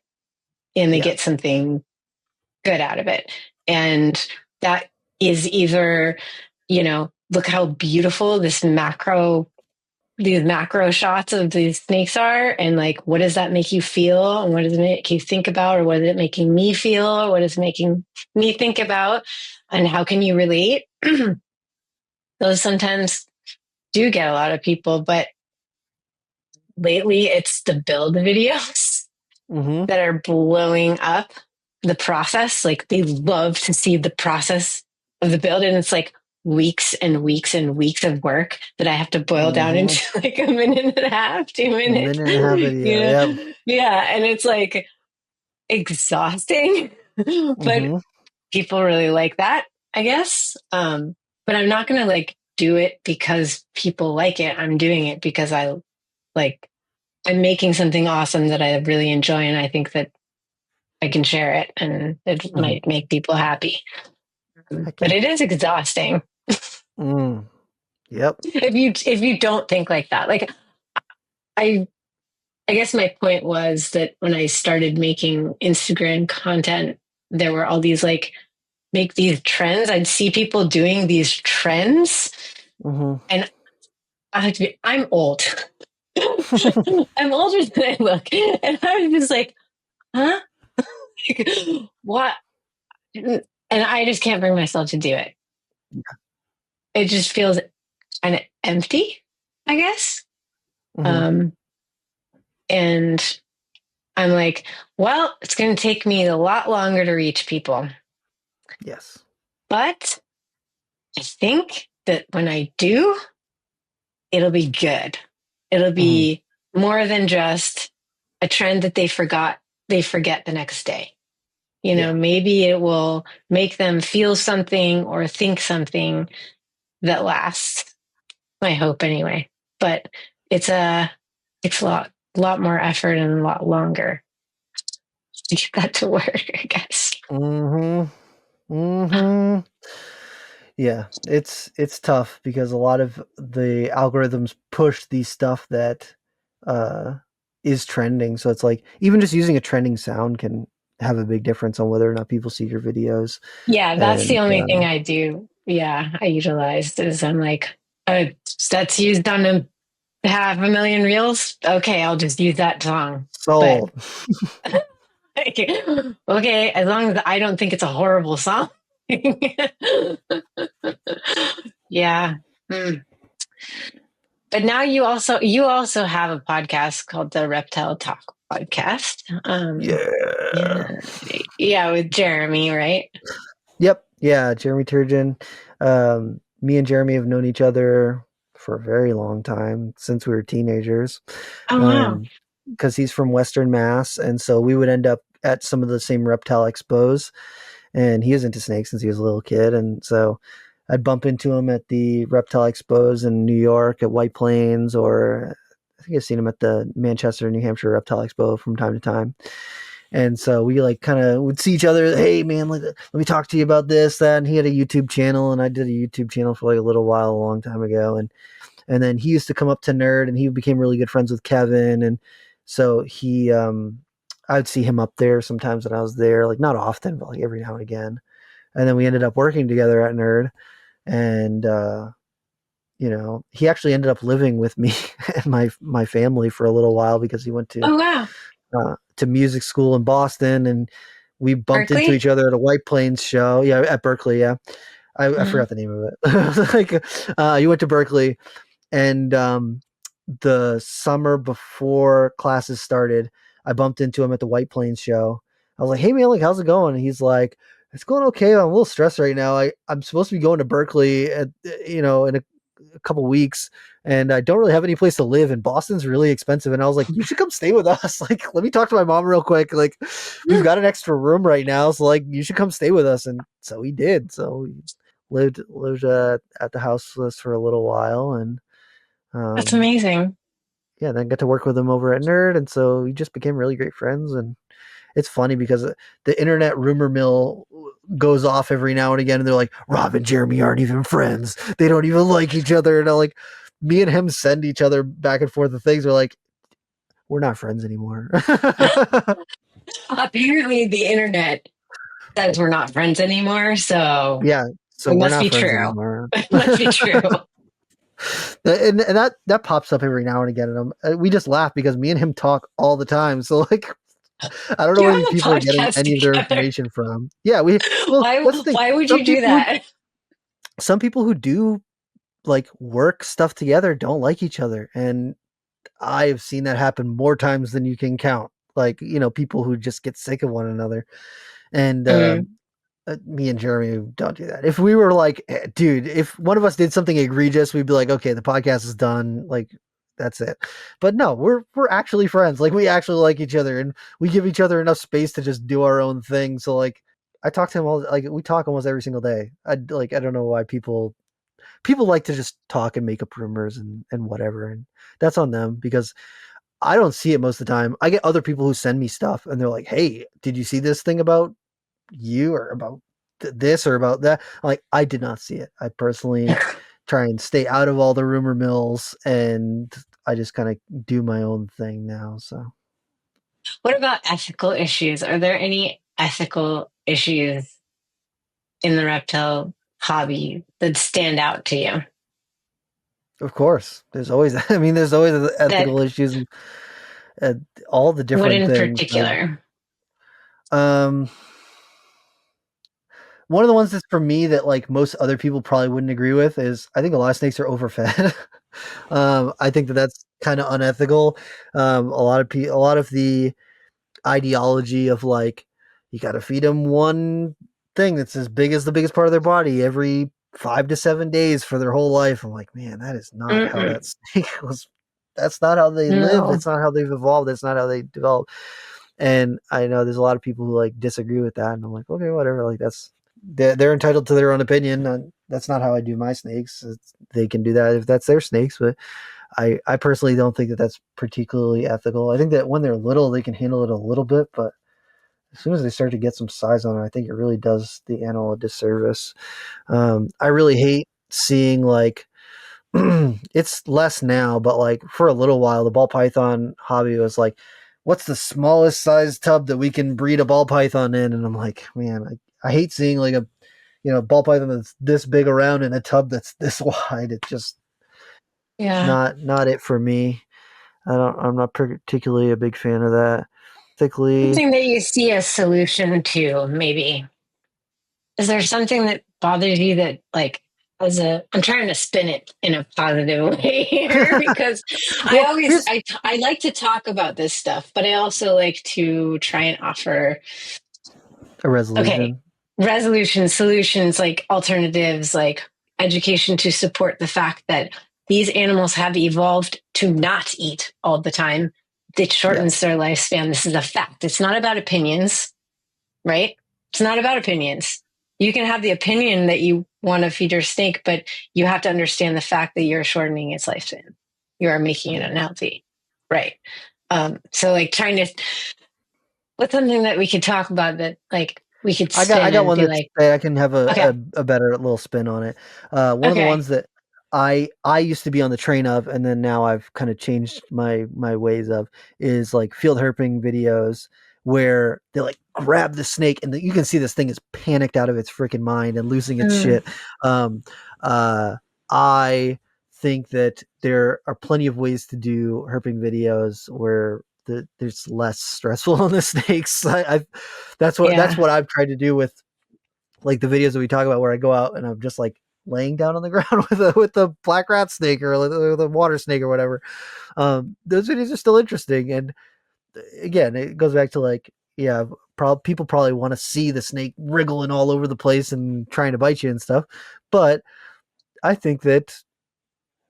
and they Yeah, get something good out of it. And that is either, look how beautiful these macro shots of these snakes are, and like, what does that make you feel, and what does it make you think about, or what is it making me feel, or what is making me think about, and how can you relate? Those sometimes do get a lot of people, but lately it's the build videos mm-hmm. that are blowing up the process. Like, they love to see the process of the build, and it's like weeks and weeks and weeks of work that I have to boil down Mm-hmm. into like a minute and a half, 2 minutes. Minute and a half video. Yep. Yeah, and it's like exhausting, but Mm-hmm. people really like that, I guess. But I'm not gonna like do it because people like it. I'm doing it because like I'm making something awesome that I really enjoy, and I think that I can share it and it Mm-hmm. might make people happy. Heck But yeah. it is exhausting Mm. Yep. if you don't think like that. Like, I I guess my point was that when I started making Instagram content, there were all these like make these trends. I'd see people doing these trends, Mm-hmm. and I'm old. I'm older than I look, and I was just like, huh? Like, what? And I just can't bring myself to do it. It just feels kind of empty, I guess. Mm-hmm. Um, and I'm like, well, it's going to take me a lot longer to reach people. Yes. But I think that when I do, it'll be good. It'll Mm-hmm. be more than just a trend that they forget the next day. Yeah. Maybe it will make them feel something or think something that lasts. My hope anyway. But it's a lot more effort and a lot longer to get that to work, I guess. Mm-hmm. Mm-hmm. Yeah, it's tough because a lot of the algorithms push the stuff that uh is trending. So it's like even just using a trending sound can have a big difference on whether or not people see your videos. Yeah, that's the And only thing I do. Yeah, I utilized is I'm like, that's used on 500,000 reels. Okay, I'll just use that song. But sold. okay, as long as I don't think it's a horrible song. Yeah. Mm. But now you also have a podcast called the Reptile Talk podcast. Yeah. Yeah, yeah, with Jeremy, right? Yep. Yeah, Jeremy Turgeon. Me and Jeremy have known each other for a very long time, since we were teenagers. Oh wow. Um, because he's from Western Mass, and so we would end up at some of the same reptile expos. And he was into snakes since he was a little kid, and so I'd bump into him at the reptile expos in New York at White Plains, or I think I've seen him at the Manchester, New Hampshire Reptile Expo from time to time. And so we like kind of would see each other. Hey man, let me talk to you about this, that. And he had a YouTube channel, and I did a YouTube channel for like a little while, a long time ago. And then he used to come up to Nerd, and he became really good friends with Kevin. And so I would see him up there sometimes when I was there, like not often, but like every now and again. And then we ended up working together at Nerd, and he actually ended up living with me and my family for a little while because he went Oh wow. to music school in Boston, and we bumped into Berkeley? each other at a White Plains show. Yeah, at Berkeley. Yeah, I Uh-huh. forgot the name of it. You went to Berkeley, and the summer before classes started, I bumped into him at the White Plains show. I was like, "Hey man, like how's it going?" And he's like, "It's going okay. I'm a little stressed right now. I'm supposed to be going to Berkeley in a couple weeks, and I don't really have any place to live, and Boston's really expensive." And I was like, "You should come stay with us. Like, let me talk to my mom real quick. Like, we've got an extra room right now, so like, you should come stay with us." And so he did. So he lived at the house with us for a little while, and That's um, amazing. yeah, then got to work with him over at Nerd, and so we just became really great friends. And it's funny because the internet rumor mill goes off every now and again, and they're like, Rob and Jeremy aren't even friends. They don't even like each other. And like, me and him send each other back and forth the things. We're like, we're not friends anymore. Apparently the internet says we're not friends anymore, so Yeah, so it we're must not be friends true. anymore. It must be true. And that pops up every now and again, and we just laugh because me and him talk all the time. So like, I don't know You where these have a people are getting podcast any of their together. information from. Yeah, well, Why that's the thing. why would Some you do people who that? some people who do like work stuff together don't like each other, and I've seen that happen more times than you can count. Like, people who just get sick of one another. And Mm. me and Jeremy don't do that. If we were like, dude, if one of us did something egregious, we'd be like, okay, the podcast is done. Like, that's it. But no, we're actually friends. Like, we actually like each other, and we give each other enough space to just do our own thing. So like, I talk to him we talk almost every single day. I don't know why people like to just talk and make up rumors and whatever, and that's on them because I don't see it most of the time. I get other people who send me stuff, and they're like, "Hey, did you see this thing about you or about this or about that?" I'm like, I did not see it. I personally try and stay out of all the rumor mills, and I just kind of do my own thing now. So What about ethical issues? Are there any ethical issues in the reptile hobby that stand out to you? of course, there's always I mean, there's always That ethical issues and all the what different in things. particular? Um, One of the ones that's for me that like most other people probably wouldn't agree with is I think a lot of snakes are overfed. I think that's kind of unethical. A lot of the ideology of like you got to feed them one thing that's as big as the biggest part of their body every 5 to 7 days for their whole life. I'm like, man, that is not how Mm-mm. that snake was. That's not how they live. No. That's not how they've evolved. That's not how they develop. And I know there's a lot of people who like disagree with that, and I'm like, okay, whatever. Like they're entitled to their own opinion. That's not how I do my snakes. They can do that if that's their snakes, but I personally don't think that that's particularly ethical. I think that when they're little, they can handle it a little bit, but as soon as they start to get some size on it, I think it really does the animal a disservice. I really hate seeing like it's less now, but like for a little while, the ball python hobby was like, what's the smallest size tub that we can breed a ball python in? And I'm like, man, I hate seeing like a ball python that's this big around in a tub that's this wide. It's just Yeah. not it for me. I'm not particularly a big fan of that. Particularly Something that you see a solution to, maybe. Is there something that bothers you that, like, I'm trying to spin it in a positive way here because well, here's I like to talk about this stuff, but I also like to try and offer, a okay, resolution. resolutions, solutions, like alternatives, like education to support the fact that these animals have evolved to not eat all the time. It shortens Yes. their lifespan. This is a fact. It's not about opinions, right? It's not about opinions. You can have the opinion that you want to feed your snake, but you have to understand the fact that you're shortening its lifespan. You are making it Yeah. unhealthy, right? So, like, trying to, what's something that we could talk about that, like, we could I spin got and one be that's like, I can have okay, a better little spin on it. One of the okay, ones that I used to be on the train of, and then now I've kind of changed my ways of is like field herping videos where they like grab the snake and you can see this thing is panicked out of its freaking mind and losing its mm, shit. Um, uh, I think that there are plenty of ways to do herping videos where there's less stressful on the snakes. That's yeah, what I've tried to do with like the videos that we talk about where I go out and I'm just like laying down on the ground with the black rat snake or the water snake or whatever. Those videos are still interesting, and again, it goes back to like, yeah, people probably want to see the snake wriggling all over the place and trying to bite you and stuff, but I think that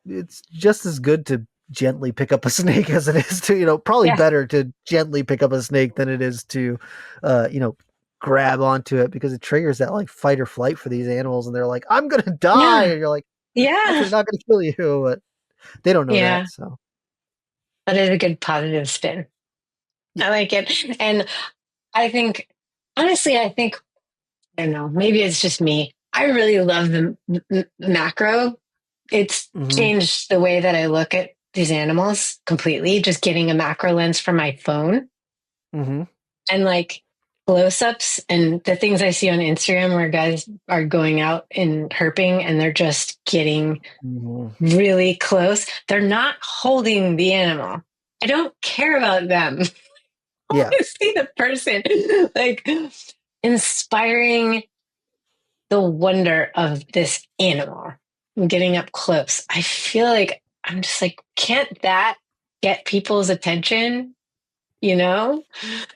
it's just as good to gently pick up a snake as it is to, probably yeah, better to gently pick up a snake than it is to, uh, you know, grab onto it because it triggers that like fight or flight for these animals. And they're like, I'm going to die. yeah, And you're like, yeah, actually not going to kill you, but they don't know yeah. that. So That is a good positive spin. yeah. I like it. And I think, honestly, I don't know, maybe it's just me. I really love the macro. It's Mm-hmm. changed the way that I look at these animals completely. Just getting a macro lens from my phone Mm-hmm. and like close ups and the things I see on Instagram where guys are going out and herping and they're just getting Mm-hmm. really close. They're not holding the animal. I don't care about them. I want Yeah. to see the person like inspiring the wonder of this animal and getting up close. I feel like I'm just like, can't that get people's attention? You know,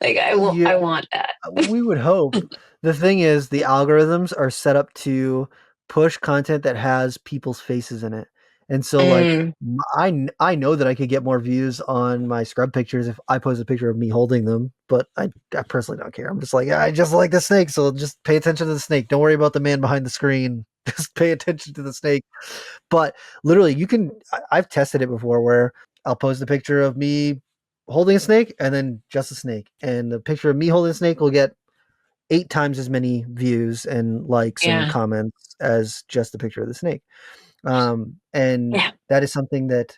like Yeah. I want that. We would hope. The thing is, the algorithms are set up to push content that has people's faces in it. And so, like, Mm, I know that I could get more views on my scrub pictures if I post a picture of me holding them, but I personally don't care. I'm just like, I just like the snake, so just pay attention to the snake. Don't worry about the man behind the screen. Just pay attention to the snake. But literally, I've tested it before where I'll post a picture of me holding a snake and then just a snake. And the picture of me holding a snake will get 8 times as many views and likes and yeah, comments as just the picture of the snake. And yeah, that is something that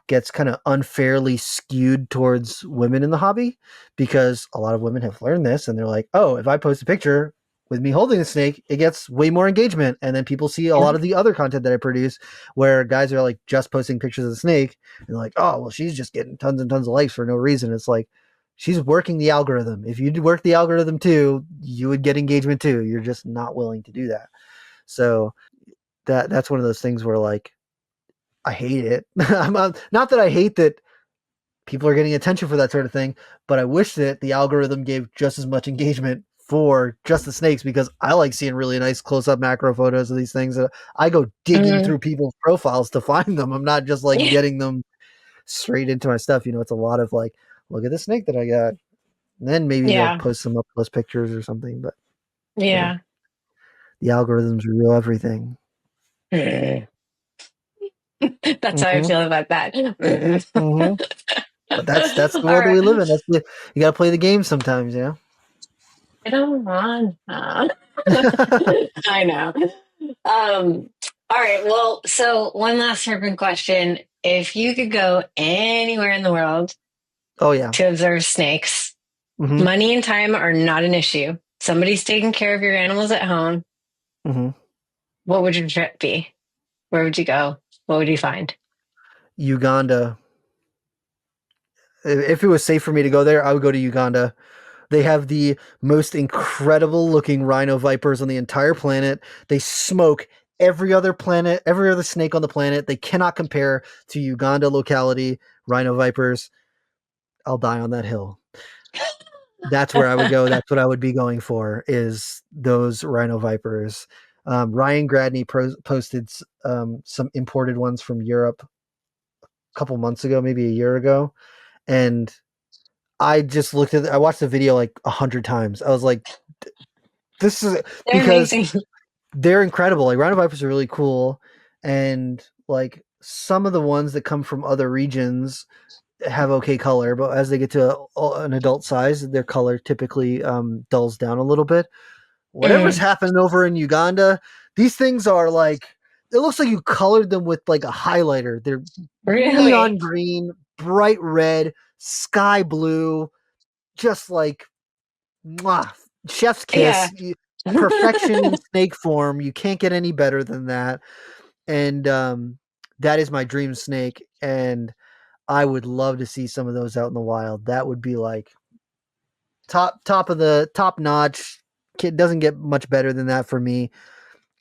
gets kind of unfairly skewed towards women in the hobby because a lot of women have learned this and they're like, oh, if I post a picture with me holding a snake, it gets way more engagement. And then people see a yeah, lot of the other content that I produce where guys are like just posting pictures of the snake and they're like, oh, well, she's just getting tons and tons of likes for no reason. It's like, she's working the algorithm. If you work the algorithm too, you would get engagement too. You're just not willing to do that. So that's one of those things where like, I hate it. Not that I hate that people are getting attention for that sort of thing, but I wish that the algorithm gave just as much engagement for just the snakes because I like seeing really nice close up macro photos of these things. I go digging through people's profiles to find them. I'm not just like getting them straight into my stuff. It's a lot of like, look at the snake that I got. And then maybe they'll Yeah. post some up close pictures or something. But Yeah. the algorithms reveal everything. That's how I Mm-hmm. feel about that. Mm-hmm. But that's the All world that we right. live in. You got to play the game sometimes, I don't want that. I know. All right. Well, so one last serpent question. If you could go anywhere in the world Oh yeah. to observe snakes, Mm-hmm. money and time are not an issue. Somebody's taking care of your animals at home. Mm-hmm. What would your trip be? Where would you go? What would you find? Uganda. If it was safe for me to go there, I would go to Uganda. They have the most incredible looking rhino vipers on the entire planet. They smoke every other snake on the planet. They cannot compare to Uganda locality rhino vipers. I'll die on that hill. That's where I would go. That's what I would be going for is those rhino vipers. Ryan Gradney posted some imported ones from Europe a couple months ago, maybe a year ago. And I just I watched the video like 100 times. I was like, this is They're because amazing. they're incredible. Like rhino vipers are really cool. And like some of the ones that come from other regions have okay color, but as they get to an adult size, their color typically dulls down a little bit. Whatever's happening over in Uganda, these things are like, it looks like you colored them with like a highlighter. They're neon Really? green, bright red, sky blue, just like mwah, chef's Yeah. kiss, perfection in snake form. You can't get any better than that. And that is my dream snake. And I would love to see some of those out in the wild. That would be like top of the top notch. It doesn't get much better than that for me.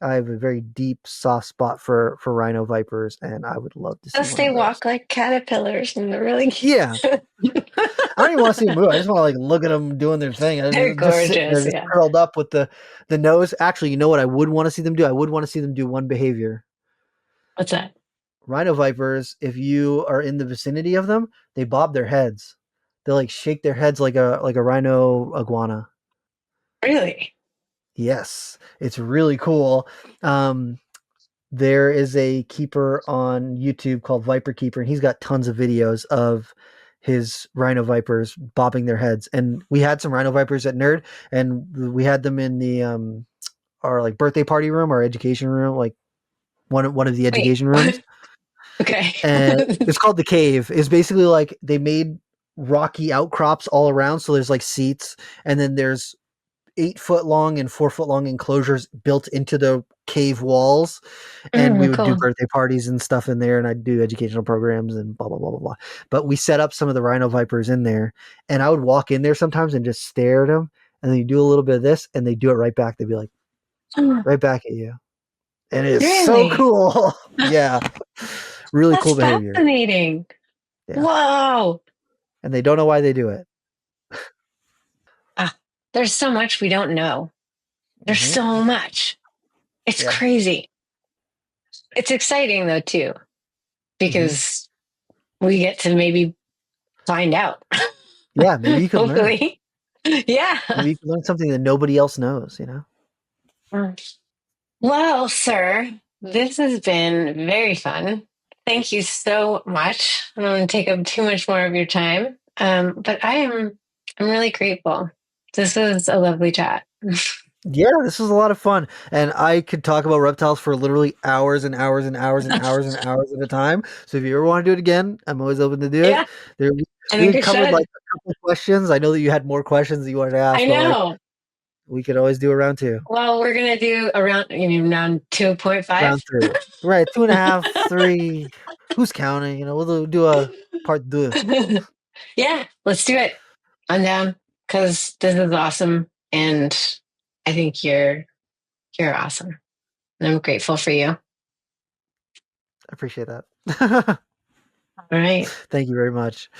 I have a very deep soft spot for rhino vipers, and I would love to see Plus, one they of those. walk like caterpillars and they're really Yeah, cute. I don't even want to see them move. I just want to like look at them doing their thing. They're Just sitting there, gorgeous. just Yeah. curled up with the nose. Actually, you know what I would want to see them do? I would want to see them do one behavior. What's that? Rhino vipers, if you are in the vicinity of them, they bob their heads. They like shake their heads like a rhino iguana. Really? Yes, it's really cool. Um, there is a keeper on YouTube called Viper Keeper, and he's got tons of videos of his rhino vipers bobbing their heads. And we had some rhino vipers at Nerd, and we had them in the our like birthday party room, our education room, like one of the Wait. education rooms. Okay. And it's called the cave. It's basically like they made rocky outcrops all around, so there's like seats, and then there's 8 foot long and 4 foot long enclosures built into the cave walls, and we would do Cool. birthday parties and stuff in there, and I'd do educational programs and blah blah blah blah blah. But we set up some of the rhino vipers in there, and I would walk in there sometimes and just stare at them, and then you do a little bit of this, and they do it right back. They'd be like right back at you, and it's so Really? cool. Yeah, really That's cool behavior. fascinating. Yeah, Whoa. and they don't know why they do it. Ah, there's so much we don't know. There's Mm-hmm. so much. It's Yeah. crazy. It's exciting though too, because we get to maybe find out. Yeah, maybe you can learn. Hopefully. Yeah. Maybe you can learn something that nobody else knows. Well, sir, this has been very fun. Thank you so much. I don't want to take up too much more of your time. But I'm really grateful. This was a lovely chat. Yeah, this was a lot of fun, and I could talk about reptiles for literally hours and hours and hours and hours and hours at a time. So if you ever want to do it again, I'm always open to do it. Yeah, There, I we think had we covered should. like a couple of questions. I know that you had more questions that you wanted to I ask, but like know. we could always do a round two, Well, we're gonna do around, you mean round 2.5? round three, right? 2.5, 3. Who's counting? We'll do a part two. Yeah, let's do it. I'm down because this is awesome, and I think you're awesome. And I'm grateful for you. All I appreciate that. right. Thank you very much.